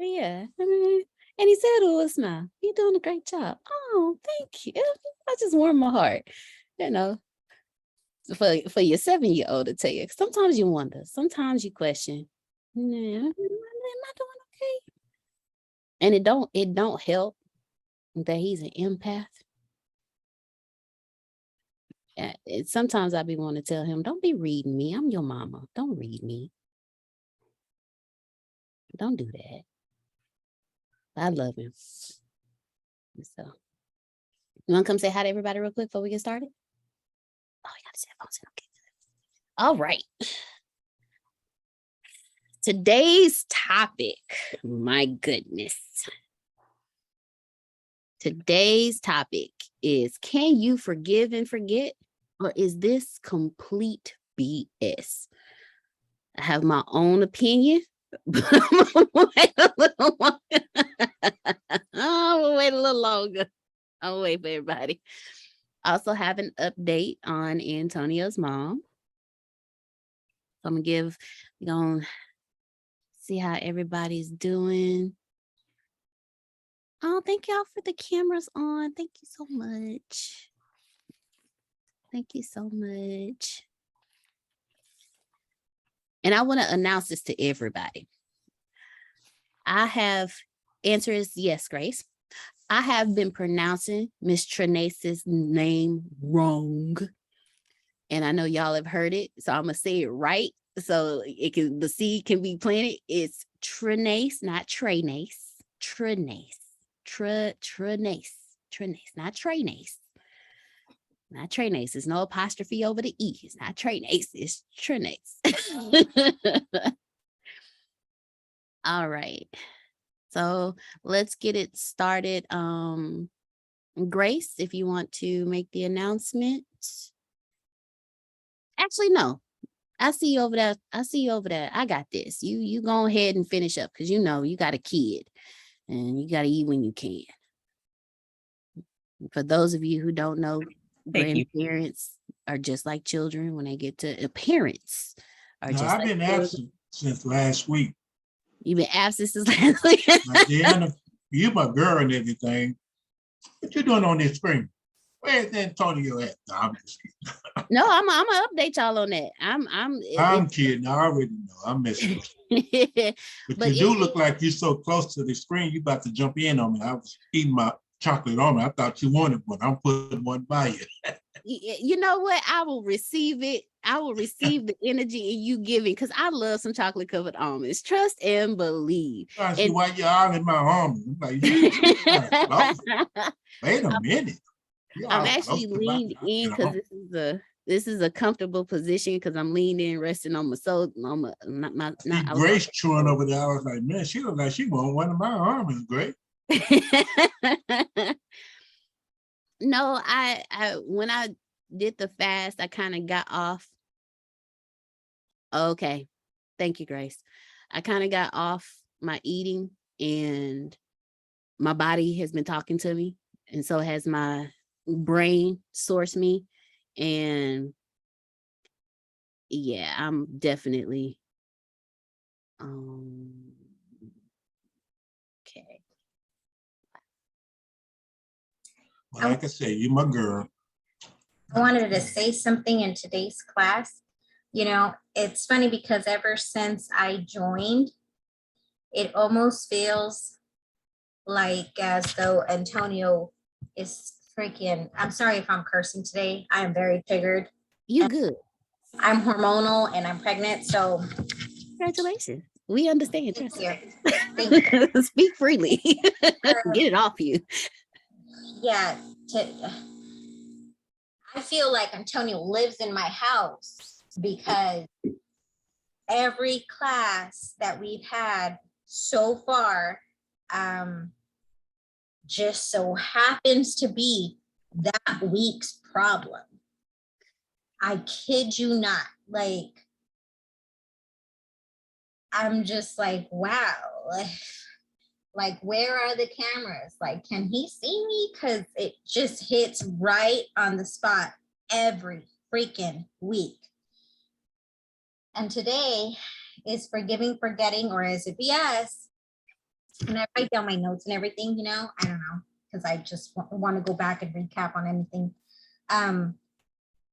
Yeah. And he said it with a smile. You're doing a great job. Oh, thank you. I just warmed my heart. You know, for your 7-year-old to tell you. Sometimes you wonder. Sometimes you question. Nah, am I doing okay? And it don't help that he's an empath. Sometimes I be wanting to tell him, don't be reading me. I'm your mama. Don't read me. Don't do that. I love him. So, you want to come say hi to everybody real quick before we get started? Oh, you got to say phones in. Okay. All right. Today's topic, my goodness. Today's topic is, can you forgive and forget? Or is this complete BS? I have my own opinion, but I'm gonna wait a little longer. I'll wait for everybody. I also have an update on Antonio's mom. So I'm gonna see how everybody's doing. Oh, thank y'all for the cameras on. Thank you so much. Thank you so much. And I want to announce this to everybody. Answer is yes, Grace. I have been pronouncing Miss Trenace's name wrong. And I know y'all have heard it, so I'm going to say it right. So the seed can be planted. It's Trenace, not Trenace. Trenace. Trenace, not Trenace. Not Trenace. There's no apostrophe over the E. It's not Trenace. It's Trenace. All right. So let's get it started. Grace, if you want to make the announcement. Actually, no. I see you over there. I got this. You go ahead and finish up because you got a kid and you got to eat when you can. For those of you who don't know, grandparents are just like children when they get to parents. I've been absent since last week. You've been absent since last week? Diana, you my girl and everything. What you doing on this screen? Where's Antonio at? No, I'm just kidding. No, I'm gonna update y'all on that. I'm kidding. I already know. I'm messing with you. But you do look like you're so close to the screen. You about to jump in on me. I was eating my chocolate on me. I thought you wanted one. I'm putting one by you. You know what? I will receive it. I will receive the energy in you giving because I love some chocolate covered almonds. Trust and believe. I see why you're all in my almonds. I'm like, wait a minute. I'm actually leaned in because this is a comfortable position because I'm leaned in, resting on my soul. Grace chewing over there. I was like, man, she look like she want one of my almonds, Grace. No, I when I did the fast, I kind of got off. Okay. Thank you, Grace. I kind of got off my eating and my body has been talking to me. And so has my brain sourced me. And yeah, I'm definitely okay. Well, like I said, you my girl. I wanted to say something in today's class. It's funny because ever since I joined, it almost feels like as though Antonio is freaking, I'm sorry if I'm cursing today. I am very triggered. You good. I'm hormonal and I'm pregnant, so. Congratulations. We understand. Thank you. Speak freely. Get it off you. Yeah. I feel like Antonio lives in my house because every class that we've had so far just so happens to be that week's problem. I kid you not. Like, I'm just like, wow. Like, where are the cameras? Like, can he see me? Because it just hits right on the spot every freaking week. And today is forgiving, forgetting, or is it BS? and I write down my notes and everything, you know, I don't know, because I just want to go back and recap on anything.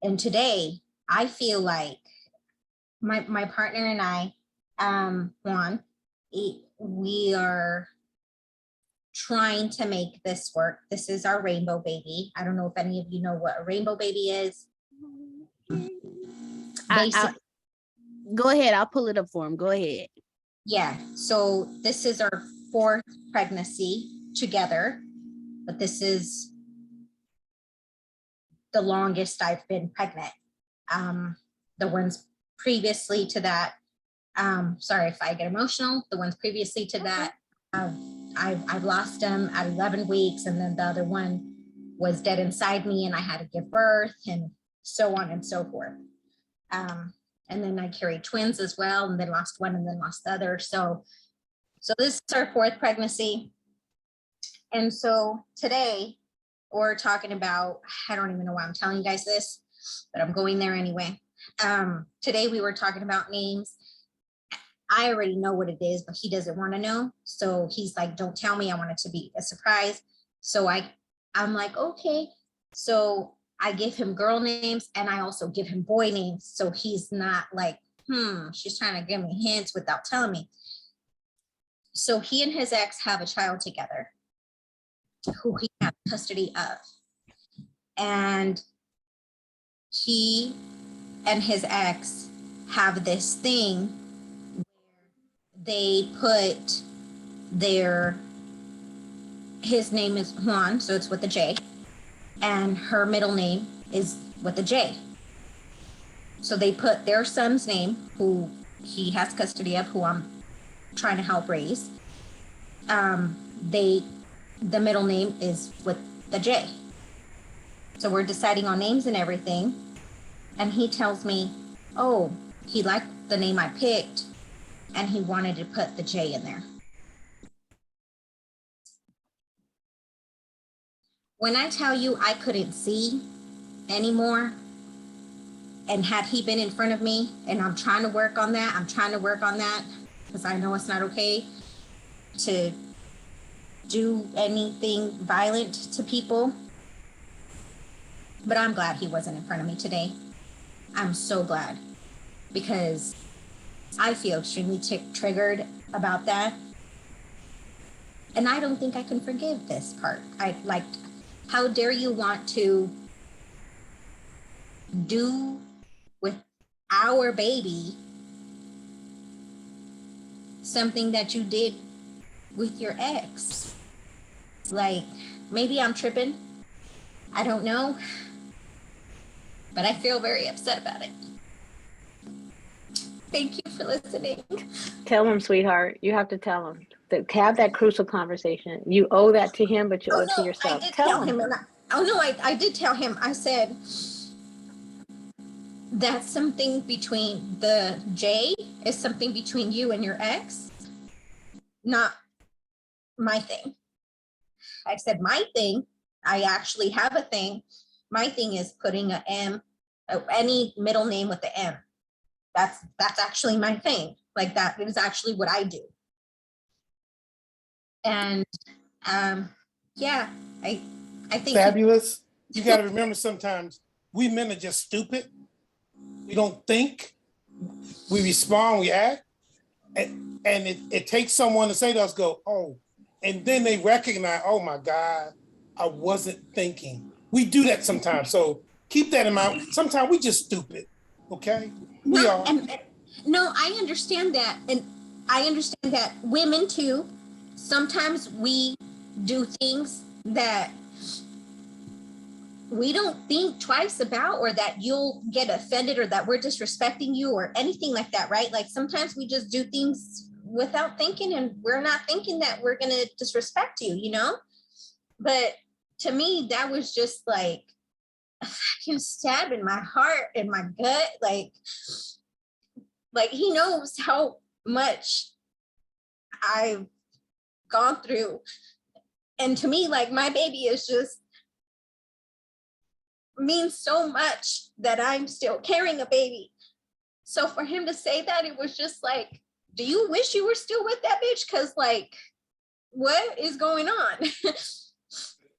And today I feel like my partner and I, Juan, we are trying to make this work. This is our rainbow baby. I don't know if any of you know what a rainbow baby is. Go ahead. I'll pull it up for him. Go ahead. Yeah. So this is our 4th pregnancy together, but this is the longest I've been pregnant. The ones previously to that, sorry if I get emotional, the ones previously to that, I've lost them at 11 weeks, and then the other one was dead inside me and I had to give birth, and so on and so forth. And then I carried twins as well, and then lost one and then lost the other. So this is our 4th pregnancy. And so today we're talking about, I don't even know why I'm telling you guys this, but I'm going there anyway. Today we were talking about names. I already know what it is, but he doesn't want to know. So he's like, don't tell me, I want it to be a surprise. So I'm like, okay. So I give him girl names and I also give him boy names. So he's not like, she's trying to give me hints without telling me. So he and his ex have a child together who he has custody of. And he and his ex have this thing where they put his name is Juan, so it's with a J, and her middle name is with a J. So they put their son's name, who he has custody of, who I'm trying to help raise. The middle name is with the J. So we're deciding on names and everything. And he tells me, oh, he liked the name I picked and he wanted to put the J in there. When I tell you I couldn't see anymore, and had he been in front of me, and I'm trying to work on that, because I know it's not okay to do anything violent to people. But I'm glad he wasn't in front of me today. I'm so glad, because I feel extremely triggered about that. And I don't think I can forgive this part. How dare you want to do with our baby something that you did with your ex? Like, maybe I'm tripping. I don't know. But I feel very upset about it. Thank you for listening. Tell him, sweetheart. You have to tell him. Have that crucial conversation. You owe that to him, but you owe it to yourself. I did tell him. I did tell him. I said, that's something between the J is something between you and your ex, not my thing. I said, my thing, I actually have a thing. My thing is putting an M, any middle name with the M. That's actually my thing. Like, that is actually what I do. And yeah, I think Fabulous. You got to remember, sometimes we men are just stupid. We don't think. We respond, we act, and it takes someone to say to us, go, oh, and then they recognize, oh my God, I wasn't thinking. We do that sometimes. So keep that in mind. Sometimes we just stupid. Okay? We are. No, I understand that. And I understand that women too, sometimes we do things that we don't think twice about, or that you'll get offended, or that we're disrespecting you, or anything like that, right? Like, sometimes we just do things without thinking, and we're not thinking that we're going to disrespect you, you know? But to me, that was just like a fucking stab in my heart and my gut. Like he knows how much I've gone through. And to me, like, my baby is just means so much that I'm still carrying a baby. So for him to say that, it was just like, do you wish you were still with that bitch? Because, like, what is going on?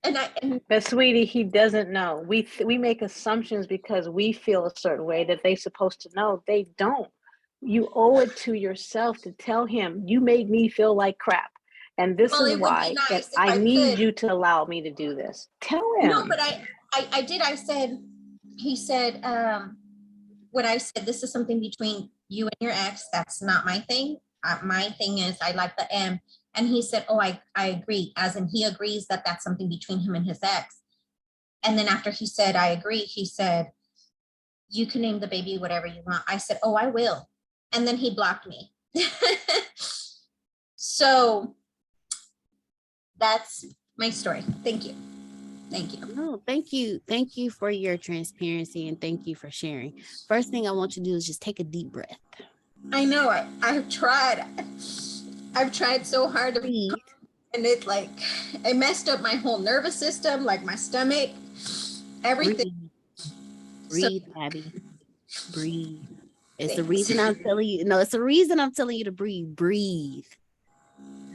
and But sweetie, he doesn't know. We make assumptions because we feel a certain way that they're supposed to know. They don't. You owe it to yourself to tell him, you made me feel like crap. And this well, is it would why, be and nice if I I need could. you to allow me to do this. Tell No, him. but I did. I said, he said, when I said this is something between you and your ex, that's not my thing. My thing is I like the M. And he said, oh, I agree. As in he agrees that that's something between him and his ex. And then after he said, I agree, he said, you can name the baby whatever you want. I said, oh, I will. And then he blocked me. So that's my story. Thank you. Thank you. No, thank you. Thank you for your transparency and thank you for sharing. First thing I want you to do is just take a deep breath. I know I've tried. I've tried so hard to Breathe. and it messed up my whole nervous system, like my stomach, everything. Breathe, Abby. Breathe. It's the Thanks. reason I'm telling you. No, it's the reason I'm telling you to breathe. Breathe.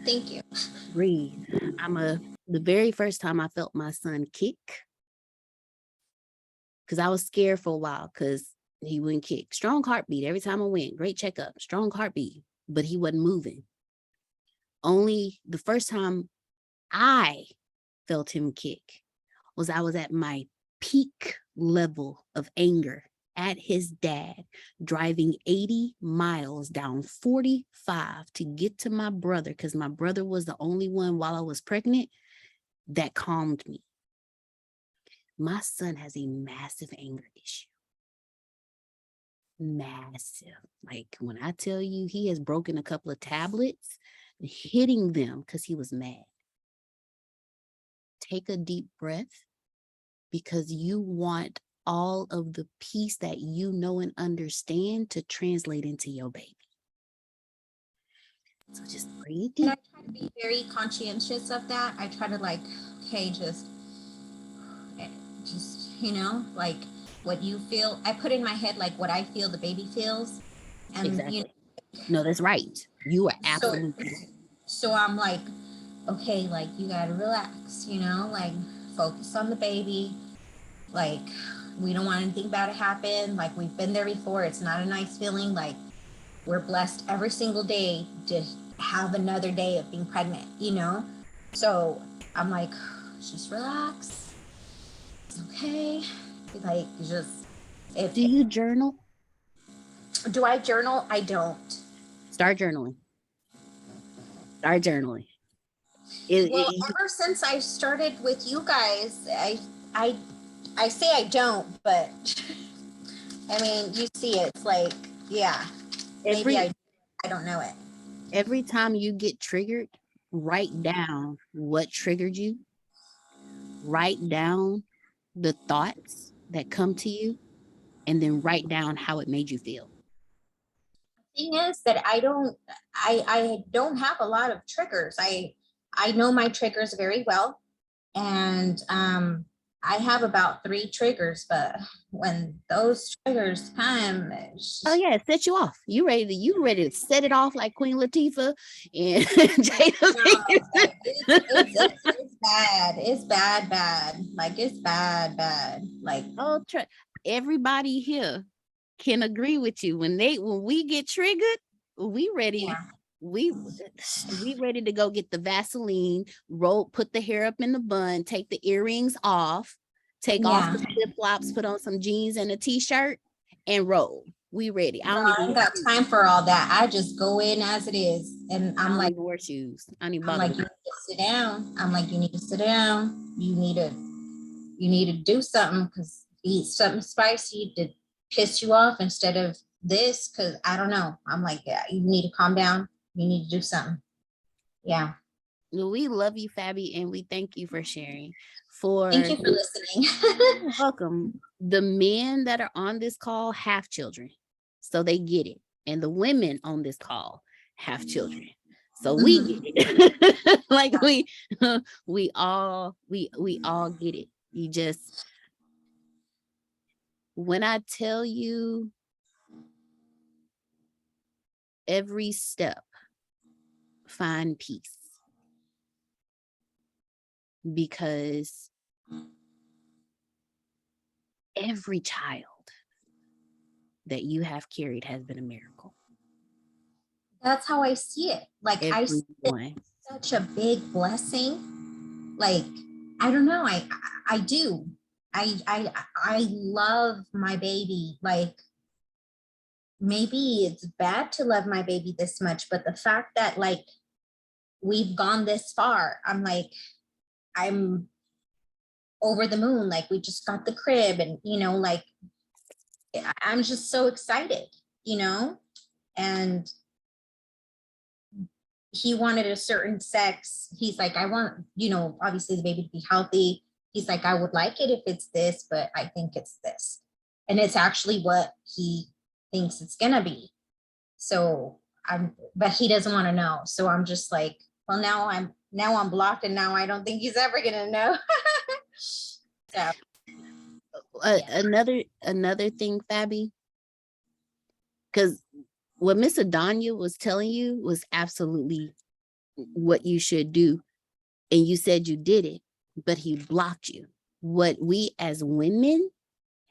Thank you. Breathe. The very first time I felt my son kick, because I was scared for a while because he wouldn't kick. Strong heartbeat every time I went. Great checkup. Strong heartbeat, but he wasn't moving. Only the first time I felt him kick was I was at my peak level of anger at his dad, driving 80 miles down 45 to get to my brother, because my brother was the only one while I was pregnant that calmed me. My son has a massive anger issue. Massive. Like when I tell you he has broken a couple of tablets, hitting them because he was mad. Take a deep breath because you want all of the peace that you know and understand to translate into your baby. So just breathe deep. And I try to be very conscientious of that. I try to okay, just, like what you feel. I put in my head what I feel the baby feels. And exactly. No, that's right. You are absolutely right. So I'm like, okay, you gotta relax, focus on the baby. We don't want anything bad to happen. We've been there before. It's not a nice feeling. We're blessed every single day to have another day of being pregnant, So I'm like, just relax. It's okay. Do you journal? Do I journal? I don't. Start journaling. Well, ever since I started with you guys, I say I don't, but I mean, you see it. It's yeah, maybe I don't know it. Every time you get triggered, write down what triggered you. Write down the thoughts that come to you, and then write down how it made you feel. Thing is that I don't have a lot of triggers. I know my triggers very well, and I have about 3 triggers, but when those triggers come, oh yeah, it set you off. You ready to set it off like Queen Latifah and Jada. It's bad. It's bad. It's bad. Everybody here can agree with you. When we get triggered, we ready. Yeah. We ready to go get the Vaseline, put the hair up in the bun, take the earrings off, take off the flip-flops, put on some jeans and a t-shirt, and roll. We ready. I ain't got time for all that. I just go in as it is. And I'm like, wear shoes. I need you need to sit down. I'm like, you need to sit down. You need to do something, because eat something spicy to piss you off instead of this, because I don't know. I'm like, yeah, you need to calm down. You need to do something. Yeah. We love you, Fabi, and we thank you for sharing. Thank you for listening. You're welcome. The men that are on this call have children, so they get it. And the women on this call have children. So we get it. we all get it. You just, when I tell you every step, find peace. because every child that you have carried has been a miracle. That's how I see it. Like I see it Everyone. such a big blessing. Like, I don't know. I do. I love my baby. Like, maybe it's bad to love my baby this much, but the fact that like we've gone this far, I'm over the moon. Like, we just got the crib, and like I'm just so excited, and he wanted a certain sex. He's like, I want, obviously the baby to be healthy. He's like, I would like it if it's this, but I think it's this. And it's actually what he thinks it's gonna be. So but he doesn't want to know. So I'm just like, well, now I'm blocked, and now I don't think he's ever gonna know. So Another thing, Fabi, because what Miss Adanya was telling you was absolutely what you should do. And you said you did it, but he blocked you. What we as women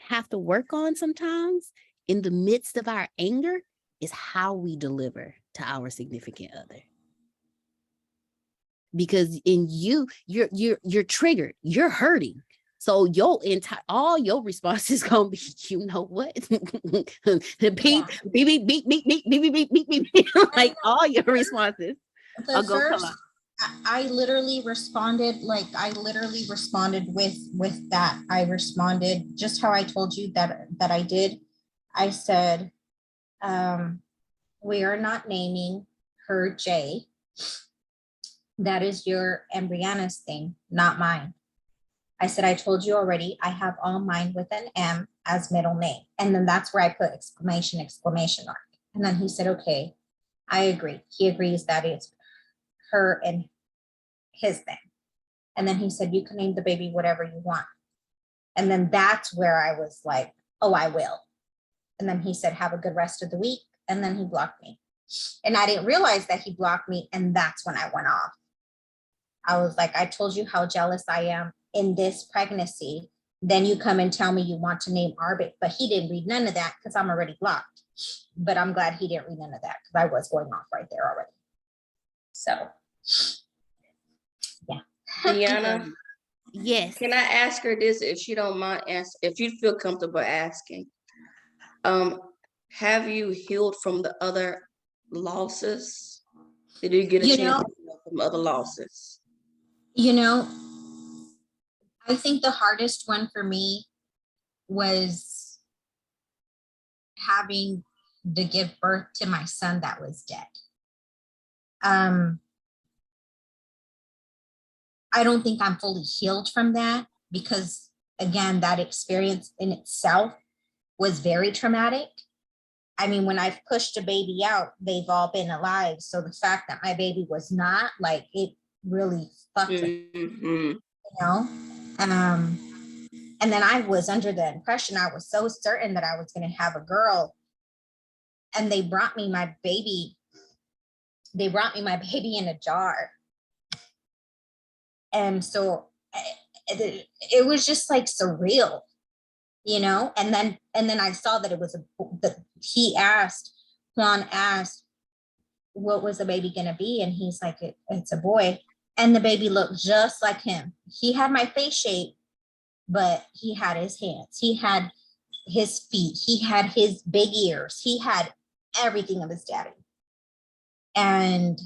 have to work on sometimes in the midst of our anger is how we deliver to our significant other. Because in you're triggered, you're hurting. So all your response is gonna be, you know what? The beep, beep, beep, beep, beep, beep, beep, beep, beep, beep, beep. Like all your responses are gonna come out. I literally responded with that. I responded just how I told you that I did. I said, we are not naming her J. That is your and Brianna's thing, not mine. I said, I told you already, I have all mine with an M as middle name. And then that's where I put exclamation mark. And then he said, okay, I agree. He agrees that it's her and his thing. And then he said, you can name the baby whatever you want. And then that's where I was like, oh, I will. And then he said, have a good rest of the week. And then he blocked me. And I didn't realize that he blocked me. And that's when I went off. I was like, I told you how jealous I am in this pregnancy. Then you come and tell me you want to name Arbit, but he didn't read none of that because I'm already blocked. But I'm glad he didn't read none of that because I was going off right there already. So, yeah. Deanna, yes. Can I ask her this if she don't mind if you feel comfortable asking? Have you healed from the other losses? Did you get a chance to heal from other losses? I think the hardest one for me was having to give birth to my son that was dead. I don't think I'm fully healed from that because, again, that experience in itself was very traumatic. I mean, when I've pushed a baby out, they've all been alive. So the fact that my baby was not, like, it really fucked with me, and then I was under the impression, I was so certain that I was going to have a girl. And they brought me my baby in a jar. And so it was just like surreal, and then I saw that it was Juan asked, what was the baby going to be? And he's like, it's a boy. And the baby looked just like him. He had my face shape, but he had his hands. He had his feet. He had his big ears. He had everything of his daddy. And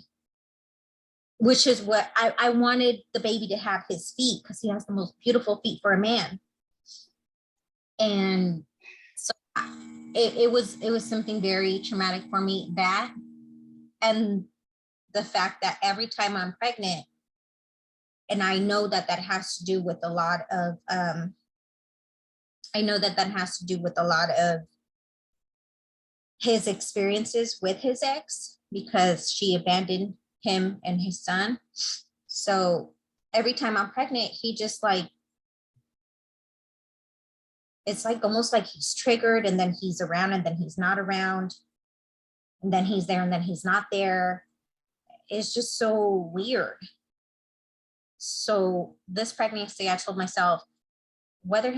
which is what I wanted the baby to have, his feet, because he has the most beautiful feet for a man. And so it was something very traumatic for me, that, and the fact that every time I'm pregnant, and I know that has to do with a lot of his experiences with his ex, because she abandoned him and his son. So every time I'm pregnant, he just it's like almost like he's triggered, and then he's around, and then he's not around, and then he's there, and then he's not there. It's just so weird. So this pregnancy, I told myself, whether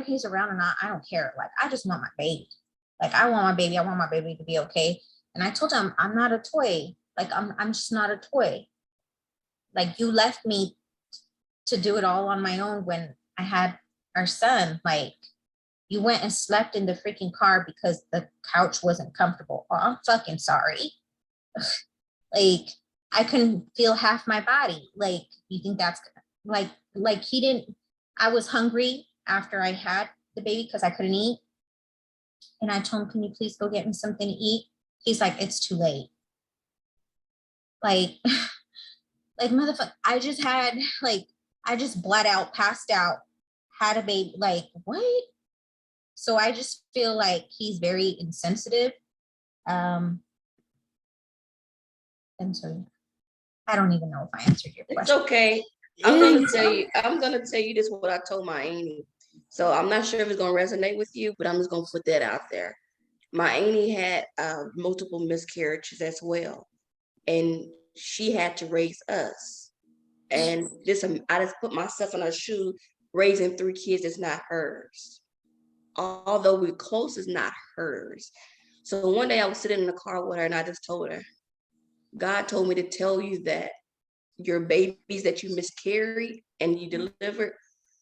he's around or not, I don't care. Like, I just want my baby. Like, I want my baby. I want my baby to be okay. And I told him, I'm not a toy. Like, I'm just not a toy. Like, you left me to do it all on my own when I had our son. Like, you went and slept in the freaking car because the couch wasn't comfortable. Oh, I'm fucking sorry. Like, I couldn't feel half my body. Like, you think that's like he didn't, I was hungry after I had the baby because I couldn't eat. And I told him, can you please go get me something to eat? He's like, it's too late. Like, like motherfucker, I just bled out, passed out, had a baby. Like, what? So I just feel like he's very insensitive. And so I don't even know if I answered your It's question. okay. I'm gonna tell you this what I told my auntie. So I'm not sure if it's gonna resonate with you, but I'm just gonna put that out there. My auntie had multiple miscarriages as well, and she had to raise us. And I just put myself in her shoe. Raising 3 kids is not hers. Although we're close, it's not hers. So one day I was sitting in the car with her, and I just told her, God told me to tell you that your babies that you miscarried and you delivered,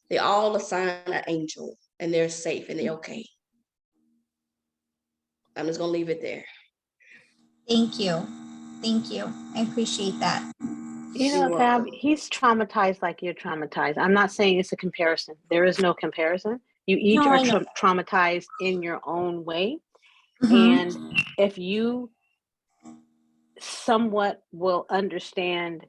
they all assign an angel, and they're safe and they're okay. I'm just gonna leave it there. Thank you. Thank you. I appreciate that. You know, Fab, he's traumatized like you're traumatized. I'm not saying it's a comparison. There is no comparison. You each No, are I know. traumatized in your own way. Mhm. And if you somewhat will understand,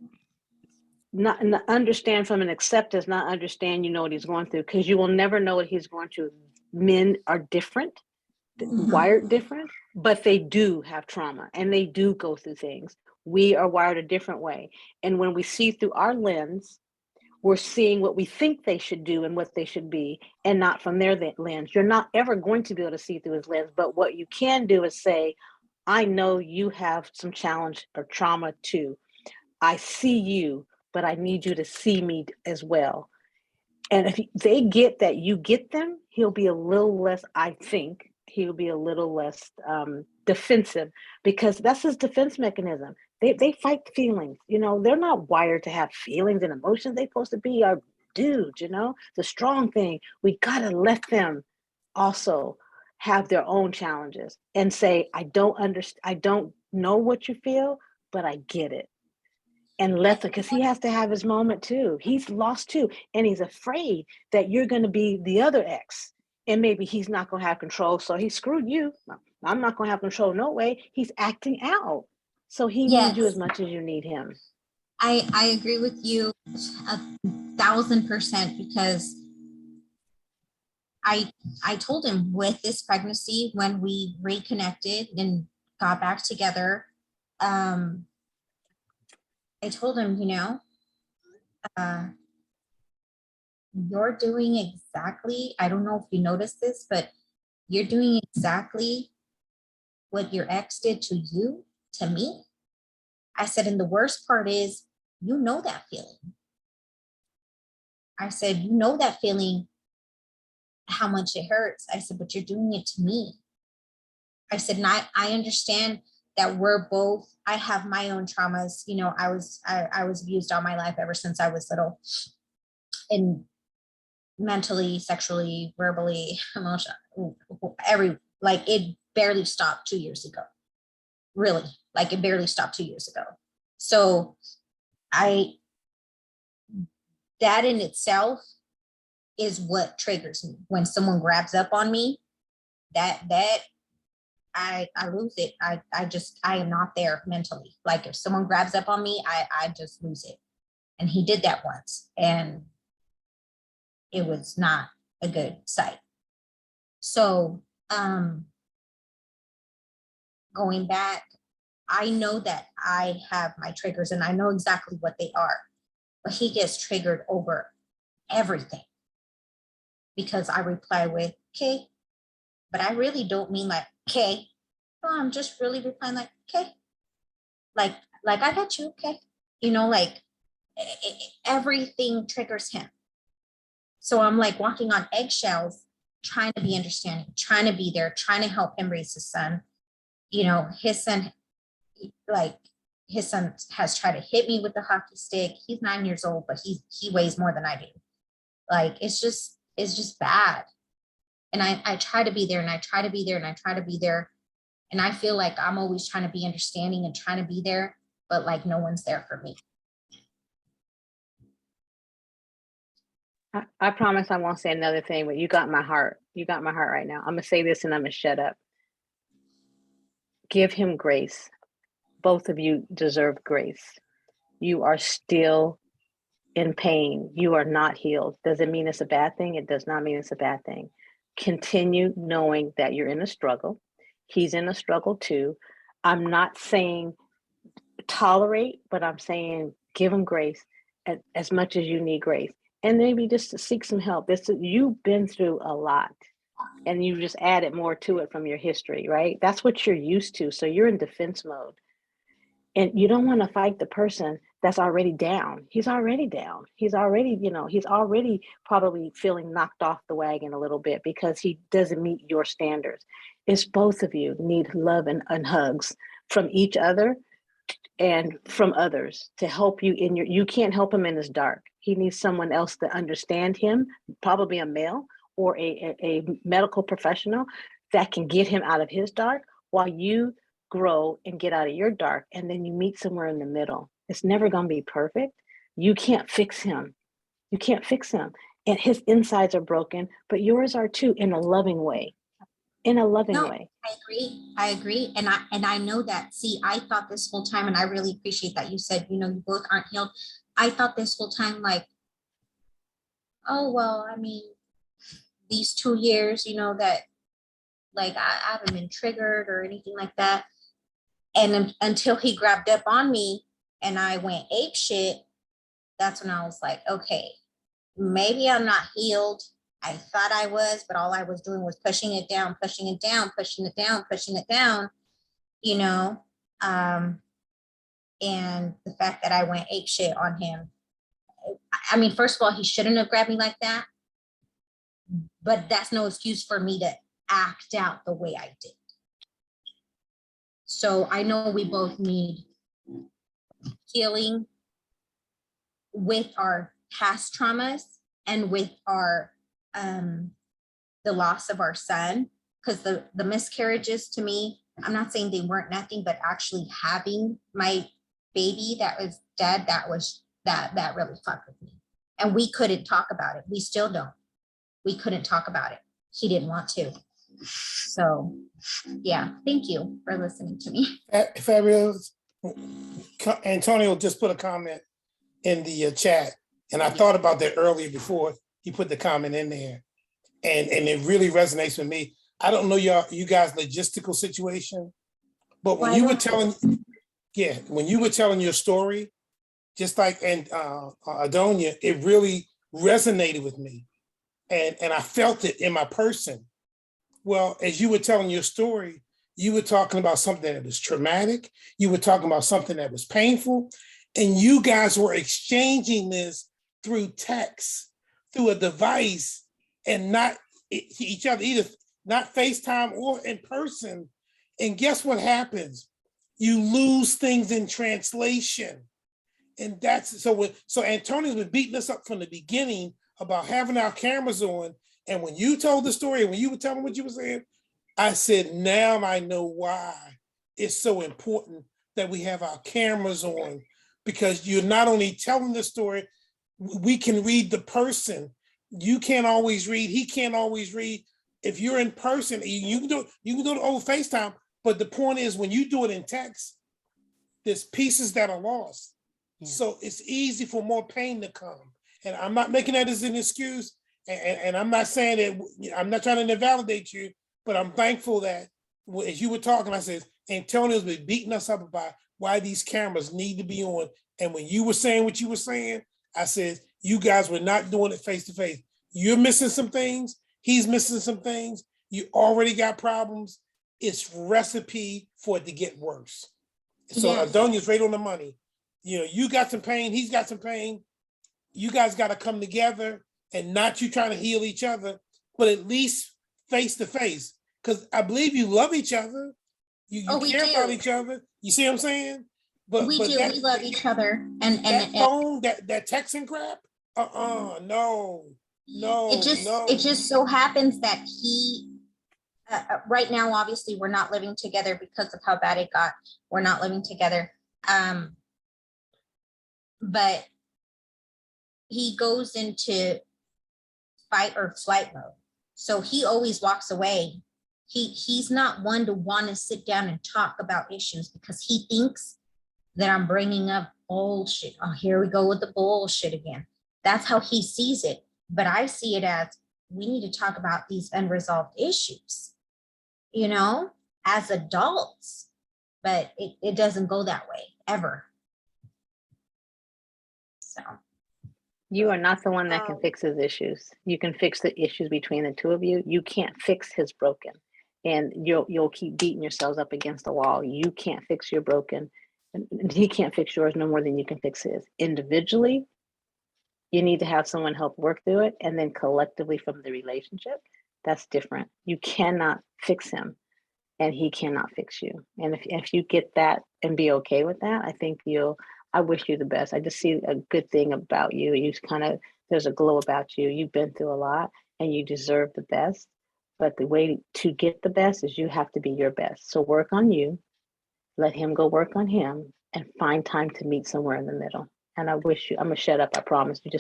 not understand from an acceptance, not understand, you know what he's going through, because you will never know what he's going through. Men are different, wired different, but they do have trauma and they do go through things. We are wired a different way. And when we see through our lens, we're seeing what we think they should do and what they should be, and not from their lens. You're not ever going to be able to see through his lens, but what you can do is say, I know you have some challenge or trauma too. I see you, but I need you to see me as well. And if they get that you get them, he'll be a little less, I think, he'll be a little less defensive, because that's his defense mechanism. They fight feelings. You know, they're not wired to have feelings and emotions. They're supposed to be our dudes, you know, the strong thing. We got to let them also have their own challenges and say, I don't understand. I don't know what you feel, but I get it. And let them, because he has to have his moment too. He's lost too. And he's afraid that you're going to be the other ex. And maybe he's not going to have control. So he screwed you. I'm not going to have control. No way. He's acting out. So he needs you as much as you need him. I agree with you 1,000%, because I told him with this pregnancy, when we reconnected and got back together, I told him, you know, you're doing exactly, I don't know if you noticed this, but you're doing exactly what your ex did to you, to me. I said, and the worst part is, you know that feeling. I said, you know that feeling, how much it hurts. I said, but you're doing it to me. I said, and I understand that we're both, I have my own traumas. You know, I was abused all my life ever since I was little, and mentally, sexually, verbally, emotionally, like it barely stopped 2 years ago. Really, like it barely stopped 2 years ago. So that in itself is what triggers me. When someone grabs up on me, that I lose it. I am not there mentally. Like if someone grabs up on me, I just lose it. And he did that once, and it was not a good sight. So going back, I know that I have my triggers and I know exactly what they are, but he gets triggered over everything because I reply with, okay, but I really don't mean like, okay. No, I'm just really replying like, okay. Like I got you, okay. You know, like, everything triggers him. So I'm like walking on eggshells, trying to be understanding, trying to be there, trying to help him raise his son. You know, his son has tried to hit me with the hockey stick. He's 9 years old, but he weighs more than I do. Like, it's just bad. And I try to be there, and I try to be there, and I try to be there. And I feel like I'm always trying to be understanding and trying to be there, but like no one's there for me. I promise I won't say another thing, but you got my heart. You got my heart right now. I'm gonna say this and I'm gonna shut up. Give him grace. Both of you deserve grace. You are still in pain. You are not healed. Does it mean it's a bad thing? It does not mean it's a bad thing. Continue knowing that you're in a struggle. He's in a struggle too. I'm not saying tolerate, but I'm saying give him grace as much as you need grace. And maybe just to seek some help. You've been through a lot, and you just added more to it from your history, right? That's what you're used to. So you're in defense mode. And you don't want to fight the person that's already down. He's already down. He's already, he's already probably feeling knocked off the wagon a little bit because he doesn't meet your standards. It's both of you need love and hugs from each other and from others to help you you can't help him in his dark. He needs someone else to understand him, probably a male or a medical professional that can get him out of his dark while you grow and get out of your dark, and then you meet somewhere in the middle. It's never going to be perfect. You can't fix him. You can't fix him. And his insides are broken, but yours are too, in a loving way. In a loving way. I agree. And I know that. See, I thought this whole time, and I really appreciate that you said, you both aren't healed. I thought this whole time, like, oh, well, I mean, these 2 years, that like I haven't been triggered or anything like that. And until he grabbed up on me and I went ape shit, that's when I was like, okay, maybe I'm not healed. I thought I was, but all I was doing was pushing it down, pushing it down, pushing it down, pushing it down, and the fact that I went ape shit on him. I mean, first of all, he shouldn't have grabbed me like that, but that's no excuse for me to act out the way I did. So I know we both need healing with our past traumas and with our the loss of our son, because the miscarriages, to me, I'm not saying they weren't nothing, but actually having my baby that was dead, that really fucked with me. And we couldn't talk about it. We still don't. We couldn't talk about it. He didn't want to. So yeah, thank you for listening to me. Fabulous. Antonio just put a comment in the chat, and I thought about that earlier before he put the comment in there, and it really resonates with me. I don't know you guys' logistical situation, but when you were telling your story, just like Adonia, it really resonated with me, and I felt it in my person. Well, as you were telling your story, you were talking about something that was traumatic. You were talking about something that was painful. And you guys were exchanging this through text, through a device, and not each other, either not FaceTime or in person. And guess what happens? You lose things in translation. And that's so Antonio's been beating us up from the beginning about having our cameras on. And when you told the story, when you were telling what you were saying, I said, now I know why it's so important that we have our cameras on, because you're not only telling the story, we can read the person. You can't always read, he can't always read. If you're in person, you can do it over FaceTime, but the point is when you do it in text, there's pieces that are lost. Yeah. So it's easy for more pain to come. And I'm not making that as an excuse. And I'm not saying that, I'm not trying to invalidate you, but I'm thankful that as you were talking, I said, Antonio's been beating us up about why these cameras need to be on. And when you were saying what you were saying, I said, you guys were not doing it face to face. You're missing some things. He's missing some things. You already got problems. It's recipe for it to get worse. So yes. Adonia's right on the money. You know, you got some pain, he's got some pain. You guys got to come together and not you trying to heal each other, but at least face to face. Because I believe you love each other. You care about each other. You see what I'm saying? But we love each other. And that phone, that texting crap, no. It just so happens that he, right now, obviously, we're not living together because of how bad it got. We're not living together. But he goes into fight or flight mode. So he always walks away. He's not one to want to sit down and talk about issues because he thinks that I'm bringing up bullshit. Oh, here we go with the bullshit again. That's how he sees it. But I see it as we need to talk about these unresolved issues, you know, as adults. But it doesn't go that way ever. So. You are not the one that can fix his issues. You can fix the issues between the two of you. You can't fix his broken. And you'll keep beating yourselves up against the wall. You can't fix your broken. And he can't fix yours no more than you can fix his. Individually, you need to have someone help work through it. And then collectively from the relationship, that's different. You cannot fix him and he cannot fix you. And if you get that and be okay with that, I think I wish you the best. I just see a good thing about you. There's a glow about you. You've been through a lot and you deserve the best. But the way to get the best is you have to be your best. So work on you, let him go work on him, and find time to meet somewhere in the middle. And I'm gonna shut up, I promise you,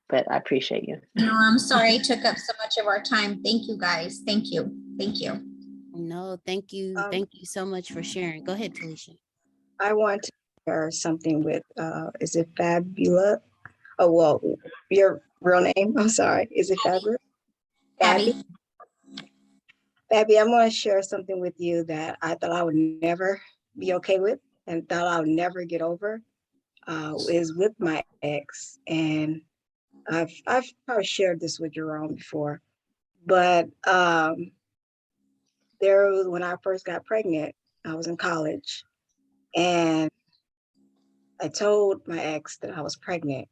but I appreciate you. No, I'm sorry I took up so much of our time. Thank you guys. Thank you. No, thank you. Thank you so much for sharing. Go ahead, Talisha. I want to share something with, is it Fabula? Oh, well, your real name, I'm sorry. Is it Fabula? Abby. Abby, I'm going to share something with you that I thought I would never be okay with and thought I would never get over, is with my ex. And I've probably shared this with Jerome before, but when I first got pregnant, I was in college and I told my ex that I was pregnant.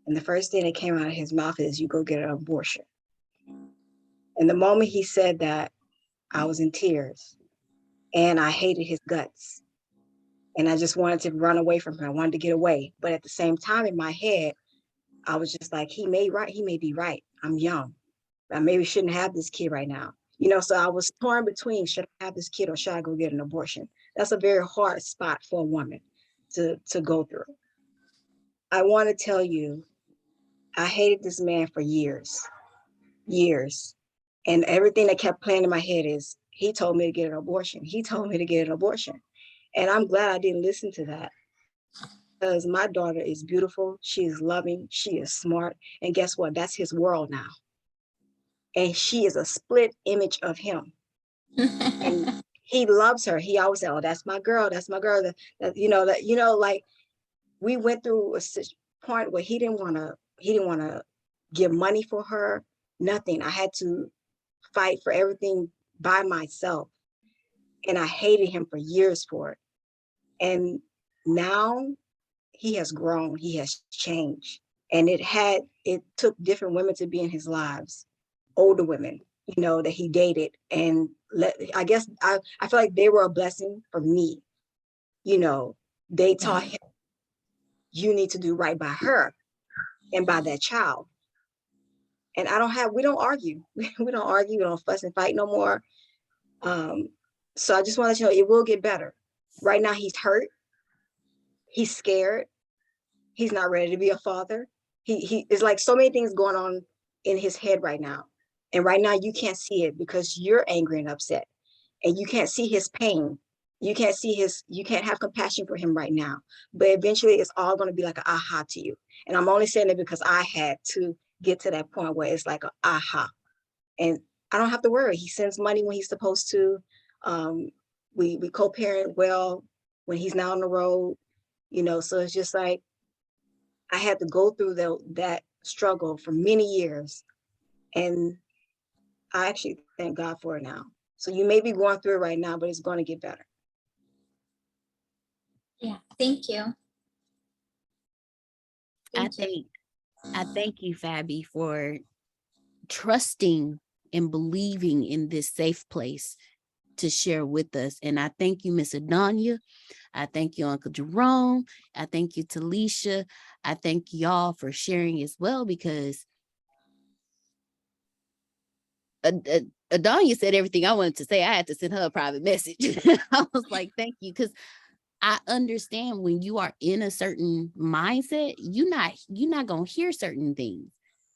And the first thing that came out of his mouth is, you go get an abortion. And the moment he said that, I was in tears and I hated his guts. And I just wanted to run away from him. I wanted to get away. But at the same time, in my head, I was just like, he may be right. I'm young. I maybe shouldn't have this kid right now. You know, so I was torn between, should I have this kid or should I go get an abortion? That's a very hard spot for a woman to go through. I want to tell you, I hated this man for years. And everything that kept playing in my head is, he told me to get an abortion. He told me to get an abortion. And I'm glad I didn't listen to that, because my daughter is beautiful. She is loving. She is smart. And guess what? That's his world now. And she is a split image of him. And he loves her. He always said, oh, that's my girl. That's my girl. Like we went through a point where he didn't want to give money for her, nothing. I had to fight for everything by myself. And I hated him for years for it. And now he has grown, he has changed. And it took different women to be in his lives, older women, that he dated. And I guess I feel like they were a blessing for me. They taught him, you need to do right by her and by that child. And we don't argue. We don't argue, we don't fuss and fight no more. So I just want to tell you, it will get better. Right now he's hurt. He's scared. He's not ready to be a father. He is like so many things going on in his head right now. And right now you can't see it because you're angry and upset. And you can't see his pain. You can't have compassion for him right now. But eventually it's all going to be like an aha to you. And I'm only saying it because I had to get to that point where it's like an aha. And I don't have to worry. He sends money when he's supposed to. We co-parent well when he's not on the road, so it's just like, I had to go through that struggle for many years. And I actually thank God for it now. So you may be going through it right now, but it's going to get better. Yeah, thank you. I thank you, Fabi, for trusting and believing in this safe place to share with us. And I thank you, Miss Adonia. I thank you, Uncle Jerome. I thank you, Talisha. I thank y'all for sharing as well, because Adonia said everything I wanted to say. I had to send her a private message. I was like, thank you, because I understand when you are in a certain mindset, you're not gonna hear certain things.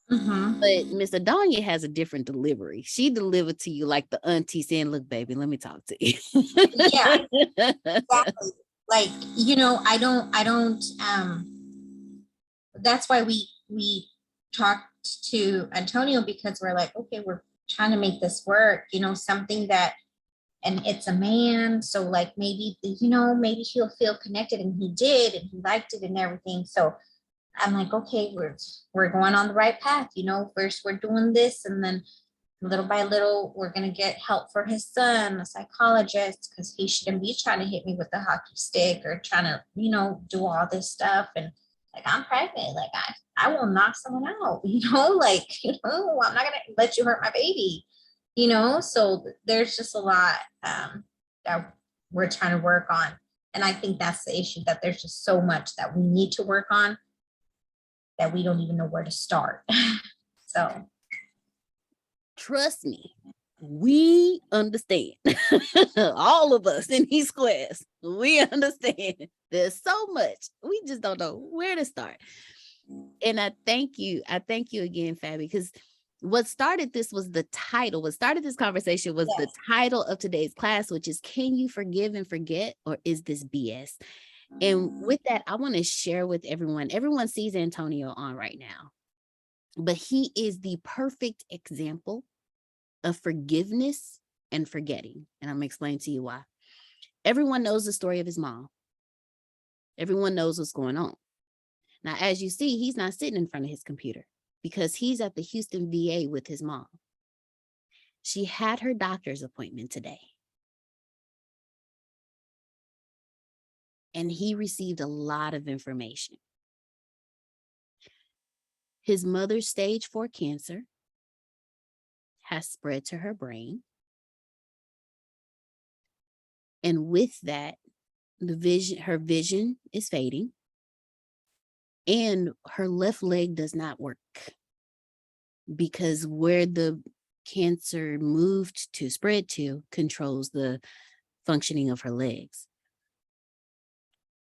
But Miss Adonia has a different delivery. She delivered to you like the auntie saying, look, baby, let me talk to you. Yeah, exactly. Like, I don't, that's why we talked to Antonio, because we're like, okay, we're trying to make this work, something that, and it's a man. So like, maybe, maybe he'll feel connected, and he did, and he liked it and everything. So I'm like, okay, we're going on the right path. First we're doing this, and then little by little, we're going to get help for his son, a psychologist, because he shouldn't be trying to hit me with a hockey stick or trying to, do all this stuff. And like, I'm pregnant. Like, I will knock someone out, like, I'm not going to let you hurt my baby, so there's just a lot that we're trying to work on. And I think that's the issue, that there's just so much that we need to work on that we don't even know where to start. So trust me, we understand. All of us in these squares, we understand. There's so much. We just don't know where to start. And I thank you again, Fabi, because what started this was the title. What started this conversation was the title of today's class, which is, can you forgive and forget, or is this BS? And with that, I want to share with everyone. Everyone sees Antonio on right now, but he is the perfect example of forgiveness and forgetting. And I'm going to explain to you why. Everyone knows the story of his mom. Everyone knows what's going on. Now, as you see, he's not sitting in front of his computer because he's at the Houston VA with his mom. She had her doctor's appointment today. And he received a lot of information. His mother's stage 4 cancer has spread to her brain. And with that, her vision is fading, and her left leg does not work because where the cancer moved to spread to controls the functioning of her legs.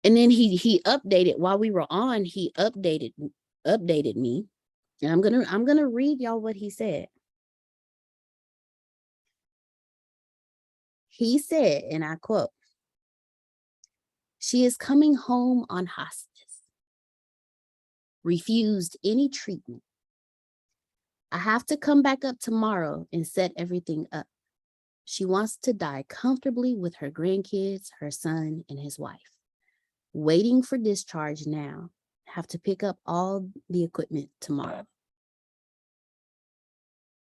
And then he updated while we were on, he updated me. And I'm gonna read y'all what he said. He said, and I quote, "She is coming home on hospice, refused any treatment. I have to come back up tomorrow and set everything up. She wants to die comfortably with her grandkids, her son, and his wife. Waiting for discharge now. Have to pick up all the equipment tomorrow."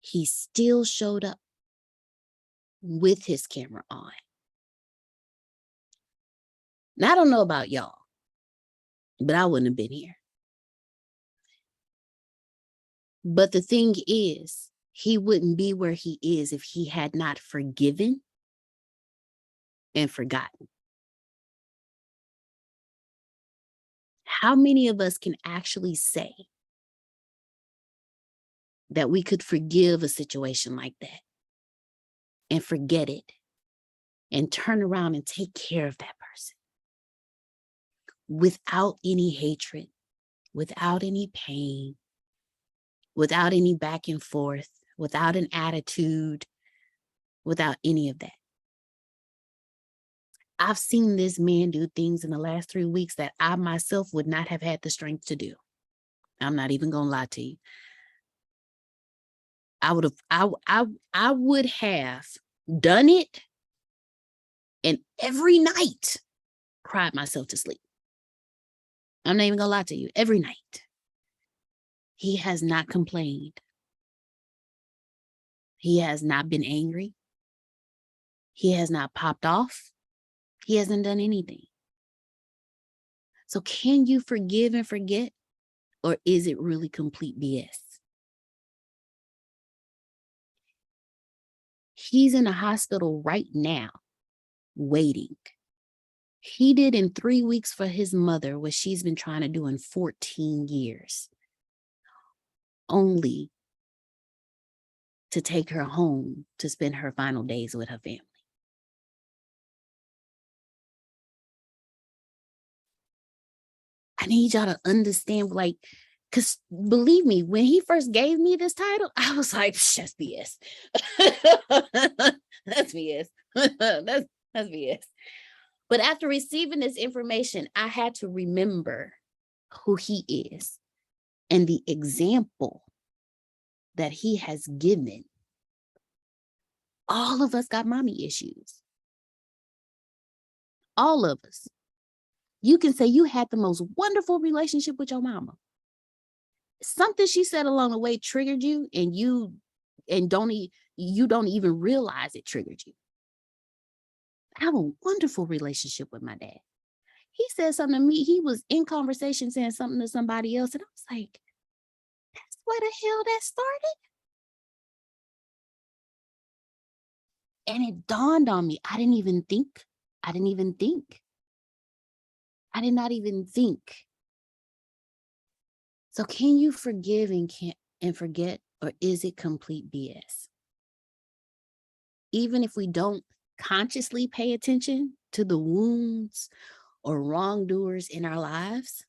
He still showed up with his camera on. Now, I don't know about y'all, but I wouldn't have been here. But the thing is, he wouldn't be where he is if he had not forgiven and forgotten. How many of us can actually say that we could forgive a situation like that and forget it and turn around and take care of that person without any hatred, without any pain, without any back and forth, without an attitude, without any of that? I've seen this man do things in the last 3 weeks that I myself would not have had the strength to do. I'm not even gonna lie to you. I would have done it and every night cried myself to sleep. I'm not even gonna lie to you. Every night. He has not complained. He has not been angry. He has not popped off. He hasn't done anything. So can you forgive and forget? or is it really complete BS? He's in a hospital right now, waiting. He did in 3 weeks for his mother what she's been trying to do in 14 years, only to take her home to spend her final days with her family. I need y'all to understand, like, because believe me, when he first gave me this title, I was like, that's BS. That's BS. that's BS. But after receiving this information, I had to remember who he is and the example that he has given. All of us got mommy issues. All of us. You can say you had the most wonderful relationship with your mama. Something she said along the way triggered you, and you don't even realize it triggered you. I have a wonderful relationship with my dad. He said something to me. He was in conversation saying something to somebody else, and I was like, that's where the hell that started? And it dawned on me. I did not even think. I did not even think. So can you forgive and forget, or is it complete BS? Even if we don't consciously pay attention to the wounds or wrongdoers in our lives,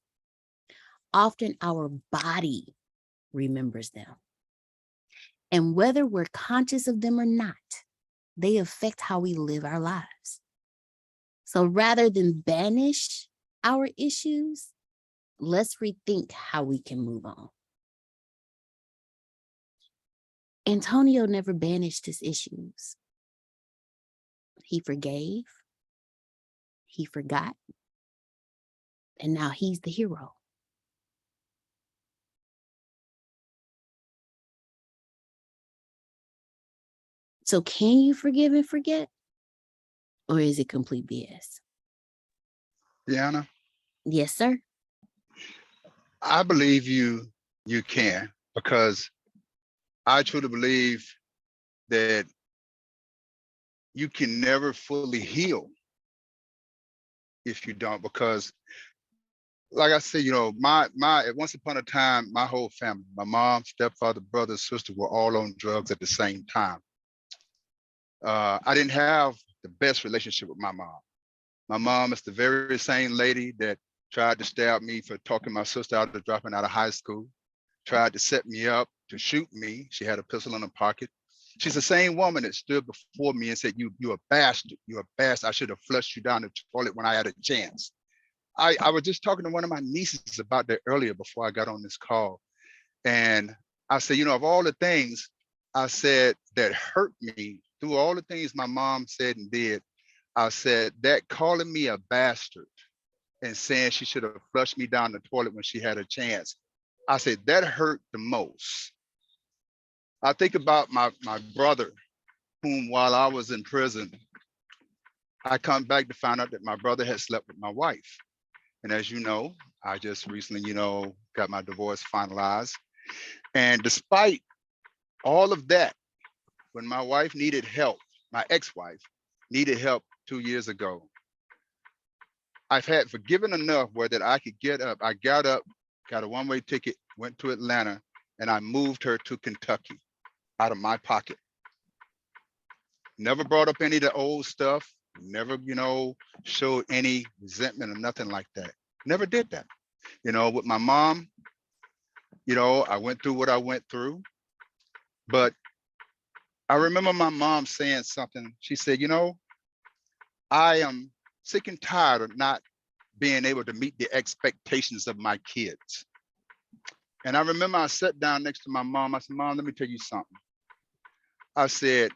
often our body remembers them. And whether we're conscious of them or not, they affect how we live our lives. So rather than banish our issues, let's rethink how we can move on. Antonio never banished his issues. He forgave, he forgot, and now he's the hero. So can you forgive and forget? Or is it complete BS? Deanna? Yes, sir. I believe you can, because I truly believe that you can never fully heal if you don't, because like I said, my once upon a time, my whole family, my mom, stepfather, brother, sister were all on drugs at the same time. I didn't have the best relationship with my mom. My mom is the very same lady that tried to stab me for talking my sister out of dropping out of high school, tried to set me up to shoot me. She had a pistol in her pocket. She's the same woman that stood before me and said, you're a bastard. You're a bastard. I should have flushed you down the toilet when I had a chance. I was just talking to one of my nieces about that earlier before I got on this call. And I said, of all the things I said that hurt me, through all the things my mom said and did, I said that calling me a bastard and saying she should have flushed me down the toilet when she had a chance, I said that hurt the most. I think about my brother, whom while I was in prison, I come back to find out that my brother had slept with my wife. And as you know, I just recently, got my divorce finalized. And despite all of that, when my wife needed help, my ex-wife needed help 2 years ago, I've had forgiven enough where that I could get up. I got up, got a one-way ticket, went to Atlanta, and I moved her to Kentucky out of my pocket. Never brought up any of the old stuff, never, showed any resentment or nothing like that. Never did that. With my mom, I went through what I went through, but I remember my mom saying something. She said, I am sick and tired of not being able to meet the expectations of my kids. And I remember I sat down next to my mom. I said, Mom, let me tell you something. I said,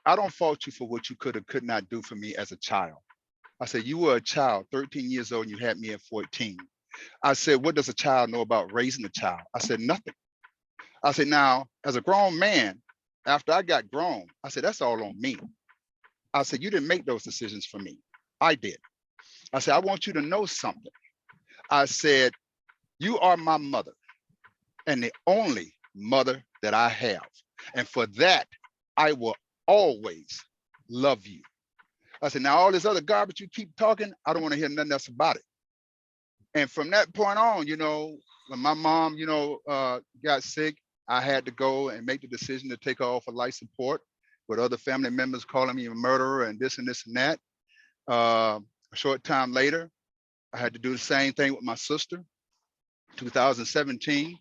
I don't fault you for what you could not do for me as a child. I said, you were a child, 13 years old, and you had me at 14. I said, what does a child know about raising a child? I said, nothing. I said, now, as a grown man, after I got grown, I said, that's all on me. I said, you didn't make those decisions for me. I did. I said, I want you to know something. I said, You are my mother and the only mother that I have. And for that, I will always love you. I said, now all this other garbage you keep talking, I don't want to hear nothing else about it. And from that point on, you know, when my mom, you know, got sick, I had to go and make the decision to take her off of life support, with other family members calling me a murderer and this and this and that. A short time later, I had to do the same thing with my sister. 2017,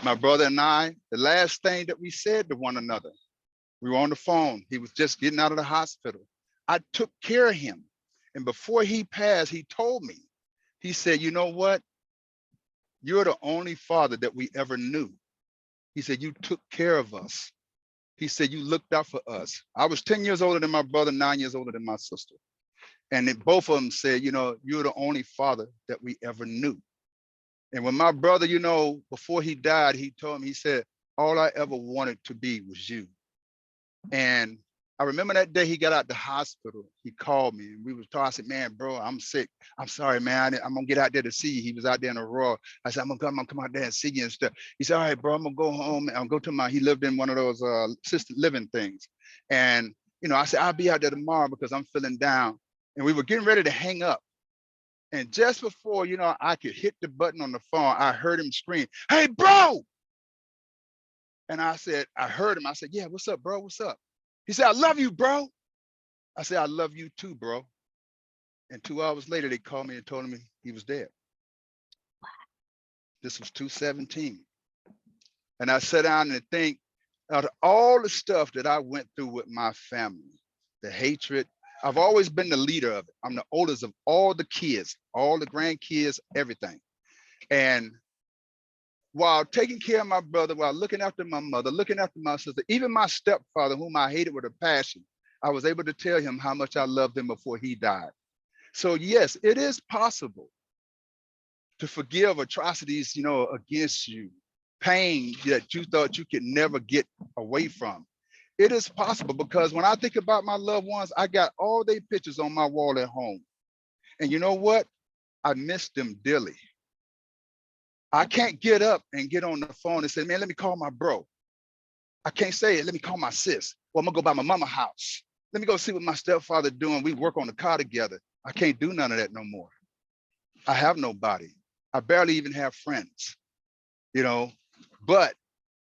my brother and I, the last thing that we said to one another, we were on the phone. He was just getting out of the hospital. I took care of him. And before he passed, he told me, he said, you know what? You're the only father that we ever knew. He said, you took care of us. He said, you looked out for us. I was 10 years older than my brother, 9 years older than my sister. And then both of them said, you know, you're the only father that we ever knew. And when my brother, you know, before he died, he told me, he said, all I ever wanted to be was you. And I remember that day he got out the hospital, he called me and we was talking. I said, man, bro, I'm sick. I'm sorry, man. I'm gonna get out there to see you. He was out there in Aurora. I said, I'm gonna come out there and see you and stuff. He said, all right, bro, I'm gonna go home. I'll go to he lived in one of those assisted living things. And, you know, I said, I'll be out there tomorrow because I'm feeling down. And we were getting ready to hang up. And just before, you know, I could hit the button on the phone, I heard him scream, hey, bro. And I said, I heard him. I said, yeah, what's up, bro? What's up? He said, I love you, bro. I said, I love you too, bro. And 2 hours later, they called me and told me he was dead. This was 2017. And I sat down and think, out of all the stuff that I went through with my family, the hatred, I've always been the leader of it. I'm the oldest of all the kids, all the grandkids, everything. And while taking care of my brother, while looking after my mother, looking after my sister, even my stepfather, whom I hated with a passion, I was able to tell him how much I loved him before he died. So yes, it is possible to forgive atrocities, you know, against you, pain that you thought you could never get away from. It is possible because when I think about my loved ones, I got all their pictures on my wall at home. And you know what? I miss them dearly. I can't get up and get on the phone and say, man, let me call my bro. I can't say it, let me call my sis. Well, I'm gonna go by my mama's house. Let me go see what my stepfather doing. We work on the car together. I can't do none of that no more. I have nobody. I barely even have friends, you know, but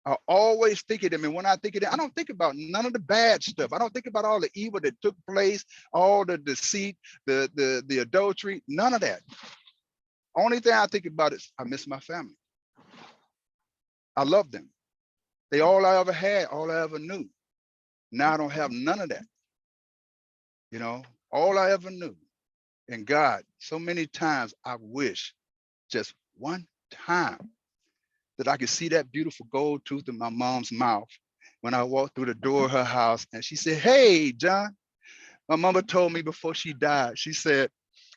I always think of them. And when I think of them, I don't think about none of the bad stuff. I don't think about all the evil that took place, all the deceit, the adultery, none of that. Only thing I think about is I miss my family. I love them. They all I ever had, all I ever knew. Now I don't have none of that. You know, all I ever knew. And God, so many times I wish just one time that I could see that beautiful gold tooth in my mom's mouth when I walked through the door of her house and she said, hey, John, my mama told me before she died, she said,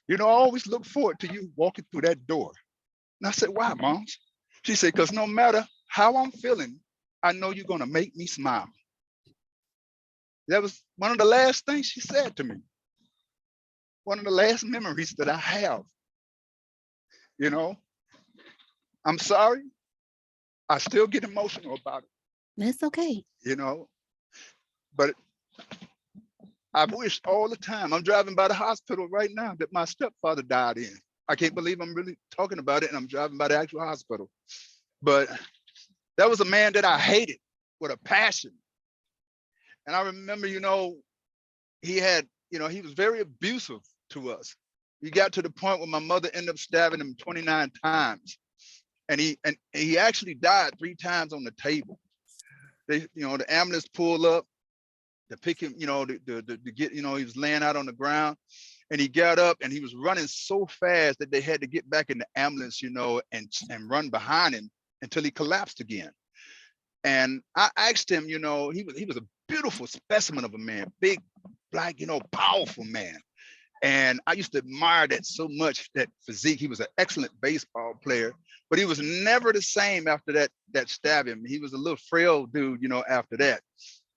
you know, I always look forward to you walking through that door. And I said, why, Mom? She said, because no matter how I'm feeling, I know you're going to make me smile. That was one of the last things she said to me. One of the last memories that I have. You know, I'm sorry. I still get emotional about it. That's okay. You know, but I wish all the time. I'm driving by the hospital right now that my stepfather died in. I can't believe I'm really talking about it and I'm driving by the actual hospital. But that was a man that I hated with a passion. And I remember, you know, he had, you know, he was very abusive to us. He got to the point where my mother ended up stabbing him 29 times. And he actually died 3 times on the table. They, you know, the ambulance pulled up to pick him, you know, to get, you know, he was laying out on the ground and he got up and he was running so fast that they had to get back in the ambulance, you know, and run behind him until he collapsed again. And I asked him, you know, he was a beautiful specimen of a man, big, black, you know, powerful man. And I used to admire that so much, that physique. He was an excellent baseball player, but he was never the same after that stabbing. He was a little frail dude, you know, after that.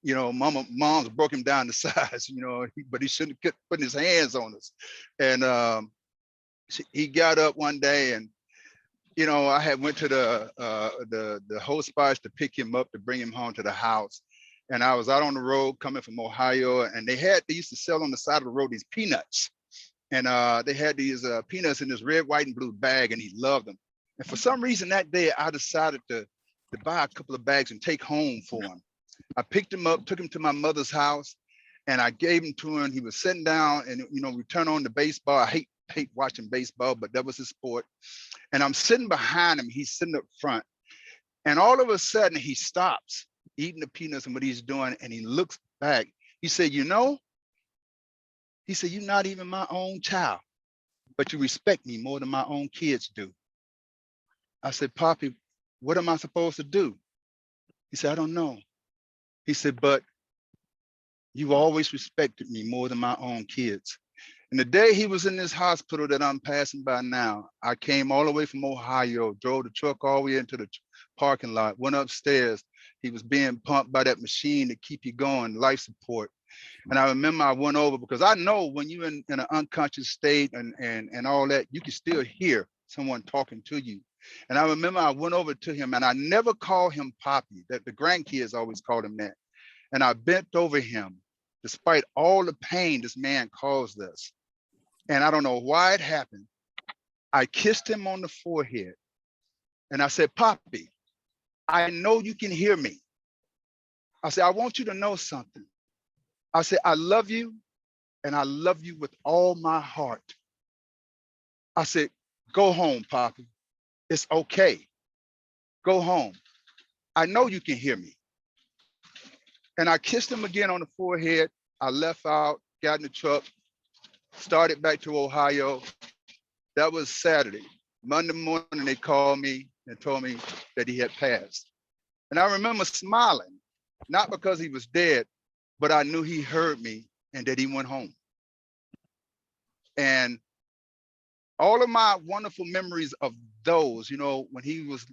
You know, mom's broke him down to size, you know, but he shouldn't have putting his hands on us. And he got up one day and you know, I had went to the whole spots to pick him up to bring him home to the house. And I was out on the road coming from Ohio, and they used to sell on the side of the road these peanuts. And they had these peanuts in this red, white, and blue bag, and he loved them. And for some reason that day, I decided to buy a couple of bags and take home for him. I picked him up, took him to my mother's house, and I gave him to him. He was sitting down, and you know, we turned on the baseball. I hate watching baseball, but that was his sport. And I'm sitting behind him. He's sitting up front, and all of a sudden he stops eating the peanuts and what he's doing, and he looks back. He said, "You know," he said, "you're not even my own child, but you respect me more than my own kids do." I said, "Poppy, what am I supposed to do?" He said, "I don't know." He said, "But you always respected me more than my own kids." And the day he was in this hospital that I'm passing by now, I came all the way from Ohio, drove the truck all the way into the parking lot, went upstairs. He was being pumped by that machine to keep you going, life support. And I remember I went over, because I know when you're in an unconscious state and all that, you can still hear someone talking to you. And I remember I went over to him, and I never called him Poppy, that the grandkids always called him that. And I bent over him, despite all the pain this man caused us. And I don't know why it happened. I kissed him on the forehead, and I said, "Poppy, I know you can hear me." I said, "I want you to know something." I said, "I love you, and I love you with all my heart." I said, "Go home, Poppy. It's okay. Go home. I know you can hear me." And I kissed him again on the forehead. I left out, got in the truck, started back to Ohio. That was Saturday. Monday morning, they called me and told me that he had passed. And I remember smiling, not because he was dead, but I knew he heard me and that he went home. And all of my wonderful memories of those, you know, when he was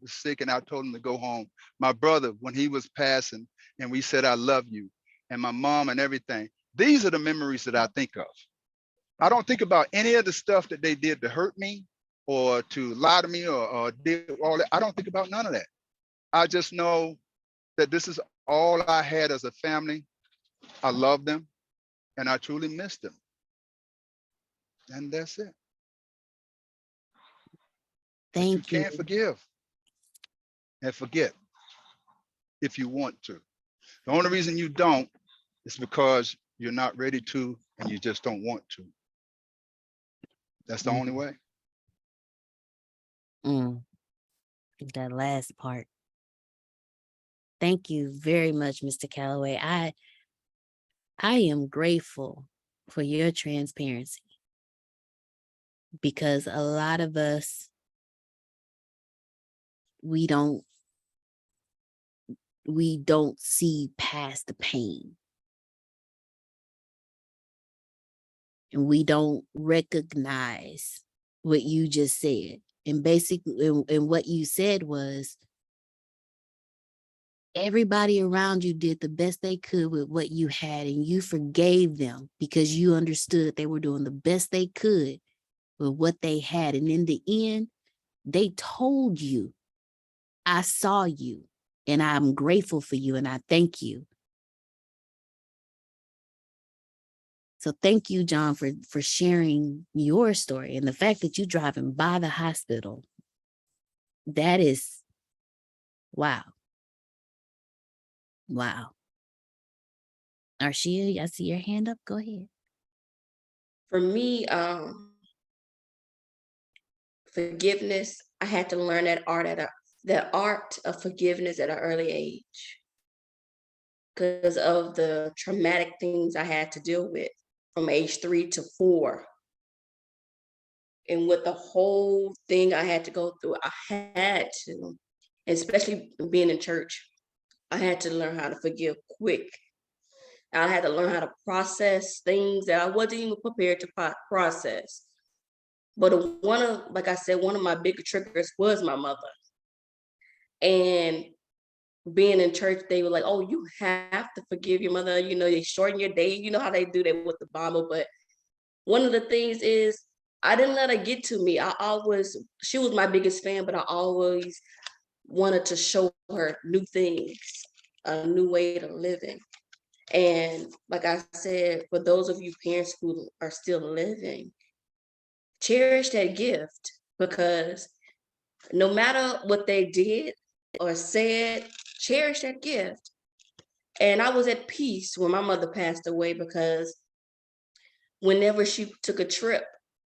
sick and I told him to go home, my brother, when he was passing and we said, "I love you," and my mom and everything, these are the memories that I think of. I don't think about any of the stuff that they did to hurt me or to lie to me or did all that. I don't think about none of that. I just know that this is all I had as a family. I love them and I truly miss them. And that's it. Thank You you. can't forgive and forget if you want to. The only reason you don't is because you're not ready to and you just don't want to. That's the only way. That last part. Thank you very much, Mr. Calloway. I am grateful for your transparency, because a lot of us, we don't see past the pain. And we don't recognize what you just said. And basically, and what you said was, everybody around you did the best they could with what you had, and you forgave them because you understood they were doing the best they could with what they had. And in the end, they told you, "I saw you, and I'm grateful for you, and I thank you." So thank you, John, for sharing your story, and the fact that you're driving by the hospital. That is, wow. Wow. Arshia, I see your hand up. Go ahead. For me, forgiveness, I had to learn that art of forgiveness at an early age because of the traumatic things I had to deal with from age 3 to 4. And with the whole thing I had to go through, I had to, especially being in church, I had to learn how to forgive quick. I had to learn how to process things that I wasn't even prepared to process. But like I said, one of my bigger triggers was my mother. And being in church, they were like, "Oh, you have to forgive your mother. You know, they shorten your day." You know how they do that with the Bible. But one of the things is, I didn't let her get to me. She was my biggest fan, but I always wanted to show her new things, a new way to living. And like I said, for those of you parents who are still living, cherish that gift, because no matter what they did or said, cherish that gift. And I was at peace when my mother passed away, because whenever she took a trip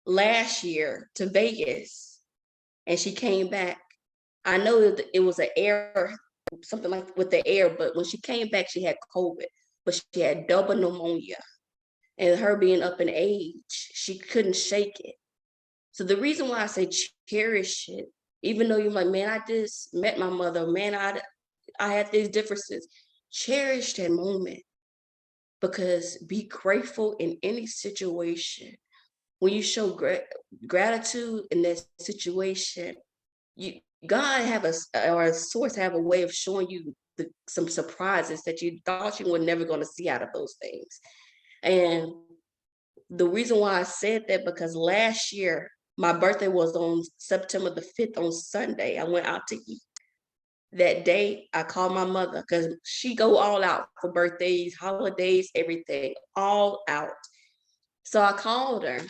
last year to Vegas and she came back, I know it was an air, something like with the air, but when she came back, she had COVID, but she had double pneumonia. And her being up in age, she couldn't shake it. So the reason why I say cherish it, even though you're like, man, I just met my mother, man, I had these differences, cherish that moment, because be grateful in any situation. When you show gratitude in that situation, God have or a source have a way of showing you some surprises that you thought you were never going to see out of those things. And the reason why I said that, because last year, my birthday was on September the 5th on Sunday. I went out to eat. That day, I called my mother, because she go all out for birthdays, holidays, everything, all out. So I called her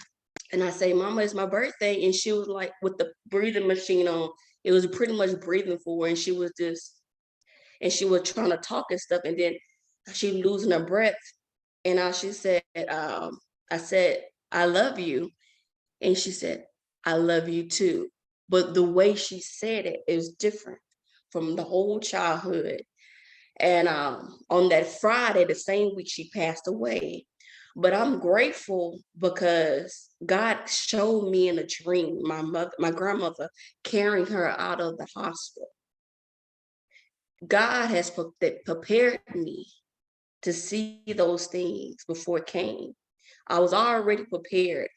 and I say, Mama, it's my birthday. And she was like, with the breathing machine on, it was pretty much breathing for her. And she was trying to talk and stuff. And then she losing her breath. And she said, I said, I love you. And she said, I love you too. But the way she said it is different from the whole childhood. And on that Friday, the same week, she passed away. But I'm grateful because God showed me in a dream my grandmother carrying her out of the hospital. God has prepared me to see those things before it came. I was already prepared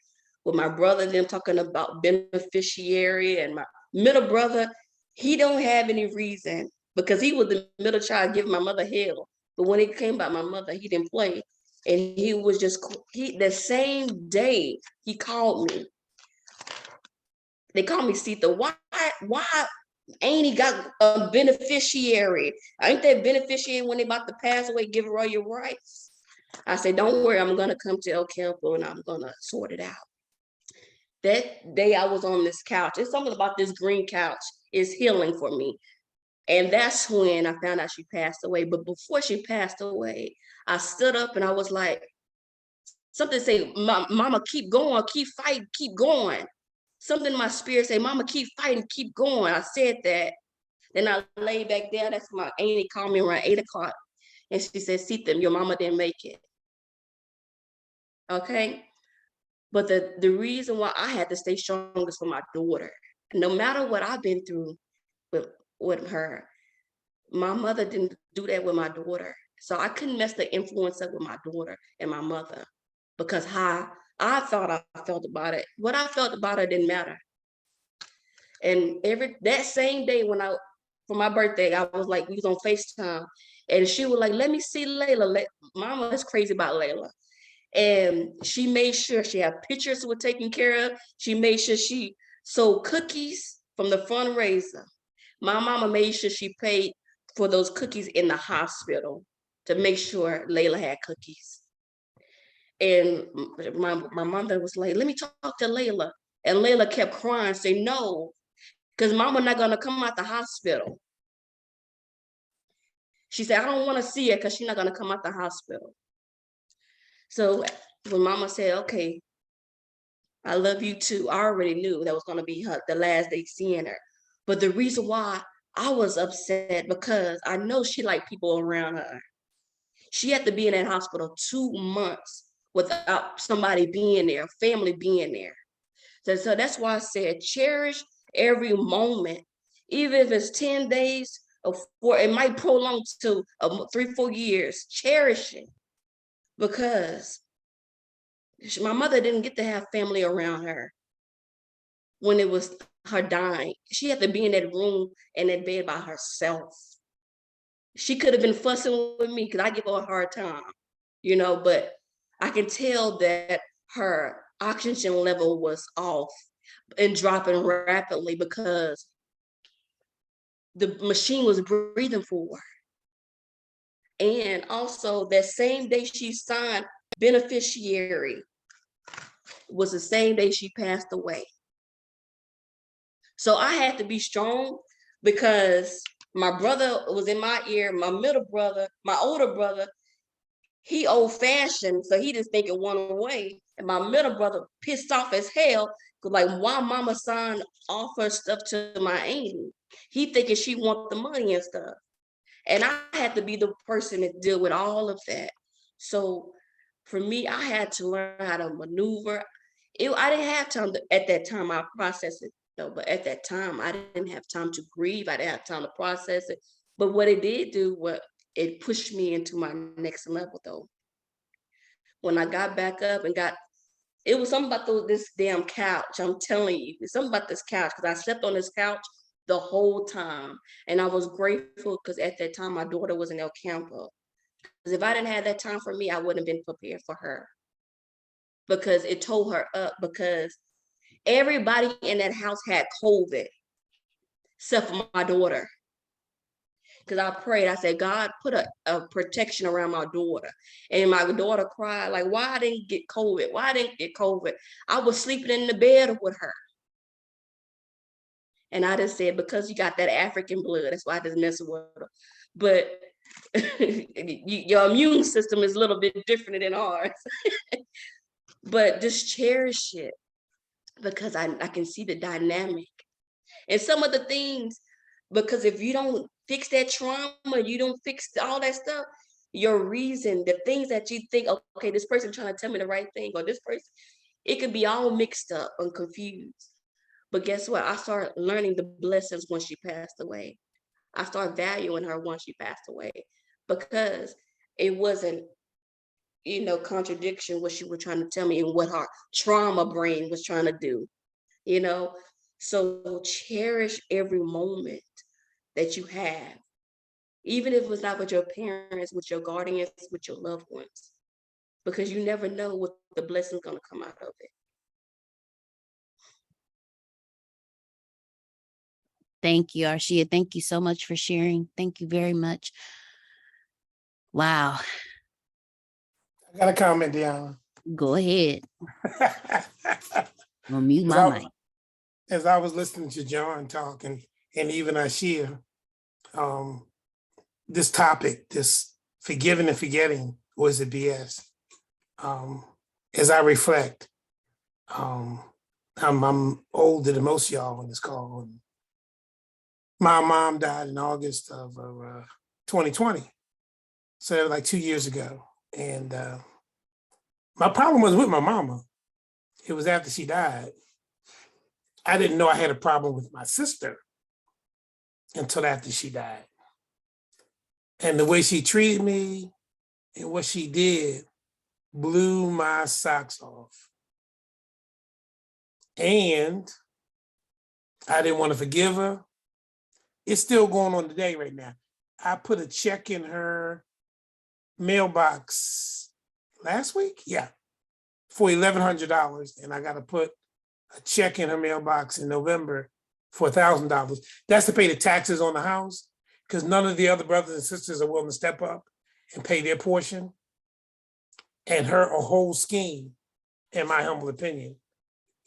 with my brother and them talking about beneficiary, and my middle brother, he don't have any reason, because he was the middle child giving my mother hell. But when it came about my mother, he didn't play. And he was the same day he called me. They called me Sita. Why ain't he got a beneficiary? Ain't that beneficiary when they about to pass away, give her all your rights? I said, don't worry, I'm gonna come to El Campo and I'm gonna sort it out. That day I was on this couch. It's something about this green couch is healing for me. And that's when I found out she passed away. But before she passed away, I stood up and I was like, something say, Mama, keep going, keep fighting, keep going. Something in my spirit say, Mama, keep fighting, keep going. I said that. Then I lay back down. That's my auntie called me around 8 o'clock. And she said, Sita, your mama didn't make it. Okay. But the reason why I had to stay strong is for my daughter. No matter what I've been through with her, my mother didn't do that with my daughter. So I couldn't mess the influence up with my daughter and my mother, because how I thought I felt about it. What I felt about it didn't matter. And that same day for my birthday, I was like, we was on FaceTime. And she was like, let me see Layla. Mama is crazy about Layla. And she made sure she had pictures were taken care of. She made sure she sold cookies from the fundraiser. My mama made sure she paid for those cookies in the hospital to make sure Layla had cookies. And my mother was like, let me talk to Layla. And Layla kept crying, saying, no, because Mama not gonna come out the hospital. She said, I don't want to see her because she's not gonna come out the hospital. So when Mama said, okay, I love you too, I already knew that was gonna be the last day seeing her. But the reason why I was upset, because I know she liked people around her. She had to be in that hospital 2 months without somebody being there, family being there. So that's why I said, cherish every moment, even if it's 10 days or it might prolong to 3-4 years, cherish it. Because my mother didn't get to have family around her when it was her dying. She had to be in that room and that bed by herself. She could have been fussing with me because I give her a hard time, but I can tell that oxygen level was off and dropping rapidly because the machine was breathing for her. And also that same day she signed beneficiary was the same day she passed away. So I had to be strong because my brother was in my ear, my middle brother, my older brother, he old fashioned, so he just think it one way. And my middle brother pissed off as hell, cause like, why mama signed off her stuff to my auntie? He thinking she want the money and stuff. And I had to be the person to deal with all of that. So for me, I had to learn how to maneuver. I didn't have time at that time. I processed it though, but at that time, I didn't have time to grieve. I didn't have time to process it. But what it did do, it pushed me into my next level though. When I got back up and it was something about this damn couch. I'm telling you, it's something about this couch because I slept on this couch the whole time. And I was grateful because at that time, my daughter was in El Campo. Because if I didn't have that time for me, I wouldn't have been prepared for her. Because it tore her up because everybody in that house had COVID, except for my daughter. Because I prayed, I said, God, put a protection around my daughter. And my daughter cried, like, why I didn't get COVID? Why I didn't get COVID? I was sleeping in the bed with her. And I just said, because you got that African blood, that's why I just mess with her. But your immune system is a little bit different than ours. But just cherish it because I can see the dynamic. And some of the things, because if you don't fix that trauma, you don't fix all that stuff, your reason, the things that you think, okay, this person trying to tell me the right thing, or this person, it could be all mixed up and confused. But guess what? I started learning the blessings when she passed away. I started valuing her once she passed away because it wasn't, contradiction what she was trying to tell me and what her trauma brain was trying to do, So cherish every moment that you have, even if it's not with your parents, with your guardians, with your loved ones, because you never know what the blessing's gonna come out of it. Thank you, Arshia. Thank you so much for sharing. Thank you very much. Wow. I got a comment, Deanna. Go ahead. I'll mute my mic. As I was listening to John talk and even Arshia, this topic, this forgiving and forgetting, or is it BS? As I reflect, I'm older than most of y'all on this call. My mom died in August of 2020. So that was like 2 years ago. And my problem was with my mama. It was after she died. I didn't know I had a problem with my sister until after she died. And the way she treated me and what she did blew my socks off. And I didn't want to forgive her. It's still going on today right now. I put a check in her mailbox last week, for $1,100, and I got to put a check in her mailbox in November for $1,000. That's to pay the taxes on the house, because none of the other brothers and sisters are willing to step up and pay their portion. And her whole scheme, in my humble opinion,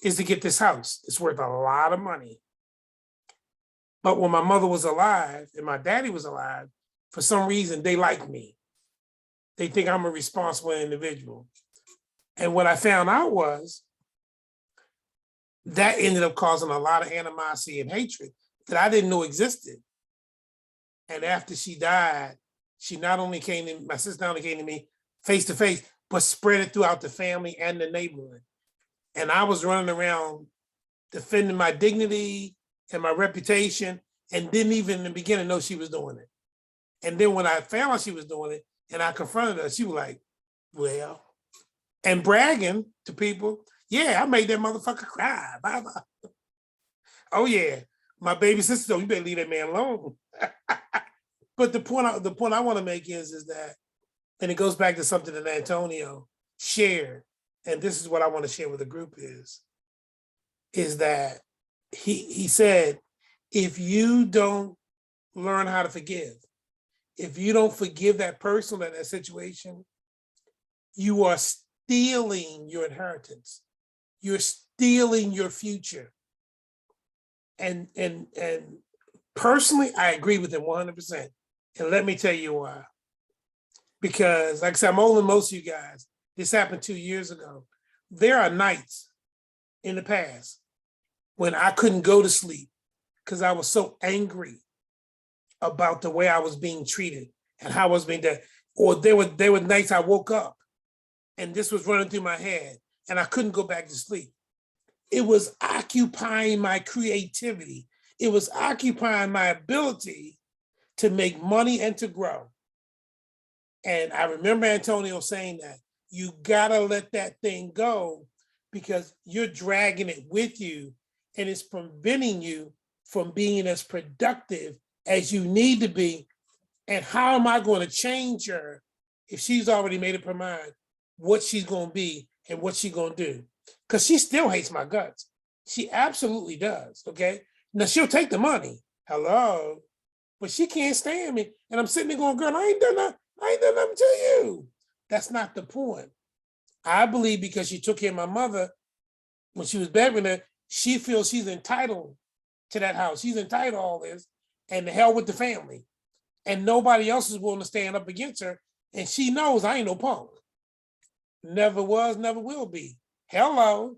is to get this house. It's worth a lot of money. But when my mother was alive and my daddy was alive, for some reason, they like me. They think I'm a responsible individual. And what I found out was that ended up causing a lot of animosity and hatred that I didn't know existed. And after she died, she not only my sister not only came to me face to face, but spread it throughout the family and the neighborhood. And I was running around defending my dignity and my reputation, and didn't even in the beginning know she was doing it. And then when I found out she was doing it and I confronted her, she was like, well, and bragging to people, yeah, I made that motherfucker cry. Bye bye. Oh yeah, my baby sister, you better leave that man alone. But the point I want to make is that, and it goes back to something that Antonio shared, and this is what I want to share with the group is that he said, if you don't learn how to forgive, if you don't forgive that person in that situation, you are stealing your inheritance. You're stealing your future. And personally, I agree with him 100%. And let me tell you why. Because like I said, I'm older than most of you guys. This happened 2 years ago. There are nights in the past when I couldn't go to sleep because I was so angry about the way I was being treated and how I was being done. Or there were nights I woke up and this was running through my head and I couldn't go back to sleep. It was occupying my creativity. It was occupying my ability to make money and to grow. And I remember Antonio saying that you gotta let that thing go because you're dragging it with you and it's preventing you from being as productive as you need to be. And how am I going to change her if she's already made up her mind what she's going to be and what she's going to do? Because she still hates my guts. She absolutely does, okay? Now she'll take the money, hello, but she can't stand me. And I'm sitting there going, girl, I ain't done nothing to you. That's not the point. I believe because she took care of my mother when she was bedridden, her, she feels she's entitled to that house. She's entitled to all this, and the hell with the family. And nobody else is willing to stand up against her. And she knows I ain't no punk. Never was, never will be. Hello.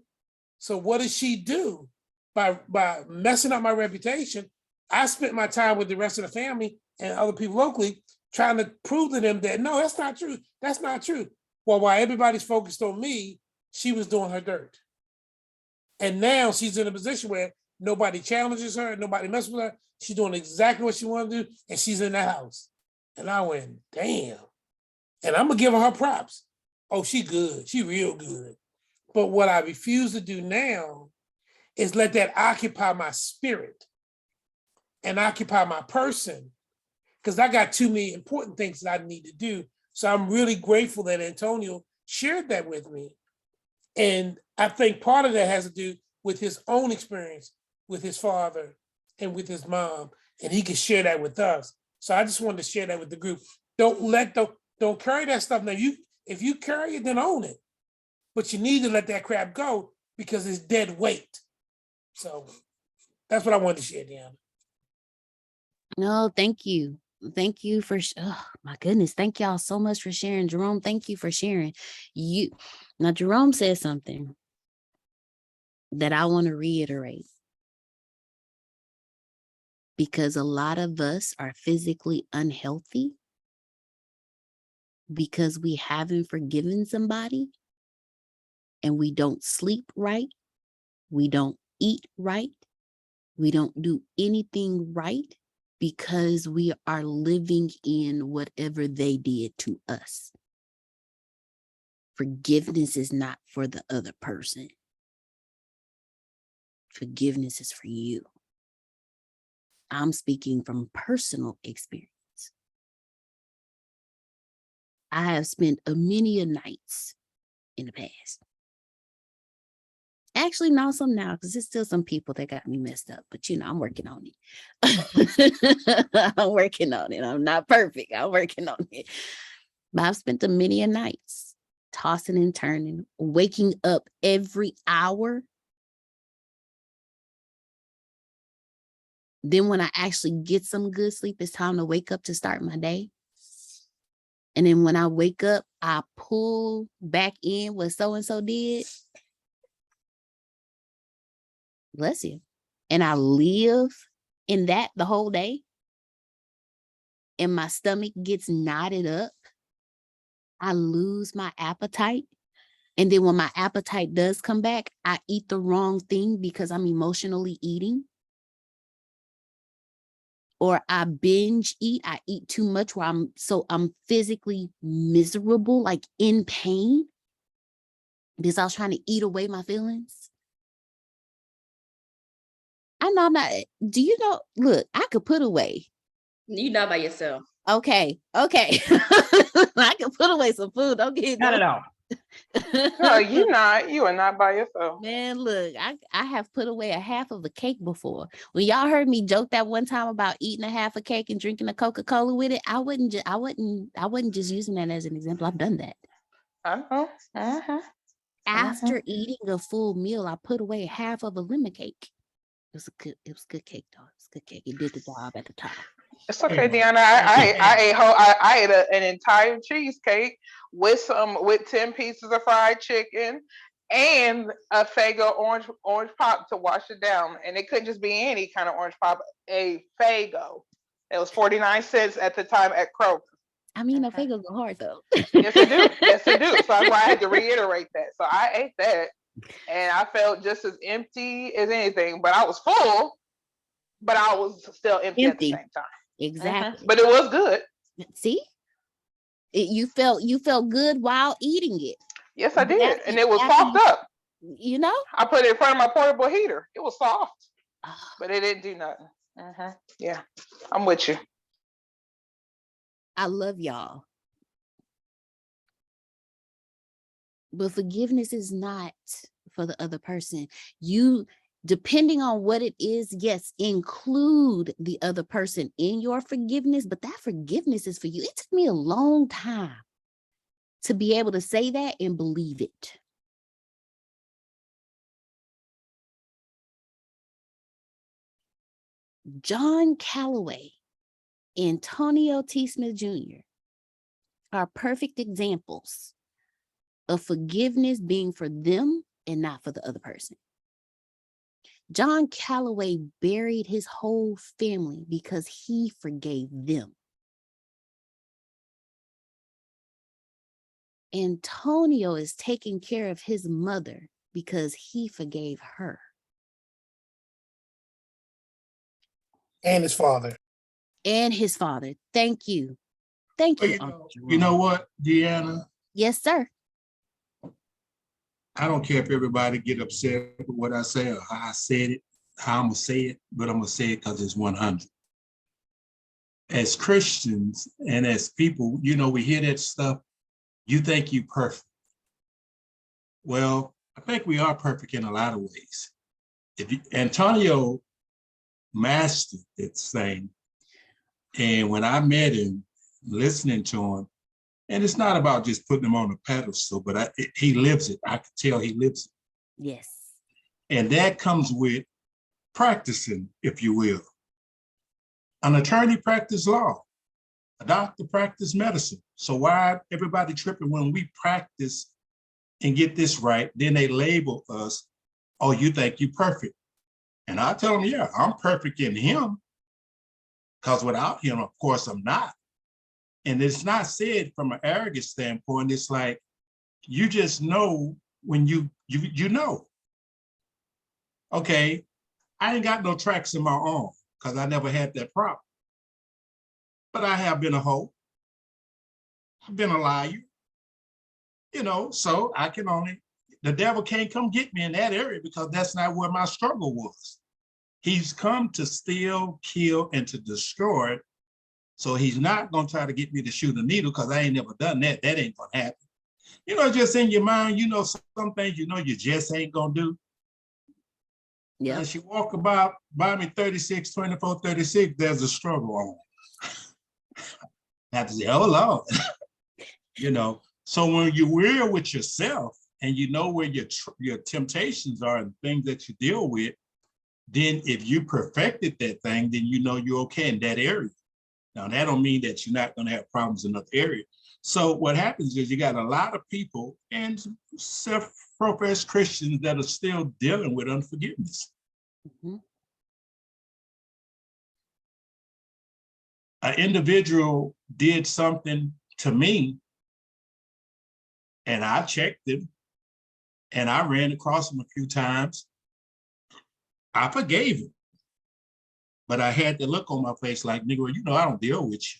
So what does she do? By messing up my reputation, I spent my time with the rest of the family and other people locally trying to prove to them that, no, that's not true. That's not true. Well, while everybody's focused on me, she was doing her dirt. And now she's in a position where nobody challenges her, nobody messes with her. She's doing exactly what she wanted to do, and she's in the house. And I went, damn. And I'm gonna give her props. Oh, she good. She real good. But what I refuse to do now is let that occupy my spirit and occupy my person, because I got too many important things that I need to do. So I'm really grateful that Antonio shared that with me. And I think part of that has to do with his own experience with his father and with his mom, and he can share that with us. So I just wanted to share that with the group. Don't carry that stuff. Now, if you carry it, then own it. But you need to let that crap go because it's dead weight. So that's what I wanted to share, Deanna. No, thank you. Thank you for, oh my goodness. Thank y'all so much for sharing. Jerome, thank you for sharing. Now, Jerome said something that I want to reiterate. Because a lot of us are physically unhealthy because we haven't forgiven somebody and we don't sleep right. We don't eat right. We don't do anything right because we are living in whatever they did to us. Forgiveness is not for the other person. Forgiveness is for you. I'm speaking from personal experience. I have spent many nights in the past. Actually, not some now, because there's still some people that got me messed up. But, I'm working on it. I'm working on it. I'm not perfect. I'm working on it. But I've spent many nights tossing and turning, waking up every hour. Then when I actually get some good sleep, it's time to wake up to start my day. And then when I wake up, I pull back in what so-and-so did. Bless you. And I live in that the whole day. And my stomach gets knotted up. I lose my appetite. And then when my appetite does come back, I eat the wrong thing because I'm emotionally eating. Or I binge eat. I eat too much where I'm physically miserable, like in pain, because I was trying to eat away my feelings. I know I'm not, do you know, look, I could put away. You're not by yourself. Okay. I can put away some food. Don't get Not at all. No, you not. You are not by yourself. Man, look, I have put away a half of a cake before. When y'all heard me joke that one time about eating a half a cake and drinking a Coca-Cola with it, I wasn't just using that as an example. I've done that. I know. After eating a full meal, I put away half of a lemon cake. It was good cake, though. It was good cake. It did the job at the time. It's okay, Deanna. I ate an entire cheesecake with 10 pieces of fried chicken and a Fago orange pop to wash it down. And it couldn't just be any kind of orange pop, a Fago. It was 49 cents at the time at Kroger. I mean, a Fago go hard though. Yes, it do. Yes, it do. So that's why I had to reiterate that. So I ate that and I felt just as empty as anything, but I was full, but I was still empty. At the same time. Exactly. But it was good. See? You felt good while eating it. Yes, I did. And it was soft up. You know? I put it in front of my portable heater. It was soft. But it didn't do nothing. Yeah. I'm with you. I love y'all. But forgiveness is not for the other person. You, depending on what it is, yes, include the other person in your forgiveness, but that forgiveness is for you. It took me a long time to be able to say that and believe it. John Calloway, Antonio T. Smith Jr. are perfect examples of forgiveness being for them and not for the other person. John Calloway buried his whole family because he forgave them. Antonio is taking care of his mother because he forgave her. And his father. And his father. Thank you. Thank you. You know what, Deanna? Yes, sir. I don't care if everybody get upset with what I say or how I said it, how I'm gonna say it, but I'm gonna say it because it's 100. As Christians and as people, you know, we hear that stuff. You think you perfect. Well, I think we are perfect in a lot of ways. Antonio mastered this thing, and when I met him, listening to him, and it's not about just putting him on a pedestal, but he lives it. I could tell he lives it. Yes. And that comes with practicing, if you will. An attorney practice law. A doctor practice medicine. So why everybody tripping when we practice and get this right, then they label us, oh, you think you're perfect. And I tell them, yeah, I'm perfect in him, because without him, of course, I'm not. And it's not said from an arrogant standpoint. It's like, you just know when you know. Okay, I ain't got no tracks in my arm because I never had that problem. But I have been a hoe. I've been a liar. You know, so I can only, the devil can't come get me in that area because that's not where my struggle was. He's come to steal, kill, and to destroy. So he's not going to try to get me to shoot a needle because I ain't never done that. That ain't going to happen. You know, just in your mind, you know, some things you know you just ain't going to do. Yeah. As you walk about by me 36, 24, 36, there's a struggle on. I have to say, oh, Lord. You know, so when you're real with yourself and you know where your temptations are and things that you deal with, then if you perfected that thing, then you know you're okay in that area. Now, that don't mean that you're not going to have problems in other areas. So what happens is you got a lot of people and self-professed Christians that are still dealing with unforgiveness. Mm-hmm. An individual did something to me, and I checked him, and I ran across him a few times. I forgave him. But I had the look on my face like, nigga, you know, I don't deal with you.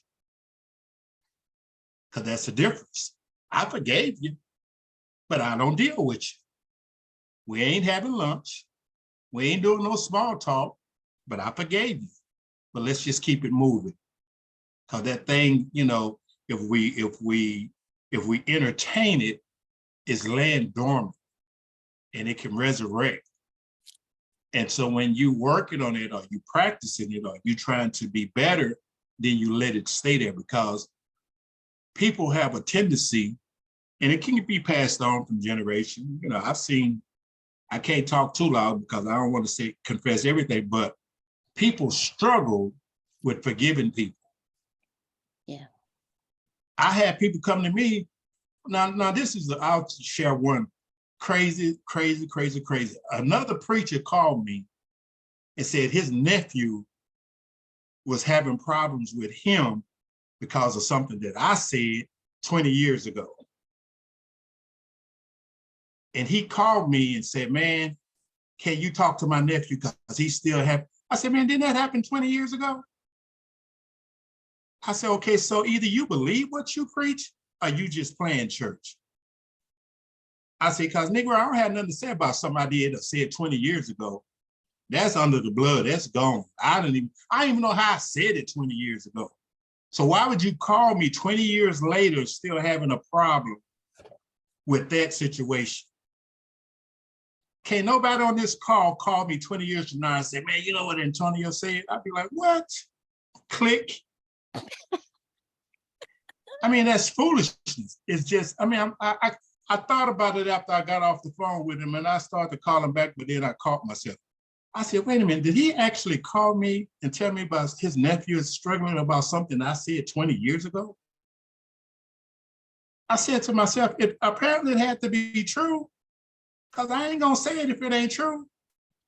Because that's the difference. I forgave you, but I don't deal with you. We ain't having lunch. We ain't doing no small talk, but I forgave you. But let's just keep it moving. Because that thing, you know, if we entertain it, is laying dormant and it can resurrect. And so when you working on it or you practicing it or you trying to be better, then you let it stay there, because people have a tendency, and it can be passed on from generation. You know, I can't talk too loud because I don't want to confess everything, but people struggle with forgiving people. Yeah. I had people come to me. Now I'll share one crazy. Another preacher called me and said his nephew was having problems with him because of something that I said 20 years ago. And he called me and said, man, can you talk to my nephew because he's still happy? I said, man, didn't that happen 20 years ago? I said, okay, so either you believe what you preach or you just playing church. I said, because nigga, I don't have nothing to say about something I did or said 20 years ago. That's under the blood, that's gone. I don't even know how I said it 20 years ago. So why would you call me 20 years later still having a problem with that situation? Can't nobody on this call me 20 years from now and say, man, you know what Antonio said? I'd be like, what? Click. I mean, that's foolishness. It's just, I mean, I thought about it after I got off the phone with him and I started to call him back, but then I caught myself. I said, wait a minute, did he actually call me and tell me about his nephew is struggling about something I said 20 years ago? I said to myself, apparently it had to be true, because I ain't gonna say it if it ain't true.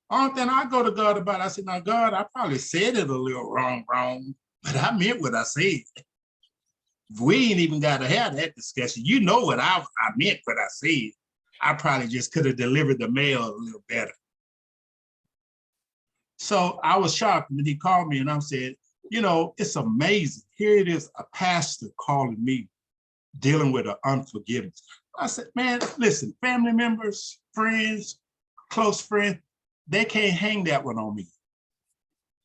Only thing I go to God about, I said, now God, I probably said it a little wrong, but I meant what I said. We ain't even gotta have that discussion. You know what I meant what I said. I probably just could have delivered the mail a little better. So I was shocked when he called me and I said, you know, it's amazing. Here it is, a pastor calling me, dealing with an unforgiveness. I said, man, listen, family members, friends, close friends, they can't hang that one on me.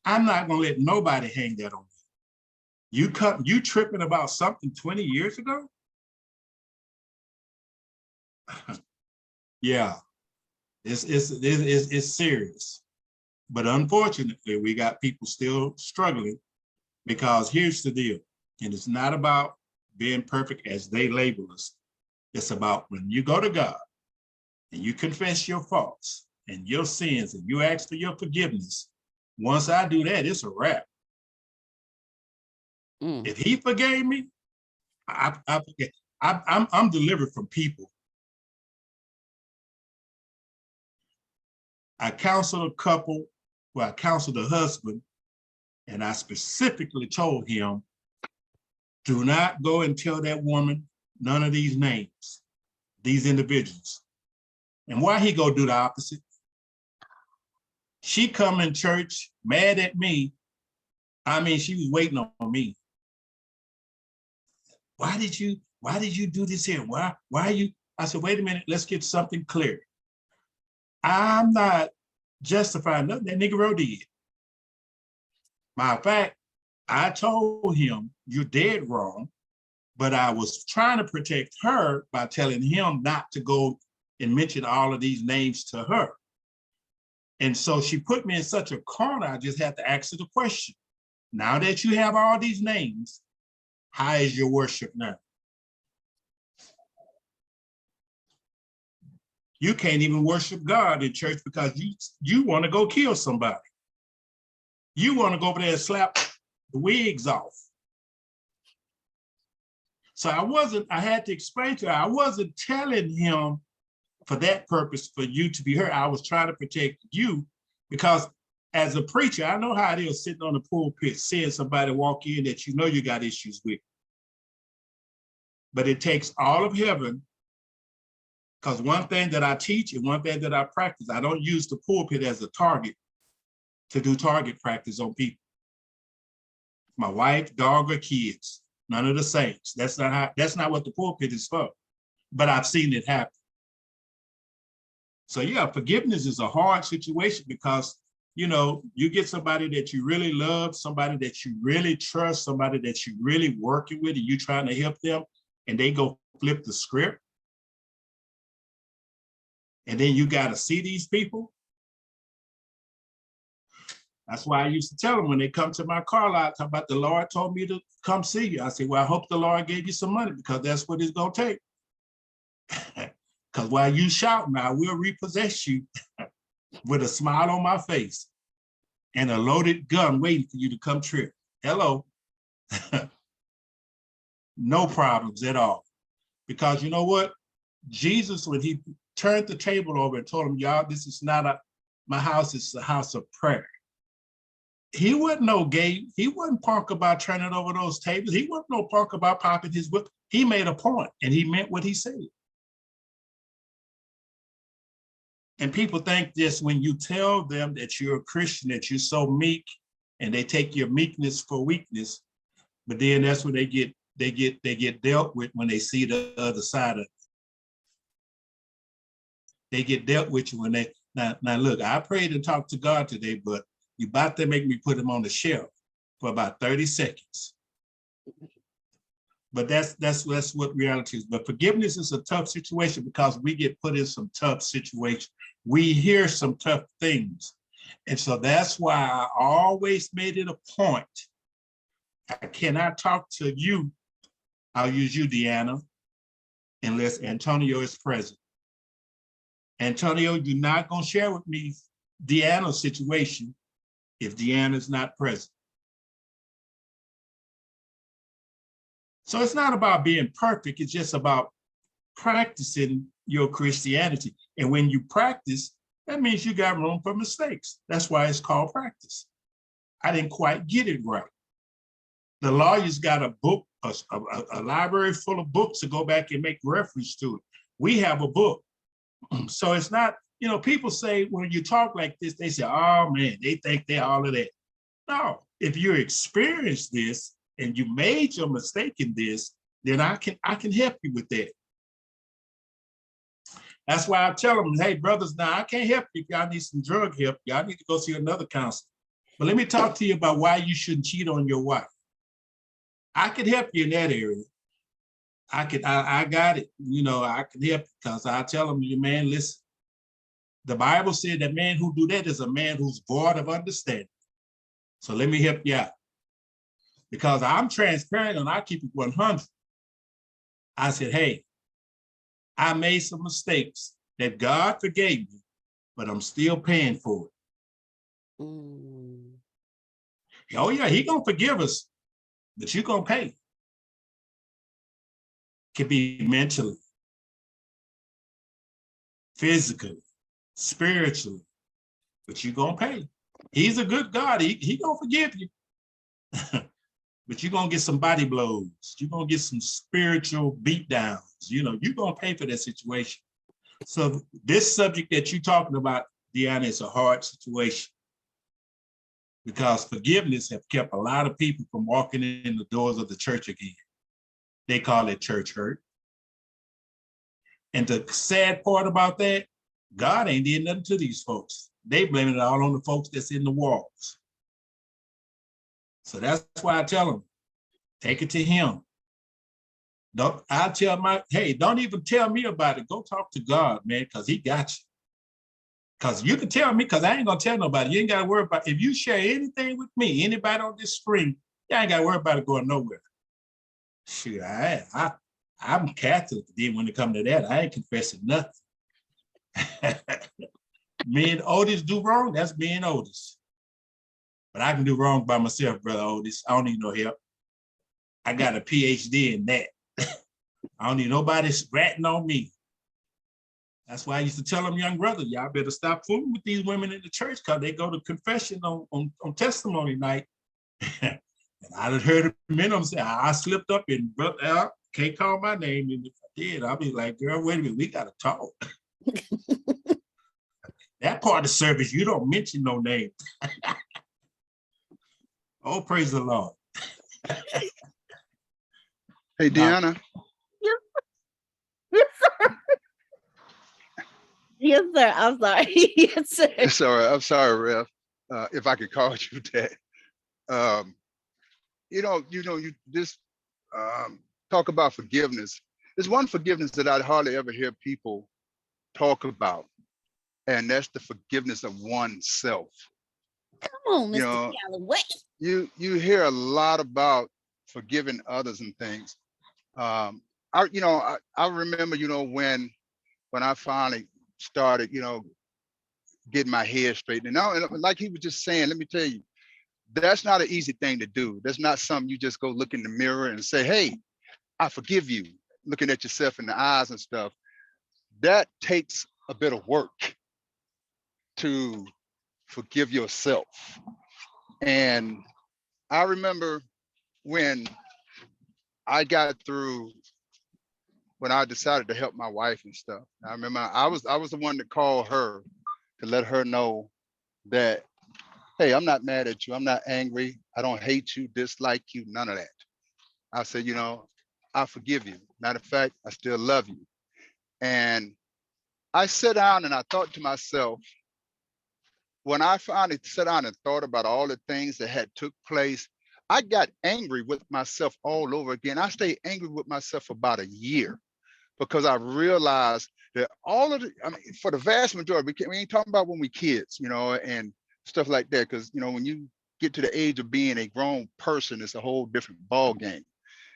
I'm not gonna let nobody hang that on me. You tripping about something 20 years ago? Yeah, it's serious. But unfortunately, we got people still struggling, because here's the deal, and it's not about being perfect as they label us. It's about when you go to God and you confess your faults and your sins and you ask for your forgiveness. Once I do that, it's a wrap. If he forgave me, I forget. I'm delivered from people. I counseled a couple, I counseled a husband, and I specifically told him, do not go and tell that woman none of these names, these individuals. And why he go do the opposite? She come in church mad at me. I mean, she was waiting on me. Why did you do this here? Why are you? I said, wait a minute, let's get something clear. I'm not justifying nothing that Negro did. Matter of fact, I told him, you're dead wrong, but I was trying to protect her by telling him not to go and mention all of these names to her. And so she put me in such a corner, I just had to ask her the question. Now that you have all these names, how is your worship now? You can't even worship God in church because you want to go kill somebody. You want to go over there and slap the wigs off. So I had to explain to her, I wasn't telling him for that purpose, for you to be hurt. I was trying to protect you, because as a preacher, I know how it is sitting on the pulpit, seeing somebody walk in that you know you got issues with. But it takes all of heaven, because one thing that I teach and one thing that I practice, I don't use the pulpit as a target to do target practice on people. My wife, dog, or kids, none of the saints. That's not what the pulpit is for. But I've seen it happen. So yeah, forgiveness is a hard situation, because you know, you get somebody that you really love, somebody that you really trust, somebody that you really working with, and you trying to help them, and they go flip the script. And then you got to see these people. That's why I used to tell them when they come to my car lot, talk about the Lord told me to come see you. I said, well, I hope the Lord gave you some money because that's what it's going to take. Because while you shouting, I will repossess you with a smile on my face and a loaded gun waiting for you to come trip. Hello. No problems at all. Because you know what? Jesus, when he turned the table over and told them, y'all, this is not my house, it's a house of prayer. He wasn't no gay. He wasn't punk about turning over those tables. He wasn't no punk about popping his whip. He made a point and he meant what he said. And people think this when you tell them that you're a Christian, that you're so meek, and they take your meekness for weakness, but then that's when they get dealt with when they see the other side of it. They get dealt with you when they now look, I prayed and talked to God today, but you about to make me put him on the shelf for about 30 seconds. But that's what reality is. But forgiveness is a tough situation because we get put in some tough situations. We hear some tough things. And so that's why I always made it a point. I cannot talk to you. I'll use you, Deanna, unless Antonio is present. Antonio, you're not going to share with me Deanna's situation if Deanna's not present. So it's not about being perfect. It's just about practicing your Christianity. And when you practice, that means you got room for mistakes. That's why it's called practice. I didn't quite get it right. The lawyers got a book, a library full of books to go back and make reference to it. We have a book. So it's not, you know, people say when you talk like this, they say, oh man, they think they're all of that. No, if you experience this and you made your mistake in this, then I can help you with that. That's why I tell them, hey, brothers, now I can't help you if y'all need some drug help. Y'all need to go see another counselor. But let me talk to you about why you shouldn't cheat on your wife. I could help you in that area. I got it. You know, I can help because I tell them, you man, listen, the Bible said that man who do that is a man who's void of understanding. So let me help you out. Because I'm transparent and I keep it 100. I said, hey, I made some mistakes that God forgave me, but I'm still paying for it. Oh yeah, he gonna forgive us, but you're gonna pay. Could be mentally, physically, spiritually, but you're gonna pay. He's a good God. He gonna forgive you. But you're gonna get some body blows. You're gonna get some spiritual beatdowns. You know, you're gonna pay for that situation. So this subject that you're talking about, Deanna, is a hard situation because forgiveness have kept a lot of people from walking in the doors of the church again. They call it church hurt. And the sad part about that, God ain't did nothing to these folks. They blame it all on the folks that's in the walls. So that's why I tell them, take it to him. I tell hey, don't even tell me about it. Go talk to God, man, because he got you. Because you can tell me, because I ain't going to tell nobody. You ain't got to worry about, if you share anything with me, anybody on this screen, you ain't got to worry about it going nowhere. Shoot, I'm Catholic. Then when it comes to that, I ain't confessing nothing. Me and Otis do wrong, that's me and Otis. But I can do wrong by myself, brother Otis. I don't need no help. I got a PhD in that. I don't need nobody ratting on me. That's why I used to tell them, young brother, y'all better stop fooling with these women in the church because they go to confession on testimony night. And I done heard men of them say, I slipped up and brother, can't call my name. And if I did, I'll be like, girl, wait a minute, we got to talk. That part of the service, you don't mention no name. Oh, praise the Lord. Hey, Deanna. Yes, sir. Yes, sir. I'm sorry. Yes, sir. It's all right. I'm sorry, Rev. If I could call you that. You just talk about forgiveness. There's one forgiveness that I'd hardly ever hear people talk about, and that's the forgiveness of oneself. Come on, You Mr. know, Calloway. you hear a lot about forgiving others and things. I remember, when I finally started, getting my head straight. And like he was just saying, let me tell you, that's not an easy thing to do. That's not something you just go look in the mirror and say, hey, I forgive you, looking at yourself in the eyes and stuff. That takes a bit of work to forgive yourself. And I remember when I got through, when I decided to help my wife and stuff. I remember I was the one that called her to let her know that, hey, I'm not mad at you. I'm not angry. I don't hate you, dislike you, none of that. I said, I forgive you. Matter of fact, I still love you. And I sat down and I thought to myself, when I finally sat down and thought about all the things that had took place, I got angry with myself all over again. I stayed angry with myself for about a year because I realized that for the vast majority, we ain't talking about when we kids, and stuff like that. Because, when you get to the age of being a grown person, it's a whole different ball game.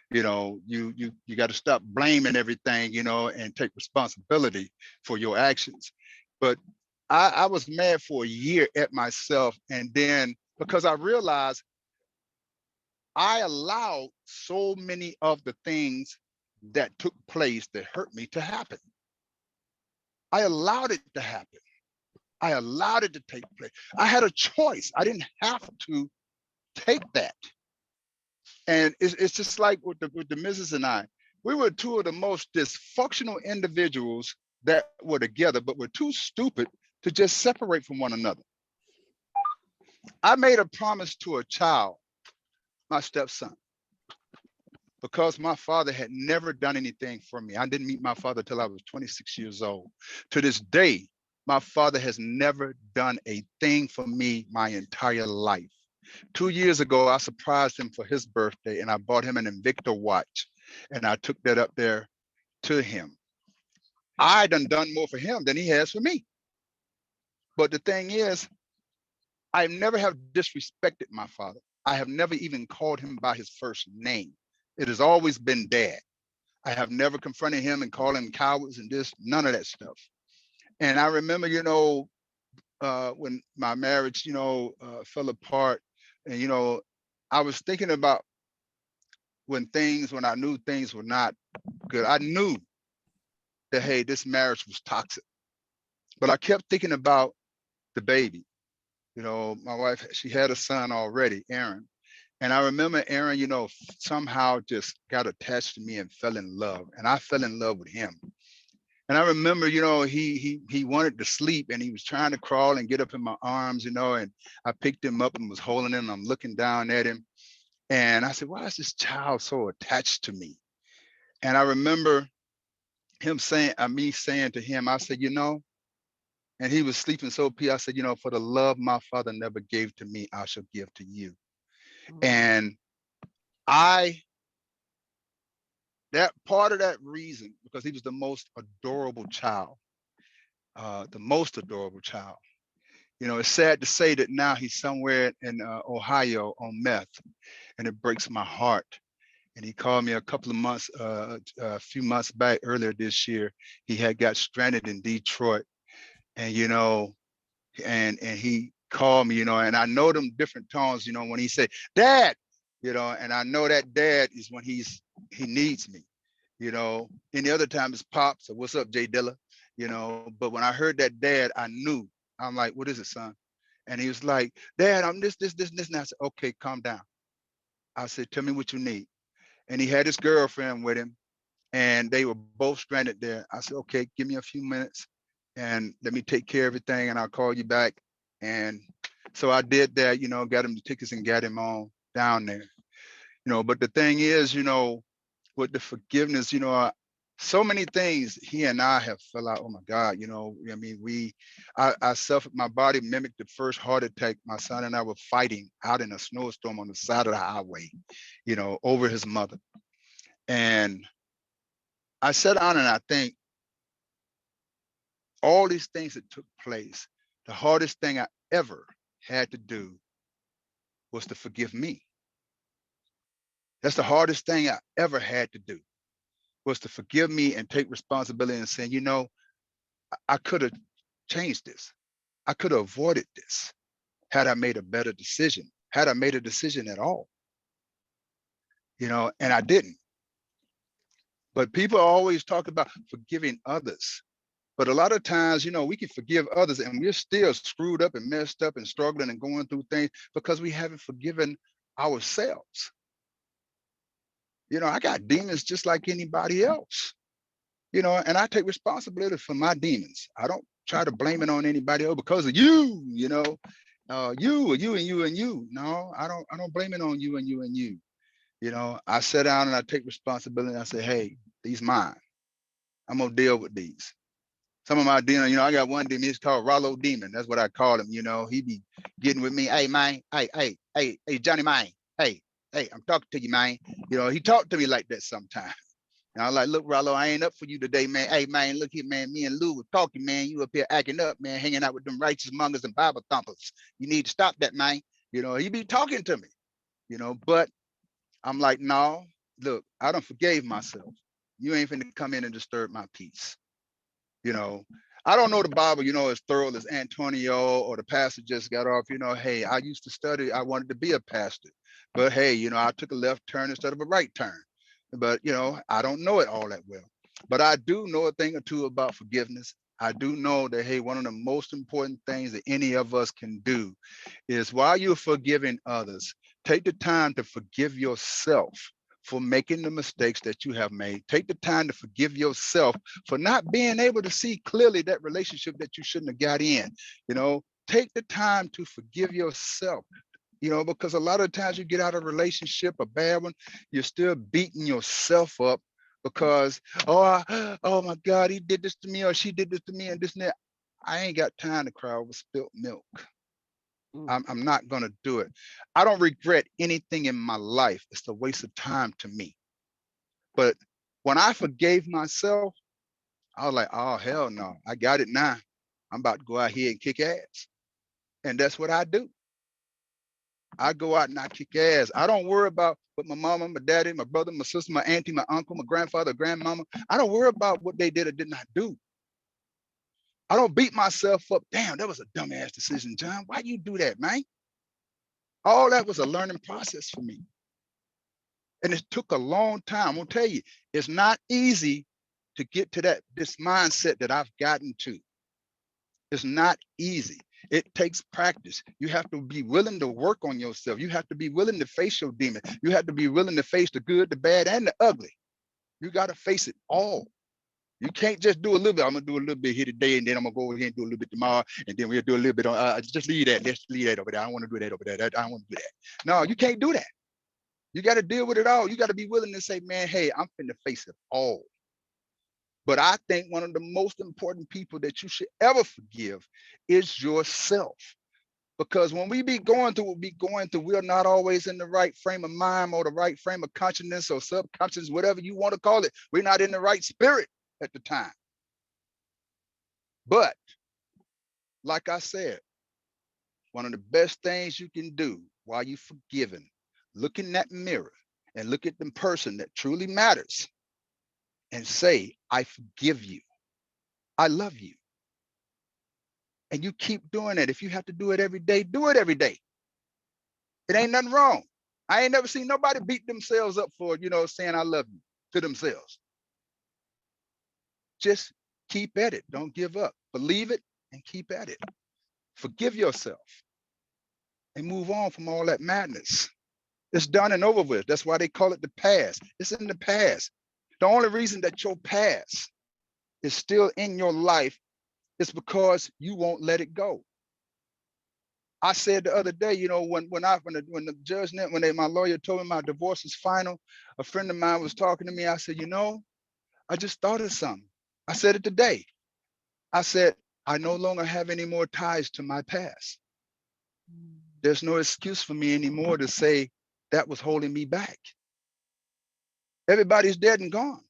You got to stop blaming everything, and take responsibility for your actions. But I was mad for a year at myself. And then because I realized I allowed so many of the things that took place that hurt me to happen. I allowed it to happen. I allowed it to take place. I had a choice. I didn't have to take that. And it's just like with the Mrs. and I, we were two of the most dysfunctional individuals that were together, but we're too stupid to just separate from one another. I made a promise to a child, my stepson, because my father had never done anything for me. I didn't meet my father till I was 26 years old. To this day, my father has never done a thing for me my entire life. 2 years ago, I surprised him for his birthday and I bought him an Invicta watch and I took that up there to him. I done more for him than he has for me. But the thing is, I never have disrespected my father. I have never even called him by his first name. It has always been Dad. I have never confronted him and called him cowards and none of that stuff. And I remember, when my marriage, fell apart, and I was thinking about when I knew things were not good. I knew that, hey, this marriage was toxic, but I kept thinking about the baby. My wife, she had a son already, Aaron. And I remember Aaron, somehow just got attached to me and fell in love. And I fell in love with him. And I remember, he wanted to sleep and he was trying to crawl and get up in my arms, and I picked him up and was holding him. I'm looking down at him. And I said, why is this child so attached to me? And I remember me saying to him, I said, and he was sleeping so peaceful. I said, for the love my father never gave to me, I shall give to you. And that part of that reason, because he was the most adorable child, it's sad to say that now he's somewhere in Ohio on meth, and it breaks my heart. And he called me a few months back earlier this year. He had got stranded in Detroit, and and he called me, and I know them different tones, when he said, Dad, and I know that dad is when he needs me, any other time it's Pops or what's up, Jay Dilla, but when I heard that dad, I knew. I'm like, what is it, son? And he was like, Dad, I'm this. And I said, okay, calm down. I said, tell me what you need. And he had his girlfriend with him, and they were both stranded there. I said, okay, give me a few minutes and let me take care of everything and I'll call you back. And so I did that, got him the tickets and got him on down there. But the thing is, with the forgiveness, so many things he and I have fell out. Oh my God, I suffered, my body mimicked the first heart attack. My son and I were fighting out in a snowstorm on the side of the highway, over his mother. And I sat down and I think, all these things that took place, the hardest thing I ever had to do was to forgive me. That's the hardest thing I ever had to do, was to forgive me and take responsibility and saying, you know, I could have changed this. I could have avoided this had I made a better decision, had I made a decision at all, you know, and I didn't. But people always talk about forgiving others. But a lot of times, you know, we can forgive others and we're still screwed up and messed up and struggling and going through things because we haven't forgiven ourselves. You know, I got demons just like anybody else, you know, and I take responsibility for my demons. I don't try to blame it on anybody else because of you, you know, you and you and you. No, I don't blame it on you and you and you. You know, I sit down and I take responsibility and I say, hey, these mine. I'm gonna deal with these. Some of my demons, you know, I got one demon, it's called Rollo Demon. That's what I call him, you know. He be getting with me, hey, man, hey, Johnny, man, hey, I'm talking to you, man. You know, he talked to me like that sometimes. And I'm like, look, Rollo, I ain't up for you today, man. Hey, man, look here, man. Me and Lou were talking, man. You up here acting up, man, hanging out with them righteous mongers and Bible thumpers. You need to stop that, man. You know, he be talking to me, you know, but I'm like, no, look, I done forgave myself. You ain't finna come in and disturb my peace. You know, I don't know the Bible, you know, as thorough as Antonio or the pastor just got off. You know, hey, I used to study, I wanted to be a pastor, but hey, you know, I took a left turn instead of a right turn. But, you know, I don't know it all that well. But I do know a thing or two about forgiveness. I do know that, hey, one of the most important things that any of us can do is while you're forgiving others, take the time to forgive yourself for making the mistakes that you have made. Take the time to forgive yourself for not being able to see clearly that relationship that you shouldn't have got in. You know, take the time to forgive yourself, you know, because a lot of times you get out of a relationship, a bad one, you're still beating yourself up because, oh my God, he did this to me or she did this to me and this and that. I ain't got time to cry over spilt milk. I'm not going to do it. I don't regret anything in my life. It's a waste of time to me. But when I forgave myself, I was like, oh, hell no, I got it now. I'm about to go out here and kick ass. And that's what I do. I go out and I kick ass. I don't worry about what my mama, my daddy, my brother, my sister, my auntie, my uncle, my grandfather, grandmama. I don't worry about what they did or did not do. I don't beat myself up. Damn, that was a dumbass decision, John. Why you do that, man? All that was a learning process for me. And it took a long time. I'm gonna tell you, it's not easy to get to this mindset that I've gotten to. It's not easy. It takes practice. You have to be willing to work on yourself. You have to be willing to face your demon. You have to be willing to face the good, the bad, and the ugly. You got to face it all. You can't just do a little bit. I'm gonna do a little bit here today, and then I'm gonna go over here and do a little bit tomorrow, and then we'll do a little bit on. Just leave that. Let's leave that over there. I don't want to do that over there. I don't want to do that. No, you can't do that. You got to deal with it all. You got to be willing to say, man, hey, I'm finna face it all. But I think one of the most important people that you should ever forgive is yourself. Because when we be going through what we going through, we're not always in the right frame of mind or the right frame of consciousness or subconscious, whatever you want to call it. We're not in the right spirit at the time. But like I said, one of the best things you can do while you're forgiving, look in that mirror and look at the person that truly matters and say, I forgive you. I love you. And you keep doing it. If you have to do it every day, do it every day. It ain't nothing wrong. I ain't never seen nobody beat themselves up for, you know, saying I love you to themselves. Just keep at it. Don't give up. Believe it and keep at it. Forgive yourself and move on from all that madness. It's done and over with. That's why they call it the past. It's in the past. The only reason that your past is still in your life is because you won't let it go. I said the other day, you know, when the judge, my lawyer told me my divorce is final, a friend of mine was talking to me. I said, you know, I just thought of something. I said it today. I said, I no longer have any more ties to my past. There's no excuse for me anymore to say that was holding me back. Everybody's dead and gone.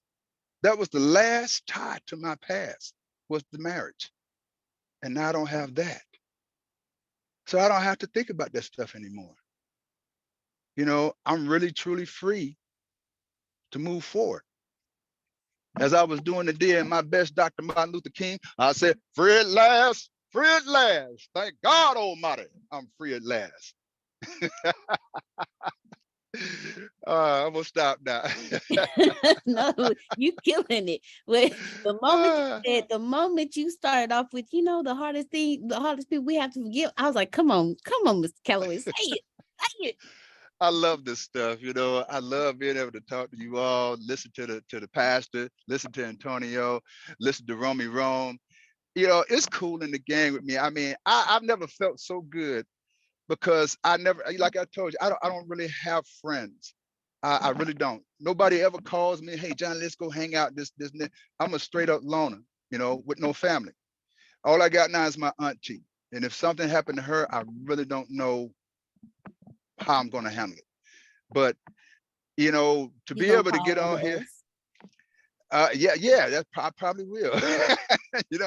That was the last tie to my past, was the marriage. And now I don't have that. So I don't have to think about that stuff anymore. You know, I'm really truly free to move forward. As I was doing the day in my best Dr. Martin Luther King, I said, free at last, free at last. Thank God Almighty, I'm free at last. I'm gonna stop now. No, you killing it. When the moment you started off with, you know, the hardest thing, the hardest people we have to forgive, I was like, come on, Mr. Calloway, say it, say it. I love this stuff, you know. I love being able to talk to you all, listen to the pastor, listen to Antonio, listen to Romy Rome. You know, it's cool in the gang with me. I mean, I've never felt so good because I never, like I told you, I don't really have friends. I really don't. Nobody ever calls me, hey John, let's go hang out. This and that. I'm a straight up loner, you know, with no family. All I got now is my auntie, and if something happened to her, I really don't know how I'm going to handle it. But you know, to You be gonna able to call get on on here, us? yeah, that I probably will. you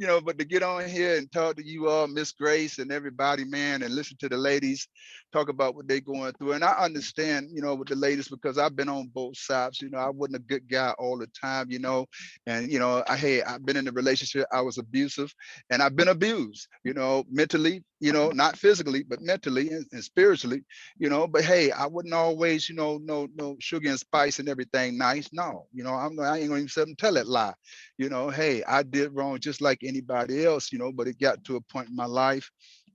know, but to get on here and talk to you all, Miss Grace and everybody, man, and listen to the ladies talk about what they're going through. And I understand, you know, with the ladies, because I've been on both sides. You know, I wasn't a good guy all the time, you know, and you know, I've been in a relationship, I was abusive, and I've been abused, you know, mentally, you know, not physically, but mentally and spiritually, you know. But hey, I wouldn't always, you know, no sugar and spice and everything nice. No, you know, I ain't gonna even sit and tell that lie. You know, hey, I did wrong just like anybody else, you know, but it got to a point in my life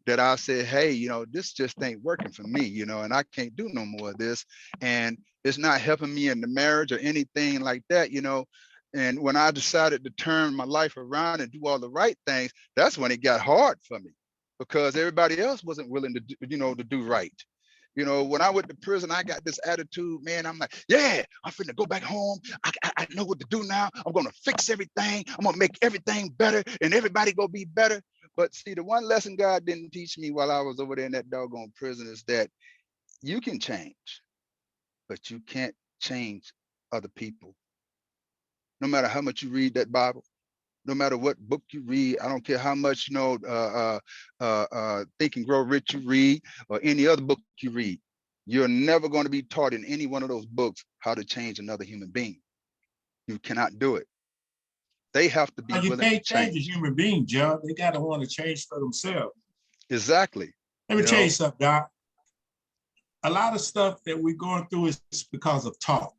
that I said, hey, you know, this just ain't working for me, you know, and I can't do no more of this. And it's not helping me in the marriage or anything like that, you know. And when I decided to turn my life around and do all the right things, that's when it got hard for me because everybody else wasn't willing to do, you know, to do right. You know, when I went to prison, I got this attitude, man. I'm like, yeah, I'm finna go back home. I know what to do now. I'm gonna fix everything. I'm gonna make everything better, and everybody gonna be better. But see, the one lesson God didn't teach me while I was over there in that doggone prison is that you can change, but you can't change other people. No matter how much you read that Bible, no matter what book you read, I don't care how much, you know, Think and Grow Rich you read or any other book you read, you're never going to be taught in any one of those books how to change another human being. You cannot do it. They have to be You willing to can't change a change. human being, John. They got to want to change for themselves. Exactly. Let me You tell you know, something, Doc. A lot of stuff that we're going through is because of taught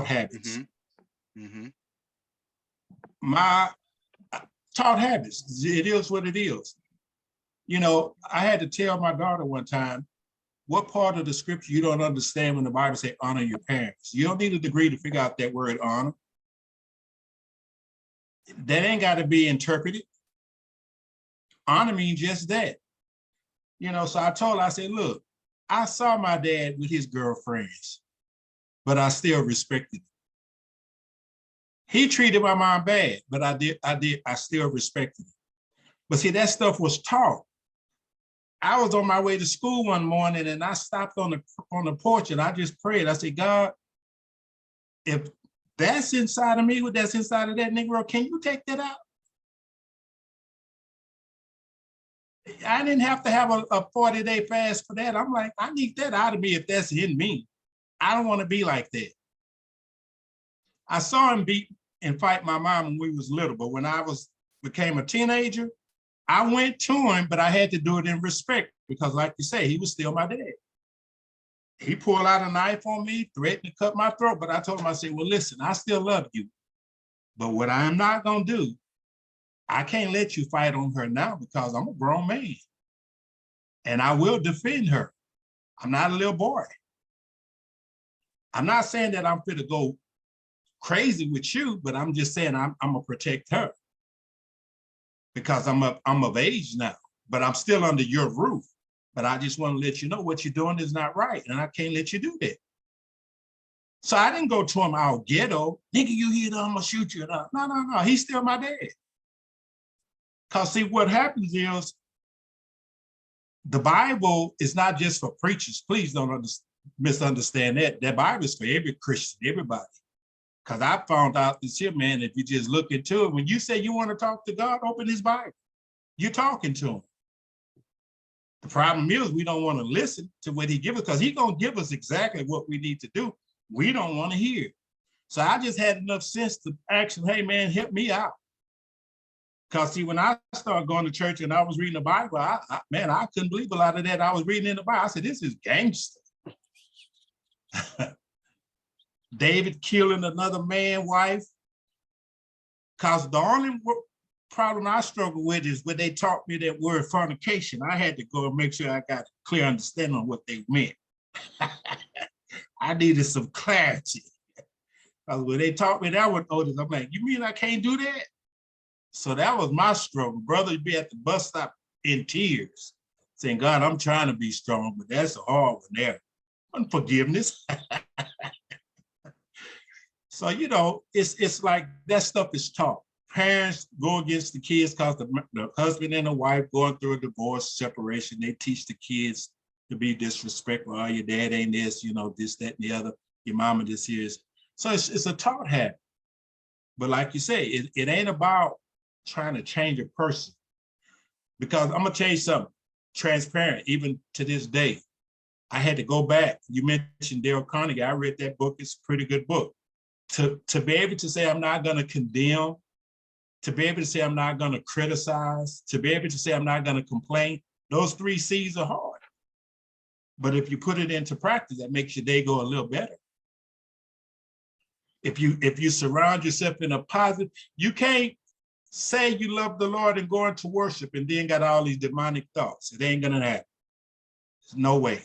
habits. My taught habits. It is what it is. You know, I had to tell my daughter one time, what part of the scripture you don't understand when the Bible says honor your parents? You don't need a degree to figure out that word honor. That ain't got to be interpreted. Honor means just that. You know, so I told her, I said, look, I saw my dad with his girlfriends, but I still respected him. He treated my mom bad, but I still respected him. But see, that stuff was taught. I was on my way to school one morning and I stopped on the porch and I just prayed. I said, God, if that's inside of me, what that's inside of that Negro, can you take that out? I didn't have to have a 40-day fast for that. I'm like, I need that out of me if that's in me. I don't want to be like that. I saw him beat and fight my mom when we was little, but when I became a teenager, I went to him, but I had to do it in respect because, like you say, he was still my dad. He pulled out a knife on me, threatened to cut my throat, but I told him, I said, well, listen, I still love you, but what I am not going to do, I can't let you fight on her now because I'm a grown man and I will defend her. I'm not a little boy. I'm not saying that I'm fit to go crazy with you, but I'm just saying I'm gonna protect her because I'm of age now, but I'm still under your roof. But I just want to let you know what you're doing is not right, and I can't let you do that. So I didn't go to him all ghetto, nigga, you here, I'm gonna shoot you. No, he's still my dad. Because see, what happens is the Bible is not just for preachers. Please don't misunderstand that. That Bible is for every Christian, everybody. Because I found out this here, man, if you just look into it, when you say you want to talk to God, open his Bible. you're talking to him. The problem is we don't want to listen to what he gives us because he's going to give us exactly what we need to do. We don't want to hear. So I just had enough sense to ask him, hey, man, help me out. Because see, when I started going to church and I was reading the Bible, man, I couldn't believe a lot of that I was reading in the Bible. I said, this is gangster. David killing another man's wife. Because the only problem I struggle with is when they taught me that word fornication, I had to go and make sure I got a clear understanding of what they meant. I needed some clarity. Because when they taught me that one, Otis, I'm like, you mean I can't do that? So that was my struggle. Brother, you'd be at the bus stop in tears, saying, God, I'm trying to be strong, but that's a hard one there. Unforgiveness. So, you know, it's like that stuff is taught. Parents go against the kids because the husband and the wife going through a divorce, separation, they teach the kids to be disrespectful. Oh, your dad ain't this, you know, this, that, and the other. Your mama this is. So it's a taught habit. But like you say, it ain't about trying to change a person. Because I'm gonna tell you something, transparent, even to this day, I had to go back. You mentioned Dale Carnegie. I read that book. It's a pretty good book. To be able to say I'm not gonna condemn, to be able to say I'm not gonna criticize, to be able to say I'm not gonna complain, those 3 C's are hard. But if you put it into practice, that makes your day go a little better. If you surround yourself in a positive, you can't say you love the Lord and go into worship and then got all these demonic thoughts. It ain't gonna happen. There's no way.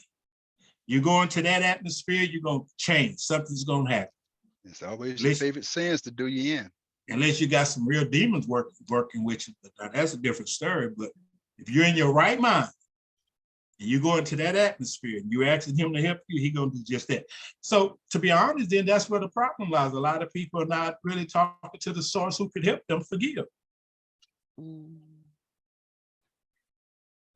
You go into that atmosphere, you're gonna change. Something's gonna happen. It's always your favorite sins to do you in. Unless you got some real demons working with you, but that's a different story. But if you're in your right mind and you go into that atmosphere and you asking him to help you, he's gonna do just that. So to be honest, then that's where the problem lies. A lot of people are not really talking to the source who could help them forgive.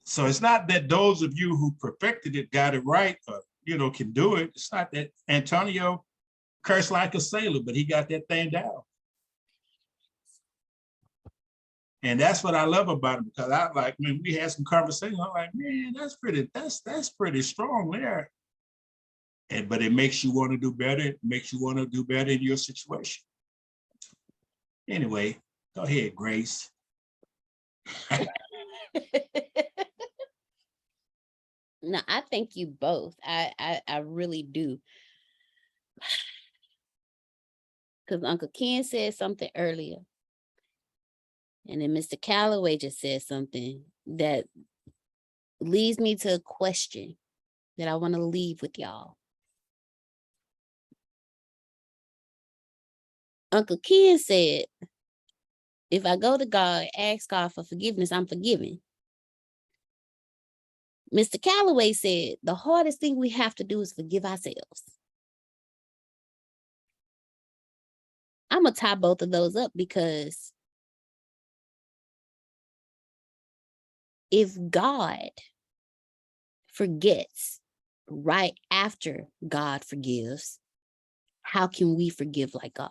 So it's not that those of you who perfected it got it right or, you know, can do it. It's not that Antonio cursed like a sailor, but he got that thing down. And that's what I love about him, because I like, when we had some conversations, I'm like, man, that's pretty strong there. But it makes you want to do better. It makes you want to do better in your situation. Anyway, go ahead, Grace. No, I thank you both. I really do. Because Uncle Ken said something earlier. And then Mr. Calloway just said something that leads me to a question that I want to leave with y'all. Uncle Ken said, if I go to God, ask God for forgiveness, I'm forgiven. Mr. Calloway said, the hardest thing we have to do is forgive ourselves. I'm going to tie both of those up, because if God forgets right after God forgives, how can we forgive like God?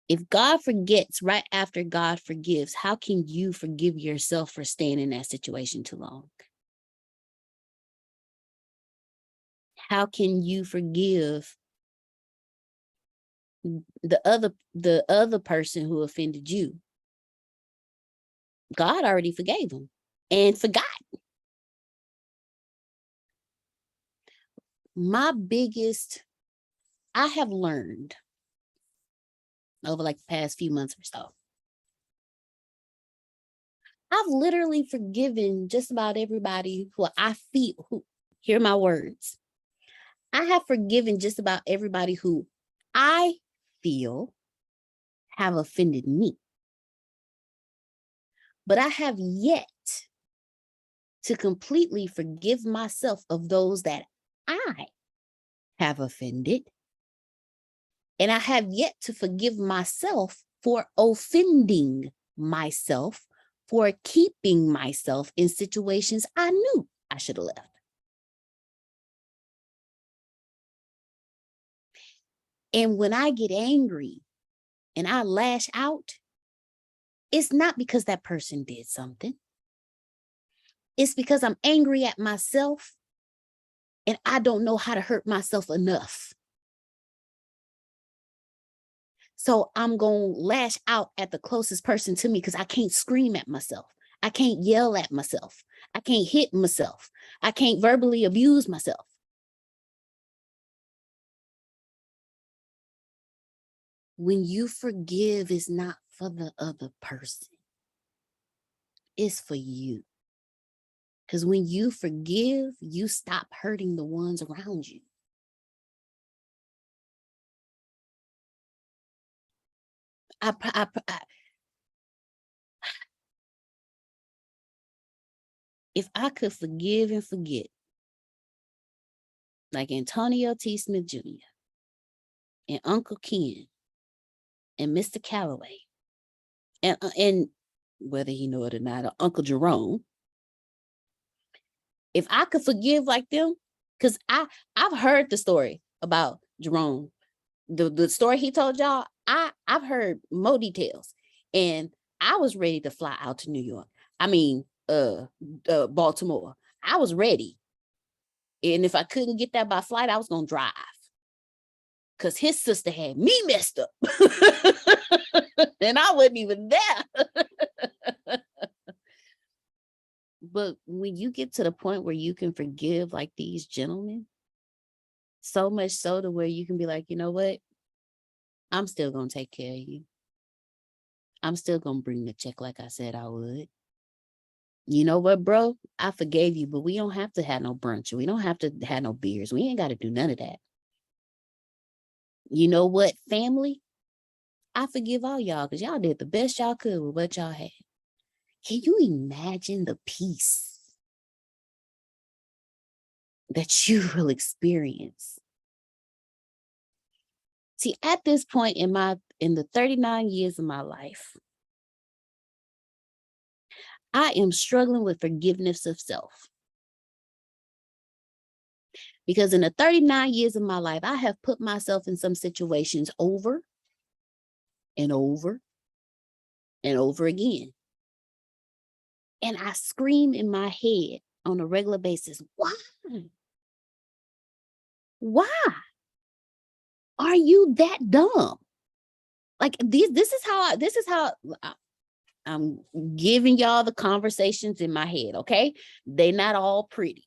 If God forgets right after God forgives, how can you forgive yourself for staying in that situation too long? How can you forgive the other person who offended you? God already forgave them and forgot. I have learned over like the past few months or so, I've literally forgiven just about everybody hear my words. I have forgiven just about everybody who I feel have offended me. But I have yet to completely forgive myself of those that I have offended. And I have yet to forgive myself for offending myself, for keeping myself in situations I knew I should have left. And when I get angry and I lash out, It's not because that person did something. It's because I'm angry at myself and I don't know how to hurt myself enough. So I'm going to lash out at the closest person to me because I can't scream at myself. I can't yell at myself. I can't hit myself. I can't verbally abuse myself. When you forgive, it's not for the other person. It's for you. Because when you forgive, you stop hurting the ones around you. If I could forgive and forget, like Antonio T. Smith Jr. and Uncle Ken and Mr. Calloway, and whether he know it or not, or Uncle Jerome, if I could forgive like them, because I've heard the story about Jerome, the story he told y'all, I've heard more details, and I was ready to fly out to New York. I mean, Baltimore. I was ready. And if I couldn't get that by flight, I was going to drive. Because his sister had me messed up. And I wasn't even there. But when you get to the point where you can forgive like these gentlemen, so much so to where you can be like, you know what? I'm still going to take care of you. I'm still going to bring the check like I said I would. You know what, bro? I forgave you, but we don't have to have no brunch. We don't have to have no beers. We ain't got to do none of that. You know what, family? I forgive all y'all because y'all did the best y'all could with what y'all had. Can you imagine the peace that you will experience? See, at this point in the 39 years of my life, I am struggling with forgiveness of self. Because in the 39 years of my life, I have put myself in some situations over and over and over again. And I scream in my head on a regular basis, why? Why are you that dumb? Like this is how I'm giving y'all the conversations in my head, okay? They're not all pretty.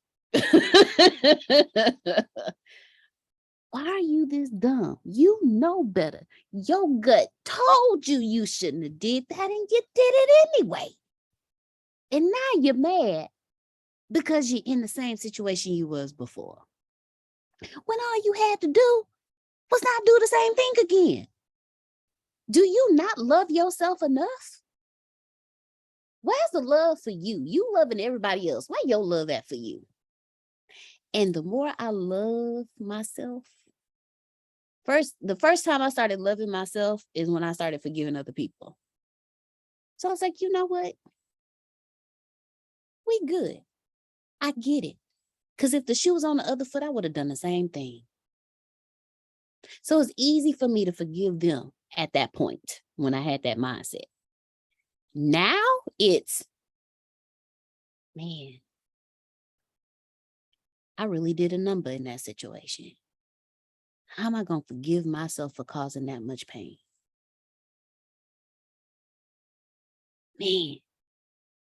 Why are you this dumb? You know better. Your gut told you you shouldn't have did that and you did it anyway. And now you're mad because you're in the same situation you was before. When all you had to do was not do the same thing again. Do you not love yourself enough? Where's the love for you? You loving everybody else. Where your love at for you? And the more I love myself, the first time I started loving myself is when I started forgiving other people. So I was like, you know what? We good. I get it. Because if the shoe was on the other foot, I would have done the same thing. So it's easy for me to forgive them at that point when I had that mindset. Now it's, man, I really did a number in that situation. How am I going to forgive myself for causing that much pain? Man,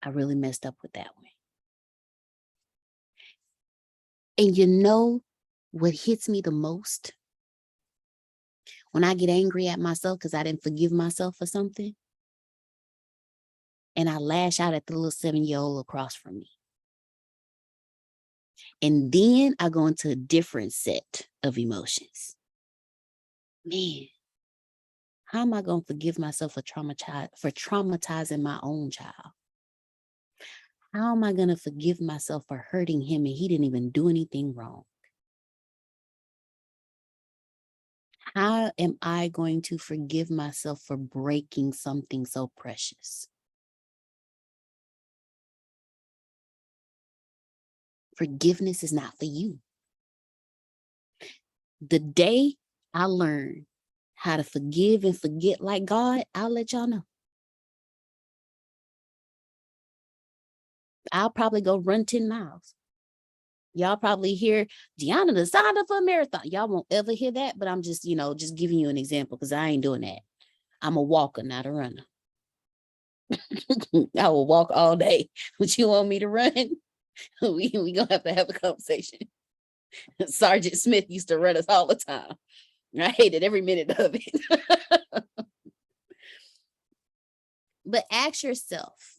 I really messed up with that one. And you know what hits me the most? When I get angry at myself because I didn't forgive myself for something, and I lash out at the little 7-year-old across from me. And then I go into a different set of emotions. Man, how am I going to forgive myself for traumatizing my own child? How am I going to forgive myself for hurting him and he didn't even do anything wrong? How am I going to forgive myself for breaking something so precious? Forgiveness is not for you. The day I learn how to forgive and forget like God, I'll let y'all know. I'll probably go run 10 miles. Y'all probably hear Deanna the sign up for a marathon. Y'all won't ever hear that, but I'm just, just giving you an example because I ain't doing that. I'm a walker, not a runner. I will walk all day. Would you want me to run? we gonna have a conversation. Sergeant Smith used to run us all the time. I hated every minute of it. But ask yourself,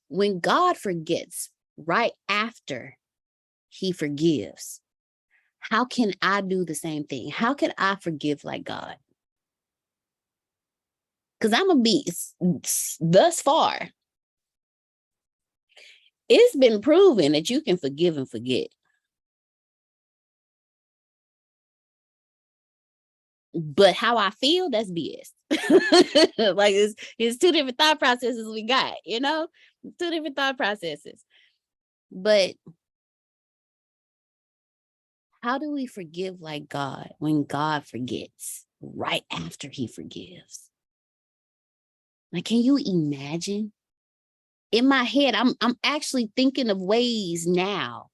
when God forgets right after he forgives, how can I do the same thing? How can I forgive like God? Because I'm a beast thus far. It's been proven that you can forgive and forget. But how I feel, that's BS. Like it's two different thought processes we got, two different thought processes. But how do we forgive like God when God forgets right after he forgives? Like, can you imagine? In my head, I'm actually thinking of ways now.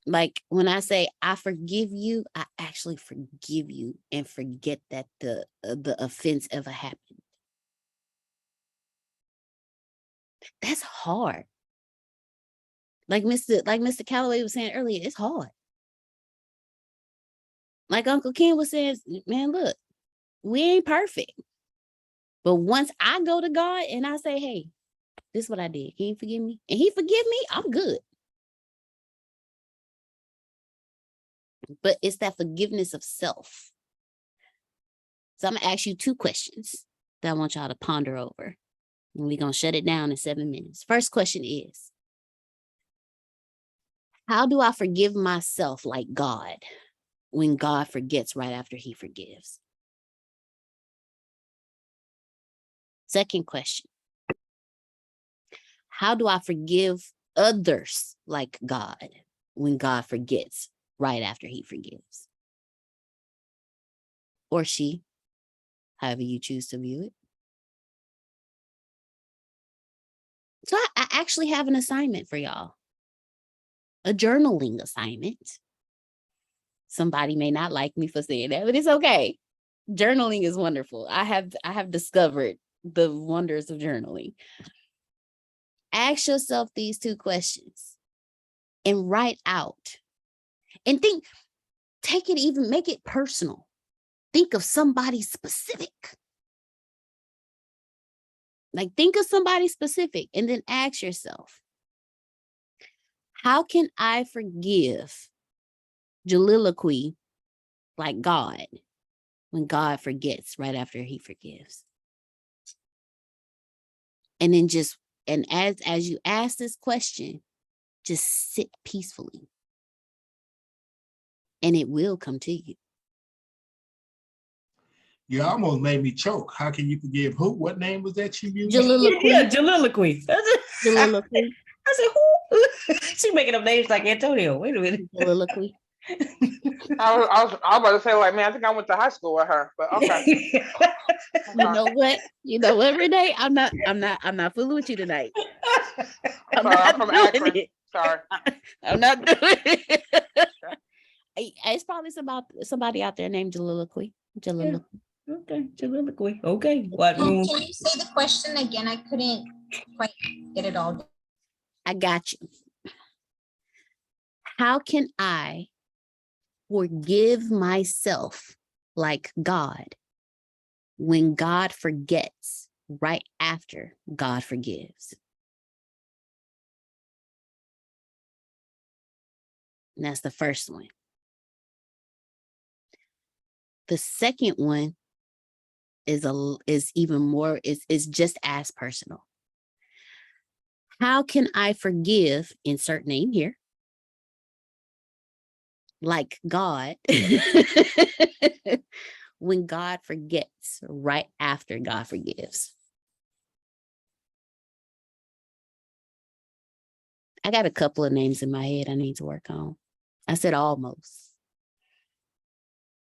Like when I say I forgive you, I actually forgive you and forget that the offense ever happened. That's hard. Like Mr. Calloway was saying earlier, it's hard. Like Uncle Ken was saying, man, look, we ain't perfect. But once I go to God and I say, hey, this is what I did. Can you forgive me? And he forgive me, I'm good. But it's that forgiveness of self. So I'm going to ask you 2 questions that I want y'all to ponder over. And we're going to shut it down in 7 minutes. First question is, how do I forgive myself like God when God forgets right after he forgives? Second question, how do I forgive others like God when God forgets right after he forgives? Or she, however you choose to view it. So I actually have an assignment for y'all. A journaling assignment. Somebody may not like me for saying that, but it's okay. Journaling is wonderful. I have discovered the wonders of journaling. Ask yourself these 2 questions and write out. And make it personal. Think of somebody specific. Like think of somebody specific and then ask yourself, how can I forgive Jaliloquy like God when God forgets right after he forgives? And then as you ask this question, just sit peacefully and it will come to you. You almost made me choke. How can you forgive who? What name was that you used? Jaliloquy. Yeah, Jaliloquy. Jaliloquy. I said, who? She making up names like Antonio. Wait a minute. Jaliloquy. I was about to say, like, man, I think I went to high school with her, but okay. You know what? Renee? I'm not fooling with you tonight. I'm from Akron. Sorry. I'm not doing it. It's probably somebody out there named Jaliloquy. Yeah. Okay, Jaliloquy. Okay. What? Can you say the question again? I couldn't quite get it all. I got you. How can I forgive myself like God when God forgets right after God forgives? And that's the first one. The second one is even more, is just as personal. How can I forgive, insert name here, like God, when God forgets right after God forgives? I got a couple of names in my head I need to work on. I said almost.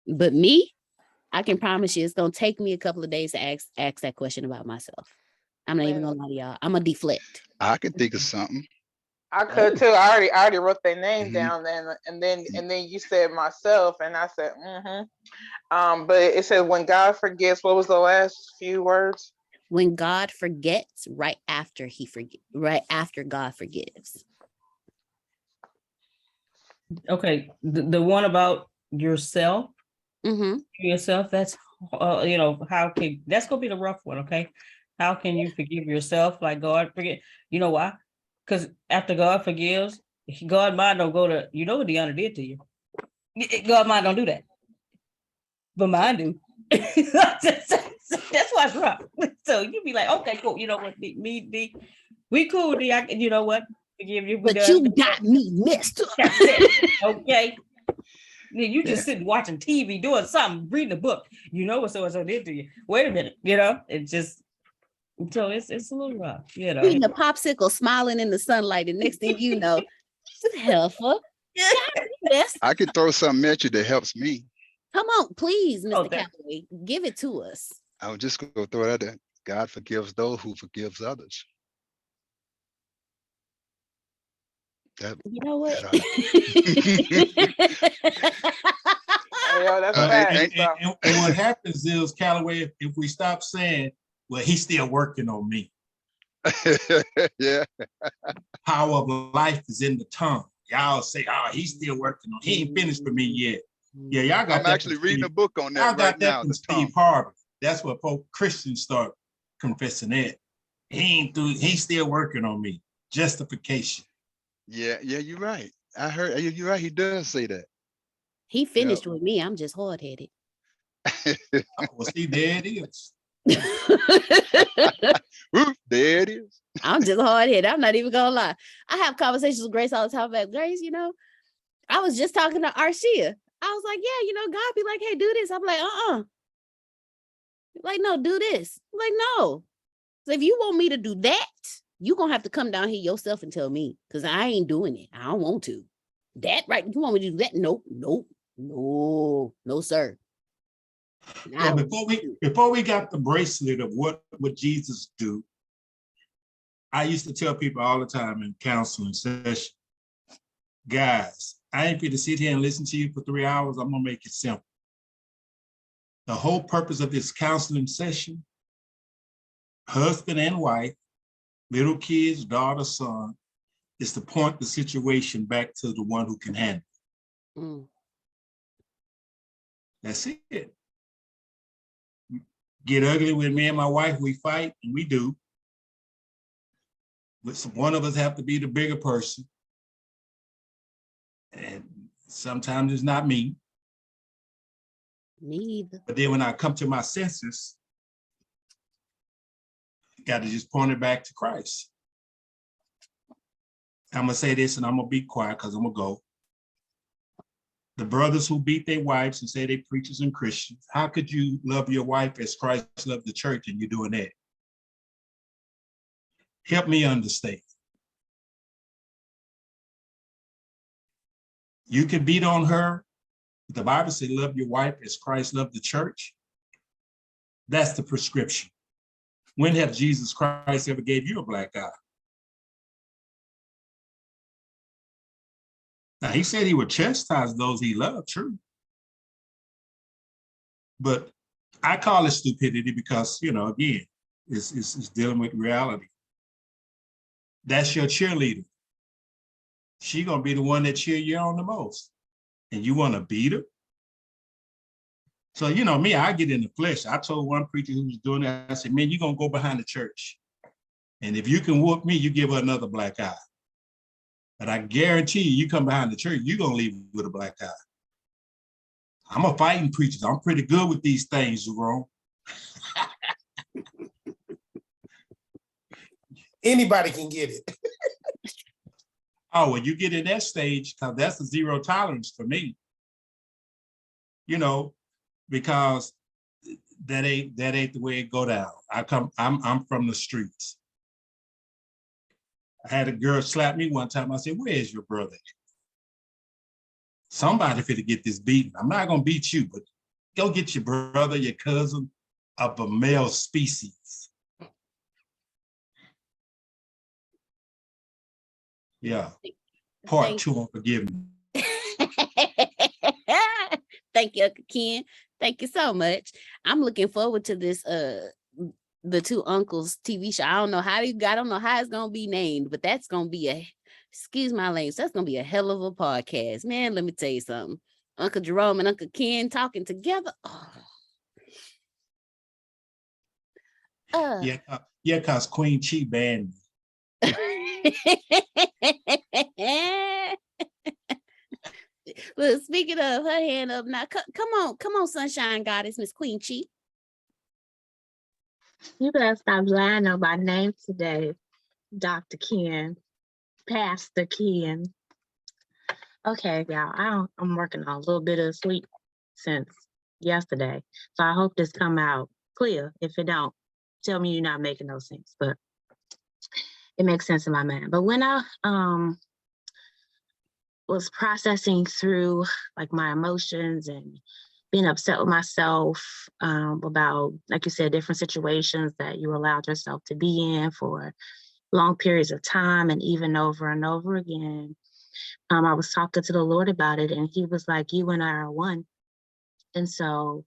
But me, I can promise you it's going to take me a couple of days to ask that question about myself. I'm not even gonna lie to y'all. I'm gonna deflect. I could think of something. I could too. I already wrote their name Mhm. down, and then you said myself, and I said, but it said when God forgets. What was the last few words? When God forgets, right after God forgives. Okay, the one about yourself, Mm-hmm. yourself. That's how can that's gonna be the rough one. Okay, how can you forgive yourself like God forget? You know why? Because after God forgives, God mind don't go to what Deanna did to you. God mind don't do that, but mine do. That's why it's rough. So you be like, okay, cool. You know what? Me, we cool. D. You know what? Forgive you. But you got me messed up. That's it. Okay. You just sitting watching TV, doing something, reading a book. You know what so-and-so did to you. Wait a minute, it's just so it's a little rough, Eating a popsicle, smiling in the sunlight, and next thing you know, helpful. I could throw something at you that helps me. Come on, please, Mr. Calloway, give it to us. I was just going to throw it out there. God forgives those who forgives others. You know what? That's bad. And what happens is, Calloway, if we stop saying, well, he's still working on me. Yeah. Power of life is in the tongue. Y'all say, oh, he's still working on, he ain't finished for me yet. Yeah, y'all got I'm actually reading a book on that y'all got right that now. from Steve Harvey. That's what folk Christians start confessing that. He ain't through, he's still working on me. Justification. Yeah, you're right. I heard you're right. He does say that. He finished with me. I'm just hard-headed. Well, see, there it is. There it is. I'm just hard-headed. I'm not even gonna lie. I have conversations with Grace all the time about Grace, I was just talking to Arshia. I was like, yeah, God be like, hey, do this. I'm like, like, no, do this. I'm like, no. So if you want me to do that, you're gonna have to come down here yourself and tell me, because I ain't doing it. I don't want to. That right? You want me to do that? Nope, no, sir. Well, before we got the bracelet of what would Jesus do, I used to tell people all the time in counseling session, guys, I ain't going to sit here and listen to you for 3 hours. I'm gonna make it simple. The whole purpose of this counseling session, husband and wife, little kids, daughter, son, is to point the situation back to the one who can handle it. Mm. That's it. Get ugly with me and my wife, we fight, and we do. But one of us have to be the bigger person. And sometimes it's not me. Me either. But then when I come to my senses, I got to just point it back to Christ. I'm gonna say this and I'm gonna be quiet because I'm gonna go. The brothers who beat their wives and say they preachers and Christians, how could you love your wife as Christ loved the church and you're doing that? Help me understand. You can beat on her. The Bible says, love your wife as Christ loved the church. That's the prescription. When have Jesus Christ ever gave you a black eye? Now, he said he would chastise those he loved, true. But I call it stupidity because, again, it's dealing with reality. That's your cheerleader. She's going to be the one that cheer you on the most. And you want to beat her? So, me, I get in the flesh. I told one preacher who was doing that, I said, man, you're going to go behind the church. And if you can whoop me, you give her another black eye. But I guarantee you come behind the church, you're going to leave with a black eye. I'm a fighting preacher. I'm pretty good with these things, Jerome. Anybody can get it. Oh, when you get in that stage, because that's a zero tolerance for me. Because that ain't the way it go down. I'm from the streets. I had a girl slap me one time. I said, where's your brother? Somebody finna get this beaten. I'm not gonna beat you, but go get your brother, your cousin of a male species. Yeah. Part Thank 2 on forgiveness. Thank you, Uncle Ken. Thank you so much. I'm looking forward to this the Two Uncles TV show. I don't know how it's gonna be named, but that's gonna be excuse my language, that's gonna be a hell of a podcast. Man, let me tell you something. Uncle Jerome and Uncle Ken talking together. Yeah, because Queen Chi banned me. Look, speaking of her hand up now, come on, Sunshine Goddess, Miss Queen Chi. You better stop lying on my name today, Dr. Ken, Pastor Ken. Okay, y'all, I'm working on a little bit of sleep since yesterday, so I hope this come out clear. If it don't, tell me you're not making no sense, but it makes sense in my mind. But when I was processing through like my emotions and being upset with myself about, like you said, different situations that you allowed yourself to be in for long periods of time and even over and over again. I was talking to the Lord about it, and he was like, you and I are one. And so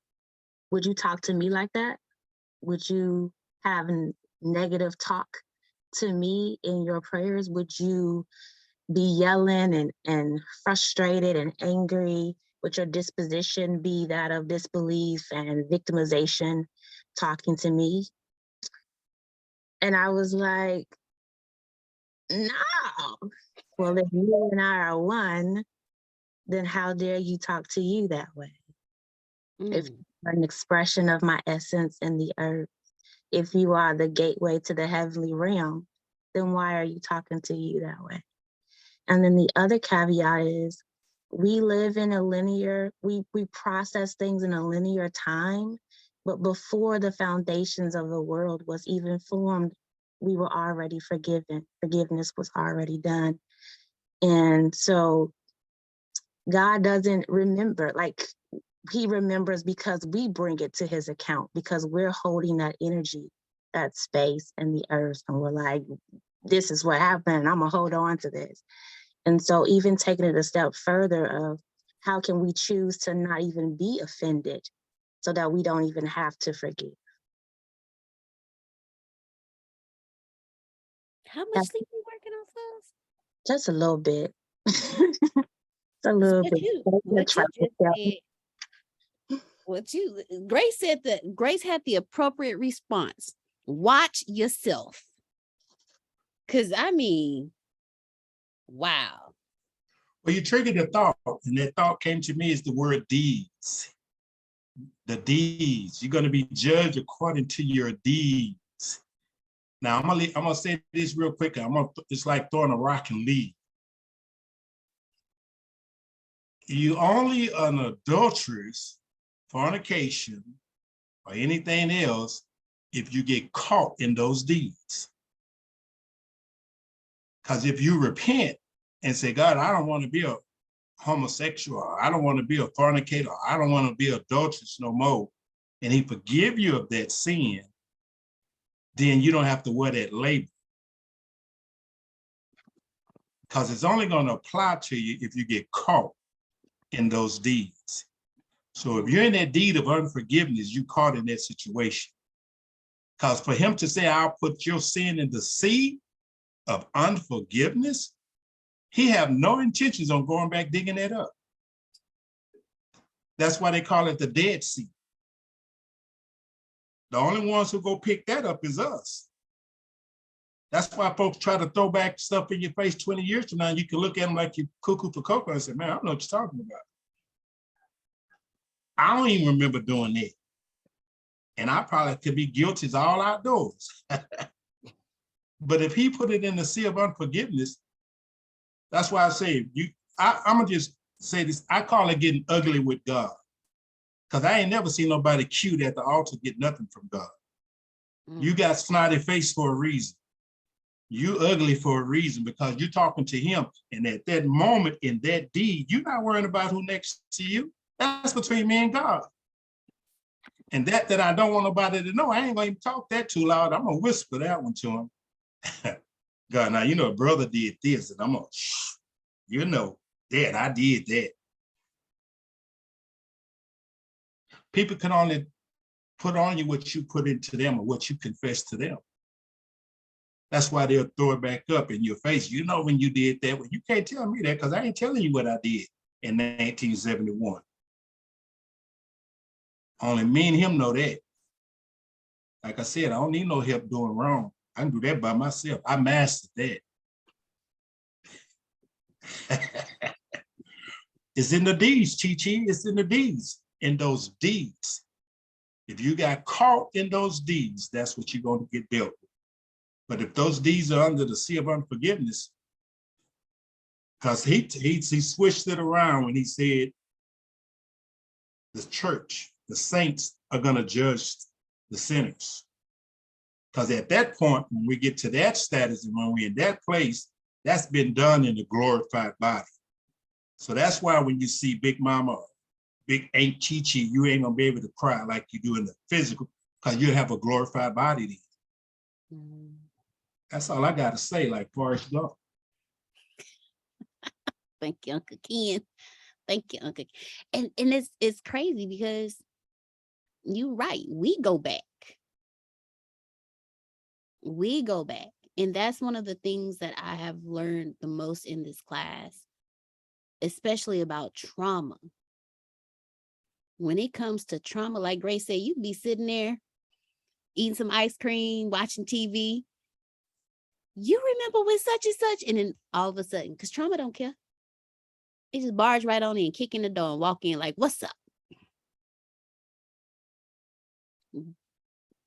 would you talk to me like that? Would you have negative talk to me in your prayers? Would you be yelling and frustrated and angry? Would your disposition be that of disbelief and victimization talking to me? And I was like, no. Well, if you and I are one, then how dare you talk to you that way? If you're an expression of my essence in the earth, if you are the gateway to the heavenly realm, then why are you talking to you that way? And then the other caveat is we live in a linear, we process things in a linear time, but before the foundations of the world was even formed, we were already forgiven. Forgiveness was already done. And so God doesn't remember, like he remembers because we bring it to his account, because we're holding that energy, that space in the earth. And we're like, this is what happened. I'm gonna hold on to this. And so even taking it a step further of how can we choose to not even be offended so that we don't even have to forgive. How much sleep you working on, folks? Just a little bit. A little bit. Grace said that Grace had the appropriate response. Watch yourself. Cause I mean, wow. Well, you triggered a thought, and that thought came to me is the word deeds. The deeds. You're going to be judged according to your deeds. Now, I'm gonna say this real quick. It's like throwing a rock and leave. You only an adulteress, fornication, or anything else if you get caught in those deeds. Because if you repent and say, God, I don't want to be a homosexual, I don't want to be a fornicator, I don't want to be adulterous no more, and he forgive you of that sin, then you don't have to wear that label. Because it's only going to apply to you if you get caught in those deeds. So if you're in that deed of unforgiveness, you caught in that situation. Because for him to say, I'll put your sin in the sea of unforgiveness, he have no intentions on going back digging that up. That's why they call it the Dead Sea. The only ones who go pick that up is us. That's why folks try to throw back stuff in your face 20 years from now. You can look at them like you cuckoo for cocoa and say, man, I don't know what you're talking about. I don't even remember doing that. And I probably could be guilty as all outdoors. But if he put it in the sea of unforgiveness, that's why I say, I'm gonna just say this, I call it getting ugly with God. Because I ain't never seen nobody cute at the altar get nothing from God. You got snotty face for a reason. You ugly for a reason, because you're talking to him. And at that moment, in that deed, you're not worrying about who next to you. That's between me and God. And that I don't want nobody to know, I ain't gonna even talk that too loud. I'm gonna whisper that one to him. God, now you know a brother did this, and I'm you know, Dad, I did that. People can only put on you what you put into them or what you confess to them. That's why they'll throw it back up in your face. You know when you did that, well, you can't tell me that because I ain't telling you what I did in 1971. Only me and him know that. Like I said, I don't need no help doing wrong. I can do that by myself. I mastered that. It's in the deeds, Chi-Chi. It's in the deeds, in those deeds. If you got caught in those deeds, that's what you're going to get dealt with. But if those deeds are under the sea of unforgiveness, because he switched it around when he said the church, the saints are going to judge the sinners. Because at that point, when we get to that status and when we're in that place, that's been done in a glorified body. So that's why when you see Big Mama, Big Aunt Chi-Chi, you ain't gonna be able to cry like you do in the physical, because you have a glorified body then. That's all I gotta say, like Forrest Gump. Thank you, Uncle Ken. Thank you, Uncle. And it's crazy because you're right. We go back. We go back. And that's one of the things that I have learned the most in this class, especially about trauma. When it comes to trauma, like Grace said, you be sitting there eating some ice cream, watching TV. You remember when such and such, and then all of a sudden, because trauma don't care. It just barge right on in, kick in the door and walk in like, what's up?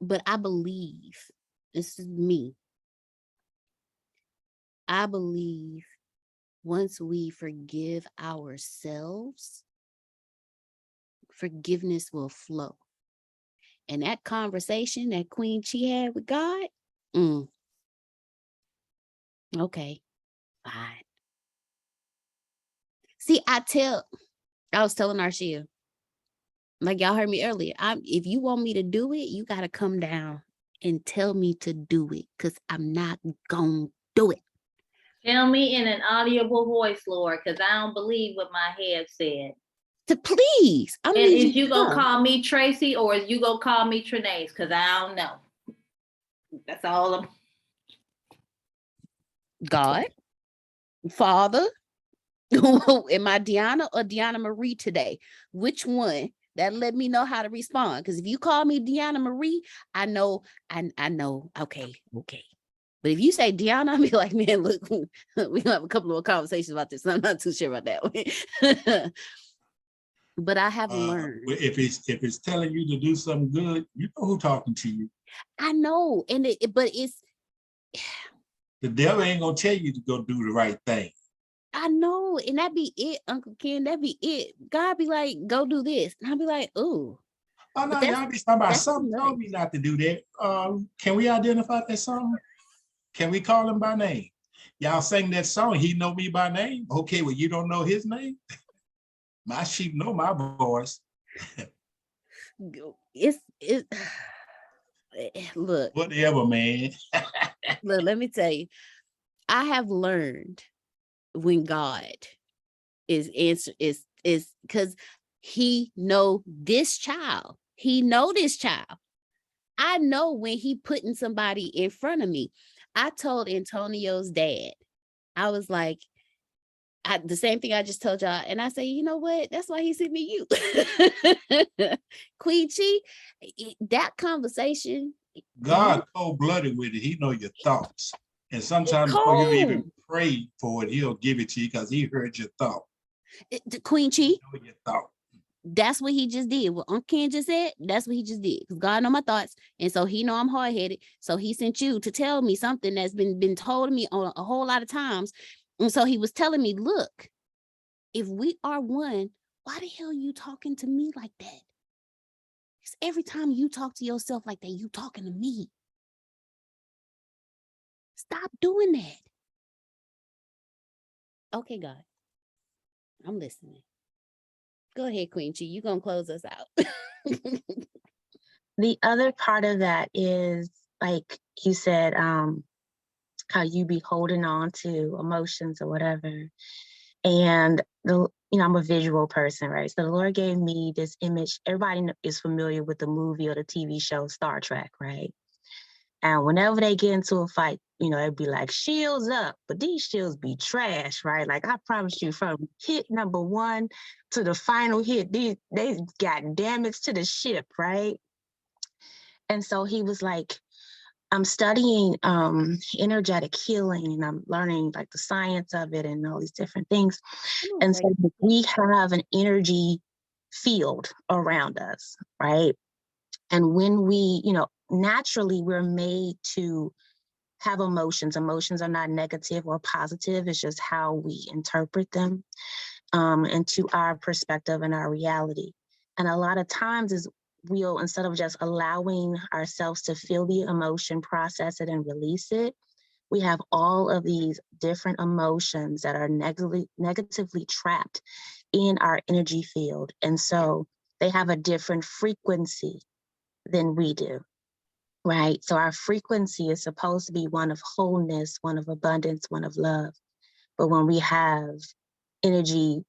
But I believe, this is me, I believe once we forgive ourselves, forgiveness will flow. And that conversation that Queen Chi had with God, okay, fine. See, I was telling Arshia, like y'all heard me earlier, if you want me to do it, you got to come down and tell me to do it, because I'm not going to do it. Tell me in an audible voice, Lord, because I don't believe what my head said. To please. And is you gonna call me Tracy or is you gonna call me Trinace? Because I don't know. That's all I'm. God, Father, am I Deanna or Deanna Marie today? Which one? That let me know how to respond. Because if you call me Deanna Marie, I know. Okay. But if you say Deanna, I'll be like, man, look, we have a couple of conversations about this. I'm not too sure about that one. But I have learned. If it's telling you to do something good, you know who's talking to you. I know, but it's the devil ain't gonna tell you to go do the right thing. I know, and that be it, Uncle Ken. That be it. God be like, go do this, and I'll be like, ooh. Oh no, y'all be talking about something. Told me not to do that. Can we identify that song? Can we call him by name? Y'all sang that song. He know me by name. Okay, well you don't know his name. My sheep know my voice. It's look. Whatever, man. Look, let me tell you. I have learned when God is because he know this child. He know this child. I know when he putting somebody in front of me. I told Antonio's dad, I was like, the same thing I just told y'all. And I say, you know what? That's why he sent me you. Queen Chi, that conversation. God cold-blooded with it. He know your thoughts. And sometimes before you even pray for it, he'll give it to you because he heard your thought. Queen Chi, know your thought. That's what he just did. What Uncle Ken just said, that's what he just did. Because God know my thoughts. And so he know I'm hard-headed. So he sent you to tell me something that's been told to me on a whole lot of times. And so he was telling me, look, if we are one, why the hell are you talking to me like that? Because every time you talk to yourself like that, you talking to me. Stop doing that. Okay, God. I'm listening. Go ahead, Queen Chi. You're going to close us out. The other part of that is, like you said, how you be holding on to emotions or whatever. And I'm a visual person, right? So the Lord gave me this image. Everybody is familiar with the movie or the TV show Star Trek, right? And whenever they get into a fight, it'd be like, shields up, but these shields be trash, right? Like, I promise you, from hit number 1 to the final hit, they got damage to the ship, right? And so he was like, I'm studying energetic healing, and I'm learning like the science of it and all these different things. And so we have an energy field around us, right? And when we, naturally we're made to have emotions. Emotions are not negative or positive. It's just how we interpret them into our perspective and our reality. And a lot of times we'll, instead of just allowing ourselves to feel the emotion, process it, and release it, we have all of these different emotions that are negatively trapped in our energy field. And so they have a different frequency than we do, right? So our frequency is supposed to be one of wholeness, one of abundance, one of love. But when we have energy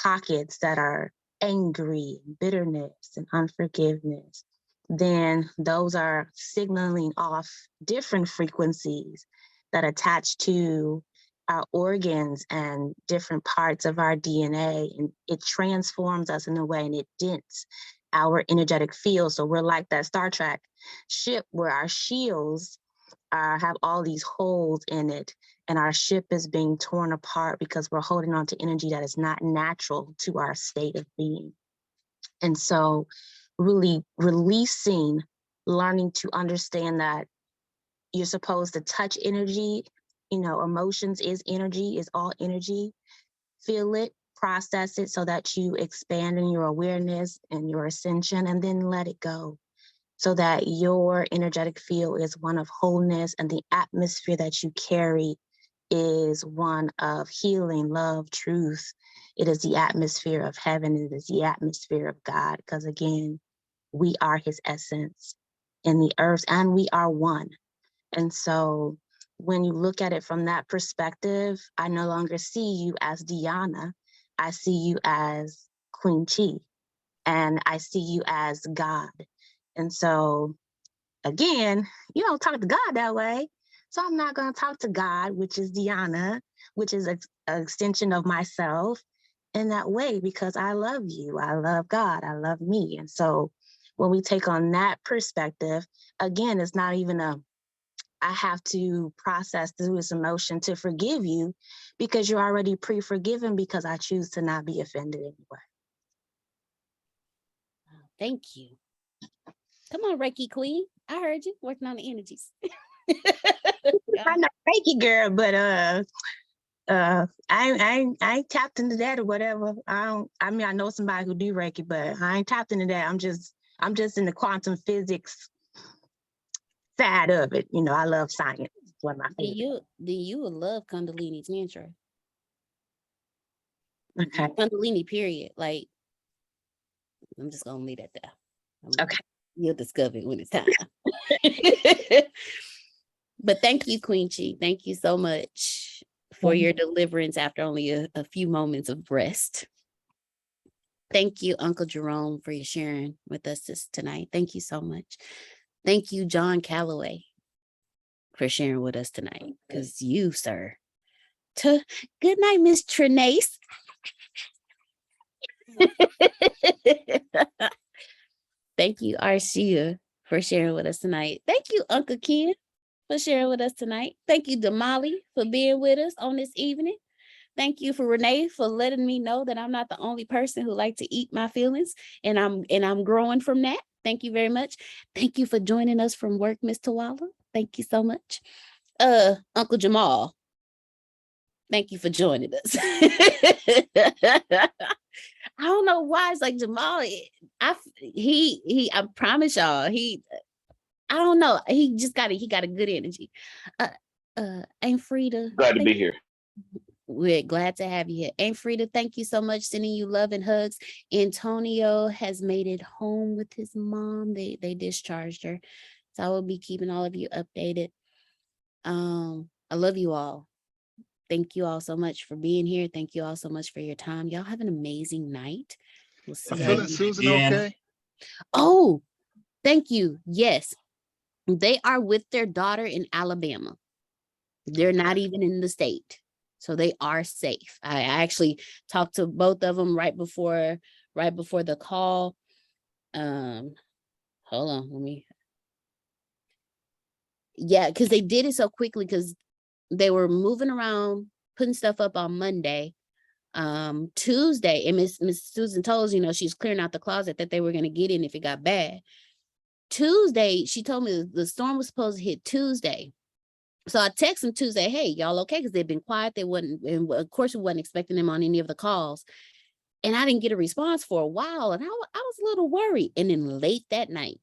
pockets that are angry, bitterness, and unforgiveness, then those are signaling off different frequencies that attach to our organs and different parts of our DNA. And it transforms us in a way, and it dents our energetic field. So we're like that Star Trek ship where our shields have all these holes in it, and our ship is being torn apart because we're holding on to energy that is not natural to our state of being. And so really releasing, learning to understand that you're supposed to touch energy, emotions is energy, is all energy. Feel it, process it so that you expand in your awareness and your ascension, and then let it go, so that your energetic field is one of wholeness, and the atmosphere that you carry is one of healing, love, truth. It is the atmosphere of heaven. It is the atmosphere of God, because again, we are his essence in the earth, and we are one. And so when you look at it from that perspective, I no longer see you as Diana. I see you as Queen Chi, and I see you as God. And so again, you don't talk to God that way. So I'm not going to talk to God, which is Diana, which is an extension of myself, in that way, because I love you. I love God. I love me. And so when we take on that perspective, again, it's not even I have to process through this emotion to forgive you, because you're already pre-forgiven, because I choose to not be offended anyway. Thank you. Come on, Reiki Queen. I heard you working on the energies. I'm not Reiki girl, but I ain't tapped into that or whatever. I know somebody who do Reiki, but I ain't tapped into that. I'm just in the quantum physics side of it. I love science. It's one of my favorites. You will love Kundalini Tantra. Okay. Kundalini, period. Like, I'm just gonna leave that there. Okay. You'll discover it when it's time. But thank you, Queen Chi. Thank you so much for your deliverance after only a few moments of rest. Thank you, Uncle Jerome, for your sharing with us tonight. Thank you so much. Thank you, John Calloway, for sharing with us tonight. Because you, sir. Good night, Miss Trenace. Thank you, Arshia, for sharing with us tonight. Thank you, Uncle Ken, for sharing with us tonight. Thank you, Damali, for being with us on this evening. Thank you for Renee for letting me know that I'm not the only person who like to eat my feelings, and I'm growing from that. Thank you very much. Thank you for joining us from work, Miss Tawala. Thank you so much. Uncle Jamal, thank you for joining us. I don't know why it's like Jamal. I promise y'all, I don't know. He got a good energy. Aunt Frida, Glad to be here. We're glad to have you here. Aunt Frida, thank you so much. Sending you love and hugs. Antonio has made it home with his mom. They discharged her. So I will be keeping all of you updated. I love you all. Thank you all so much for being here. Thank you all so much for your time. Y'all have an amazing night. We'll see I'm you. feeling Susan Yeah. okay. Oh, thank you. Yes, they are with their daughter in Alabama. They're not even in the state, so they are safe. I actually talked to both of them right before the call. Hold on, let me. Yeah, because they did it so quickly because they were moving around, putting stuff up on Monday. Tuesday, and Miss Susan told she's clearing out the closet that they were gonna get in if it got bad. Tuesday, she told me the storm was supposed to hit Tuesday. So I texted them Tuesday, hey, y'all okay? Because they've been quiet. They wouldn't, and of course, we wasn't expecting them on any of the calls. And I didn't get a response for a while. And I was a little worried. And then late that night,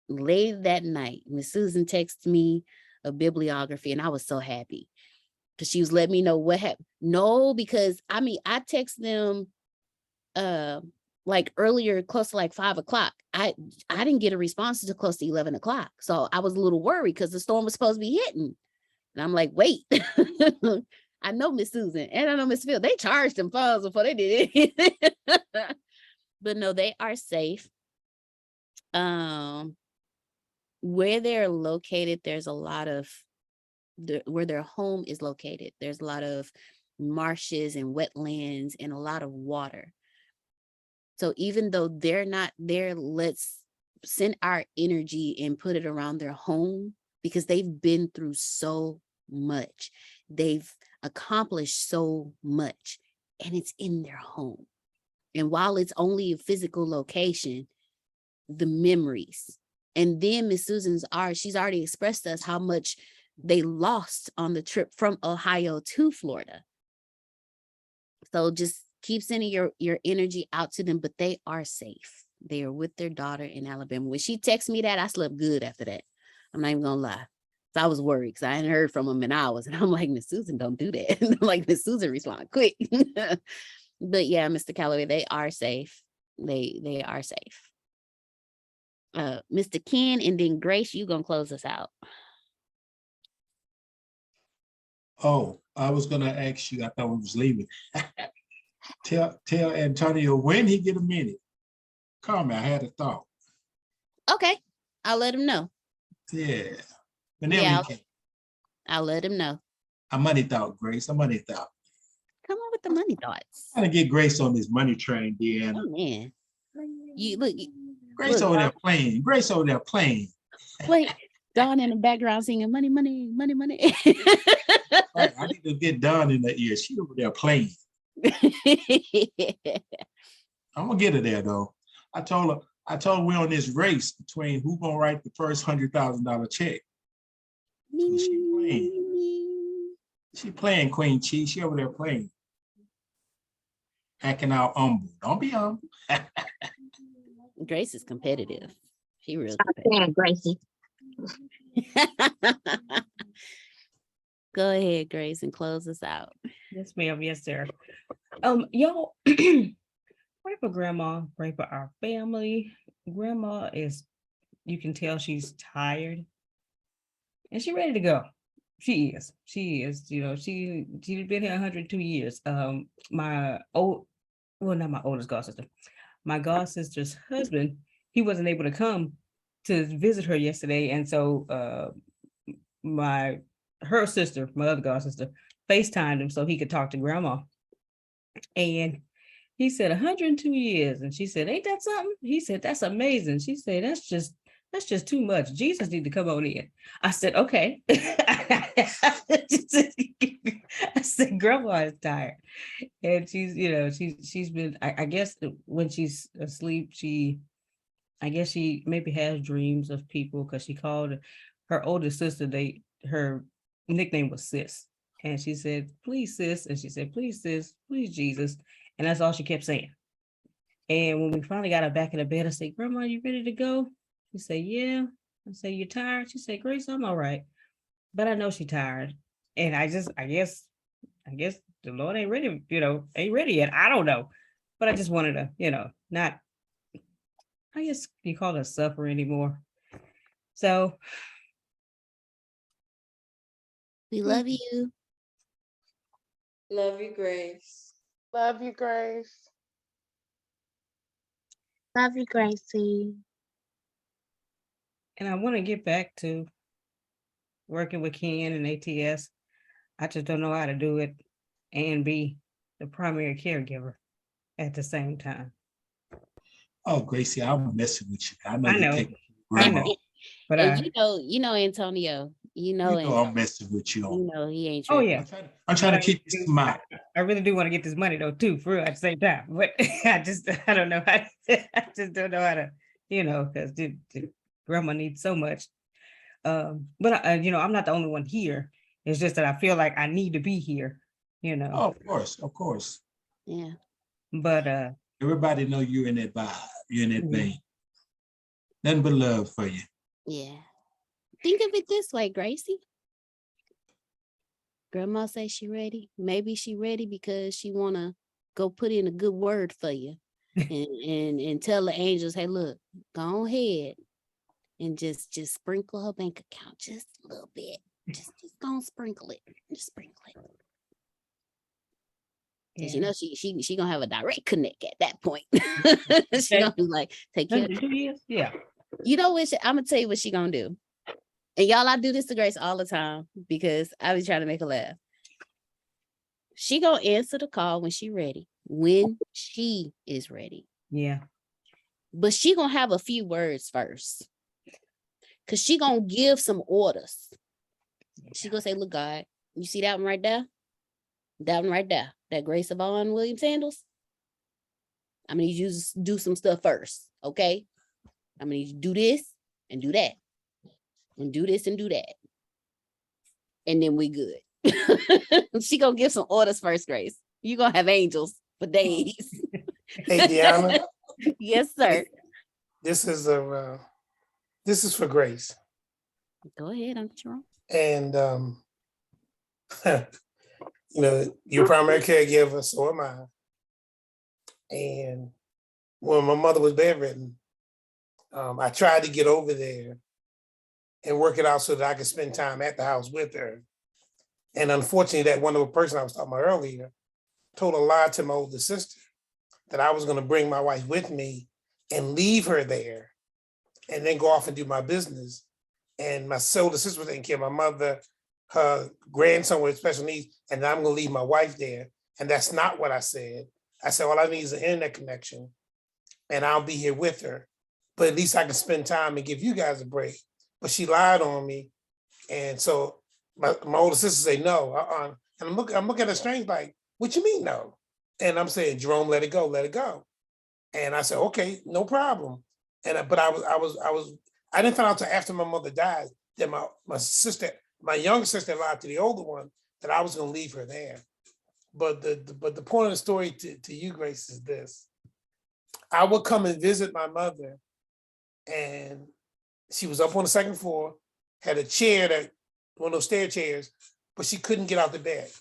Miss Susan texted me a bibliography, and I was so happy because she was letting me know what happened. No, because I texted them like earlier, close to like 5 o'clock. I didn't get a response until close to 11 o'clock. So I was a little worried because the storm was supposed to be hitting. And I'm like, wait, I know Miss Susan and I know Miss Phil. They charged them phones before they did it. But no, they are safe. Where they're located, there's a lot of where their home is located. There's a lot of marshes and wetlands and a lot of water. So even though they're not there, let's send our energy and put it around their home because they've been through so much. They've accomplished so much, and it's in their home. And while it's only a physical location, the memories. And then Miss Susan's she's already expressed to us how much they lost on the trip from Ohio to Florida. So just keep sending your energy out to them, but they are safe. They are with their daughter in Alabama. When she texted me that, I slept good after that. I'm not even gonna lie. So I was worried because I hadn't heard from them in hours. And I'm like, Miss Susan, don't do that. I'm like, Miss Susan, respond quick. But yeah, Mr. Calloway, they are safe. They are safe. Mr. Ken, and then Grace, you gonna close us out. Oh, I was gonna ask you, I thought we was leaving. Tell Antonio when he get a minute. Call me, I had a thought. Okay, I'll let him know. Yeah. Whenever he can. I'll let him know. A money thought, Grace, a money thought. Come on with the money thoughts. Trying to get Grace on this money train, Deanna. Oh, man. You look. Grace over there playing. Grace over there playing. Wait, Dawn in the background singing money, money, money, money. Right, I need to get Dawn in the ear. She over there playing. I'm gonna get her there though. I told her we're on this race between who's gonna write the first $100,000 check. So she playing. She playing Queen Chi. She over there playing. Acting out humble. Don't be humble. Grace is competitive. She really competitive. Gracie. Go ahead, Grace, and close us out. Yes, ma'am. Yes, sir. Y'all pray for grandma, pray for our family. Grandma is, you can tell she's tired and she's ready to go. She is, she's been here 102 years. Not my oldest god sister, my god sister's husband, he wasn't able to come to visit her yesterday. And so her sister, my other god sister, FaceTimed him so he could talk to grandma. And he said 102 years. And she said, ain't that something? He said, that's amazing. She said, that's just too much. Jesus need to come on in. I said, okay. I said, grandma is tired. And she's been, I guess when she's asleep, I guess she maybe has dreams of people because she called her oldest sister, her nickname was Sis. And she said, please, sis. And she said, please, sis, please, Jesus. And that's all she kept saying. And when we finally got her back in the bed, I said, Grandma, you ready to go? She said, yeah. I said, you tired? She said, Grace, I'm all right. But I know she's tired. And I guess the Lord ain't ready, ain't ready yet. I don't know. But I just wanted to, not, I guess you call it suffer anymore. So We love you. Love you, Grace. Love you, Grace. Love you, Gracie. And I want to get back to working with Ken and ATS. I just don't know how to do it and be the primary caregiver at the same time. Oh, Gracie, I'm messing with you. I know I you know. take I grandma. know. But And you know, Antonio, You know Antonio, I'm messing with you. you know he ain't oh tripping. yeah, I'm trying to keep you smart. I really do want to get this money though too, for real, at the same time. But I don't know how. I just don't know how to, because the grandma needs so much. But I'm not the only one here. It's just that I feel like I need to be here. Oh, of course. Yeah. But everybody know you're in that vibe. You're in that vein. Nothing but love for you. Yeah. Think of it this way, Gracie. Grandma say she ready. Maybe she ready because she wanna go put in a good word for you, and tell the angels, hey, look, go ahead and just sprinkle her bank account just a little bit. Just don't sprinkle it. Just sprinkle it. Because she gonna have a direct connect at that point. She gonna be like, take care. 2 years, yeah. You know what? I'm gonna tell you what she gonna do. And y'all, I do this to Grace all the time because I was trying to make her laugh. She gonna answer the call when she ready, when she is ready. Yeah. But she gonna have a few words first. Cause she gonna give some orders. She gonna say, look, God, you see that one right there? That one right there. That Grace Yvonne Williams Sandals. I'm gonna need you to do some stuff first, okay? I'm gonna need you to do this and do that. And do this and do that. And then we good. She gonna give some orders first, Grace. You gonna have angels for days. Hey, Deanna. Yes, sir. This is for Grace. Go ahead, I'm wrong. And your primary caregiver, so am I. And when my mother was bedridden, I tried to get over there and work it out so that I could spend time at the house with her. And unfortunately, that wonderful person I was talking about earlier told a lie to my older sister that I was going to bring my wife with me and leave her there and then go off and do my business. And my older sister was taking care of my mother, her grandson with special needs, and I'm going to leave my wife there. And that's not what I said. I said, all I need is an internet connection and I'll be here with her. But at least I can spend time and give you guys a break. But she lied on me. And so my older sister say no. And I'm looking at her strange like, what you mean no? And I'm saying, Jerome, let it go, let it go. And I said, okay, no problem. But I didn't find out until after my mother died that my younger sister lied to the older one that I was gonna leave her there. But the point of the story to you, Grace, is this. I would come and visit my mother, and she was up on the second floor, had a chair, one of those stair chairs, but she couldn't get out the bed.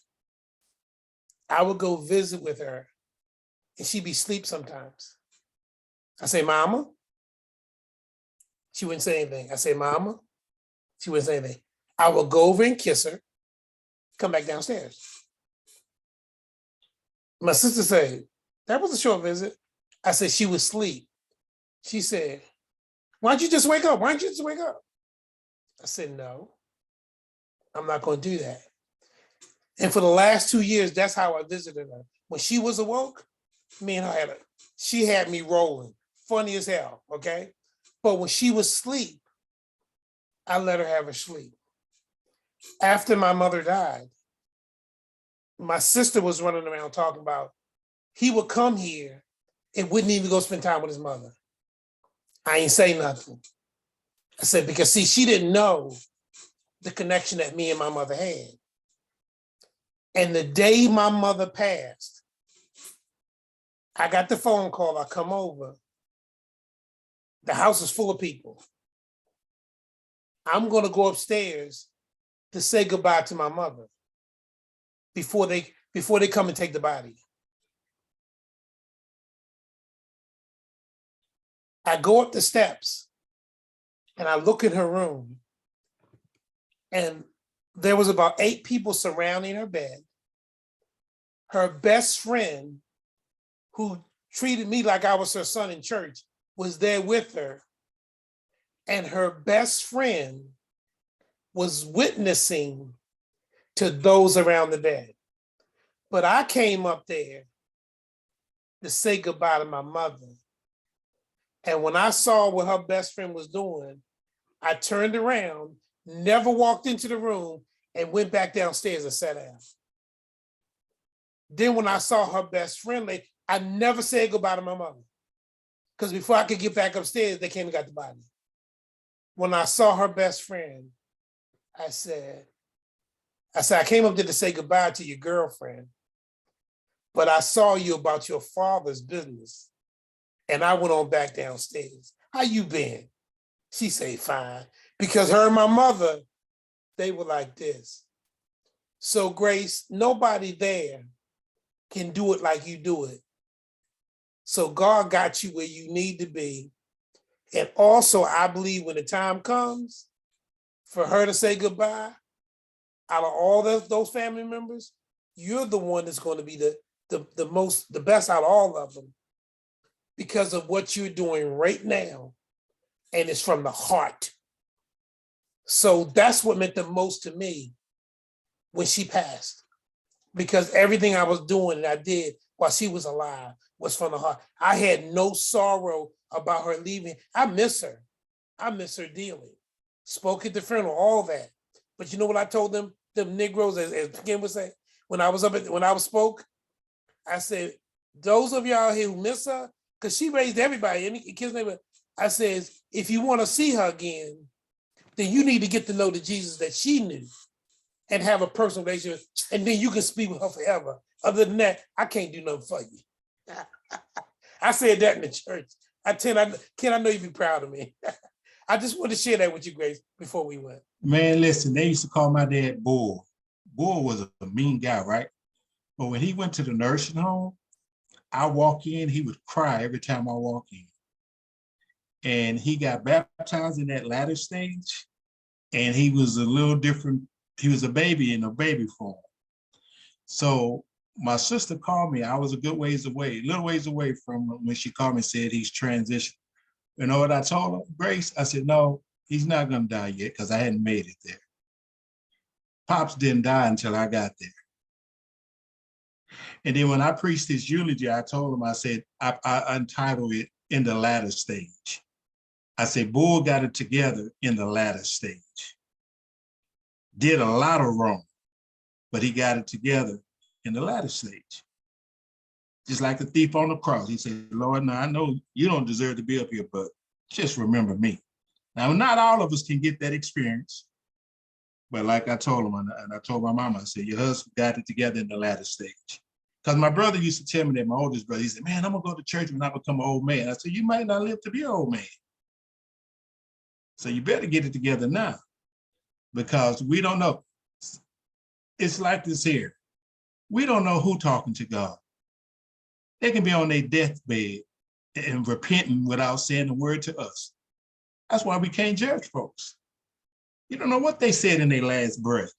I would go visit with her, and she'd be asleep sometimes. I say, Mama. She wouldn't say anything. I say, Mama. She wouldn't say anything. I would go over and kiss her, come back downstairs. My sister said, that was a short visit. I said, she was asleep. She said, why don't you just wake up? Why don't you just wake up? I said, no, I'm not going to do that. And for the last 2 years, that's how I visited her. When she was awoke, me and her she had me rolling, funny as hell, okay? But when she was asleep, I let her have her sleep. After my mother died, my sister was running around talking about, he would come here and wouldn't even go spend time with his mother. I ain't say nothing. I said, because see, she didn't know the connection that me and my mother had. And the day my mother passed, I got the phone call, I come over. The house is full of people. I'm gonna go upstairs to say goodbye to my mother before they come and take the body. I go up the steps and I look in her room, and There was about 8 people surrounding her bed. Her best friend, who treated me like I was her son in church, was there with her. And her best friend was witnessing to those around the bed. But I came up there to say goodbye to my mother. And when I saw what her best friend was doing, I turned around, never walked into the room, and went back downstairs and sat down. Then when I saw her best friend, I never said goodbye to my mother. Because before I could get back upstairs, they came and got the body. When I saw her best friend, I said, I came up there to say goodbye to your girlfriend, but I saw you about your father's business. And I went on back downstairs. How you been? She said, fine. Because her and my mother, they were like this. So Grace, nobody there can do it like you do it. So God got you where you need to be. And also, I believe when the time comes for her to say goodbye, out of all those family members, you're the one that's going to be the best out of all of them because of what you're doing right now. And it's from the heart. So that's what meant the most to me when she passed, because everything I was doing and I did while she was alive was from the heart. I had no sorrow about her leaving. I miss her. I miss her dearly. Spoke at the funeral, all that. But you know what I told them Negroes, as Kim would say, when I spoke, I said, those of y'all here who miss her, because she raised everybody, any kids' name, I said, if you want to see her again, then you need to get to know the Jesus that she knew and have a personal relationship, and then you can speak with her forever. Other than that, I can't do nothing for you. I said that in the church. Ken, I know you'd be proud of me. I just want to share that with you, Grace, before we went. Man, listen, they used to call my dad Bull. Bull was a mean guy, right? But when he went to the nursing home, I walk in, he would cry every time I walk in. And he got baptized in that latter stage, and he was a little different. He was a baby in a baby form. So my sister called me. I was a little ways away from when she called me and said he's transitioned. You know what I told her, Grace? I said, no, he's not going to die yet because I hadn't made it there. Pops didn't die until I got there. And then when I preached his eulogy, I told him, I said, I entitled it In the Latter Stage. I said, Bull got it together in the latter stage. Did a lot of wrong, but he got it together in the latter stage. Just like the thief on the cross. He said, Lord, now I know you don't deserve to be up here, but just remember me. Now, not all of us can get that experience, but like I told him, and I told my mama, I said, your husband got it together in the latter stage. Because my brother used to tell me that, my oldest brother, he said, man, I'm gonna go to church when I become an old man. I said, you might not live to be an old man. So you better get it together now, because we don't know. It's like this here. We don't know who talking to God. They can be on their deathbed and repenting without saying a word to us. That's why we can't judge folks. You don't know what they said in their last breath.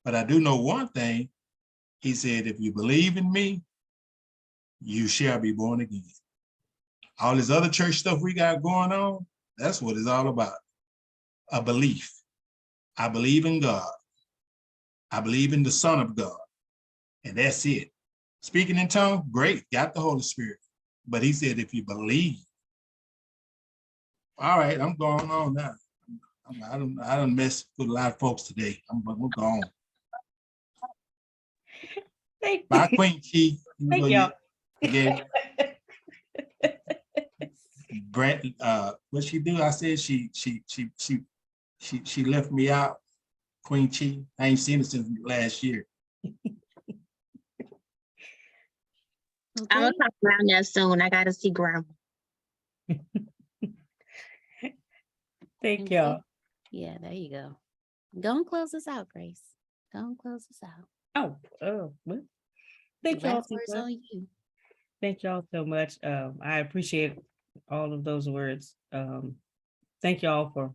But I do know one thing. He said, if you believe in me, you shall be born again. All this other church stuff we got going on, that's what it's all about. A belief. I believe in God. I believe in the Son of God. And that's it. Speaking in tongues, great, got the Holy Spirit. But he said, if you believe. All right, I'm going on now. I don't mess with a lot of folks today. We're gone. Bye, Queen Chief. Thank y'all. Again. Brent, what she do? I said she left me out. Queen Chief. I ain't seen her since last year. Okay. I'm gonna talk around there soon. I gotta see Grandma. Thank y'all. Yeah, there you go. Go and close us out, Grace. Go and close us out. Well, thank y'all. Words on you. Thank y'all so much. I appreciate all of those words. Thank y'all for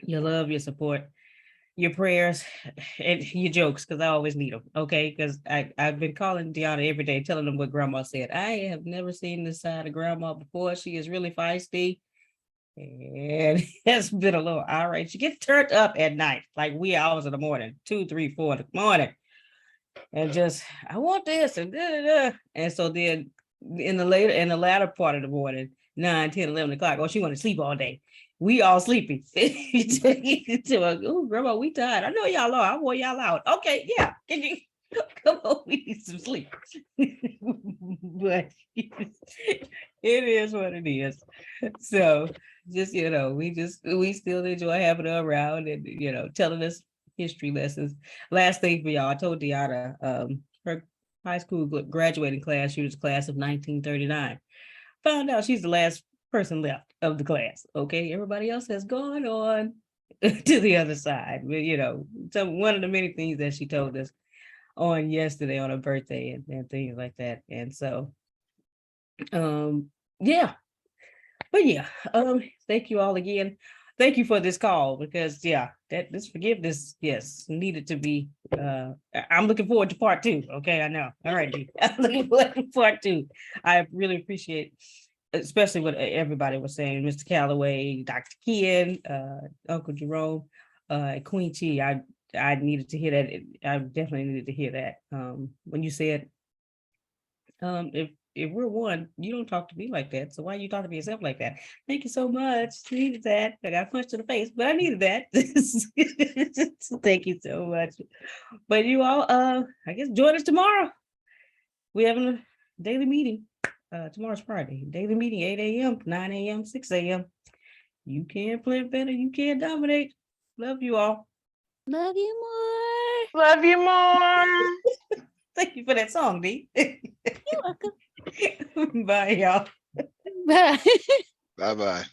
your love, your support. your prayers and your jokes, because I always need them. Okay, because I've been calling Deanna every day, telling them what Grandma said. I have never seen this side of Grandma before. She is really feisty, and it's been a little irate. She gets turned up at night, like wee hours in the morning, 2, 3, 4 in the morning, and just I want this and da, da, da. And so then in the latter part of the morning, 9, 10, 11 o'clock, oh, she want to sleep all day. We all sleepy. Oh, Grandma, we tired. I know y'all are. I wore y'all out. Okay, yeah. Can you come on? We need some sleep. But it is what it is. So just we still enjoy having her around and telling us history lessons. Last thing for y'all, I told Deanna, her high school graduating class, she was class of 1939. Found out she's the last person left of the class. Okay, everybody else has gone on to the other side. But so one of the many things that she told us on yesterday on her birthday and things like that. And so yeah. But yeah, thank you all again. Thank you for this call because this forgiveness, yes, needed to be I'm looking forward to part 2. Okay, I know. All right, G. I'm looking forward to part 2. I really appreciate especially what everybody was saying, Mr. Calloway, Dr. Kian, Uncle Jerome, Queen Chi. I needed to hear that. I definitely needed to hear that. When you said, if we're one, you don't talk to me like that. So why you talking to yourself like that? Thank you so much. Needed that. I got punched in the face, but I needed that. Thank you so much. But you all, I guess join us tomorrow. We're having a daily meeting. Tomorrow's Friday. Daily meeting, 8 a.m., 9 a.m., 6 a.m. You can play better. You can dominate. Love you all. Love you more. Love you more. Thank you for that song, D. You're welcome. Bye, y'all. Bye. Bye-bye.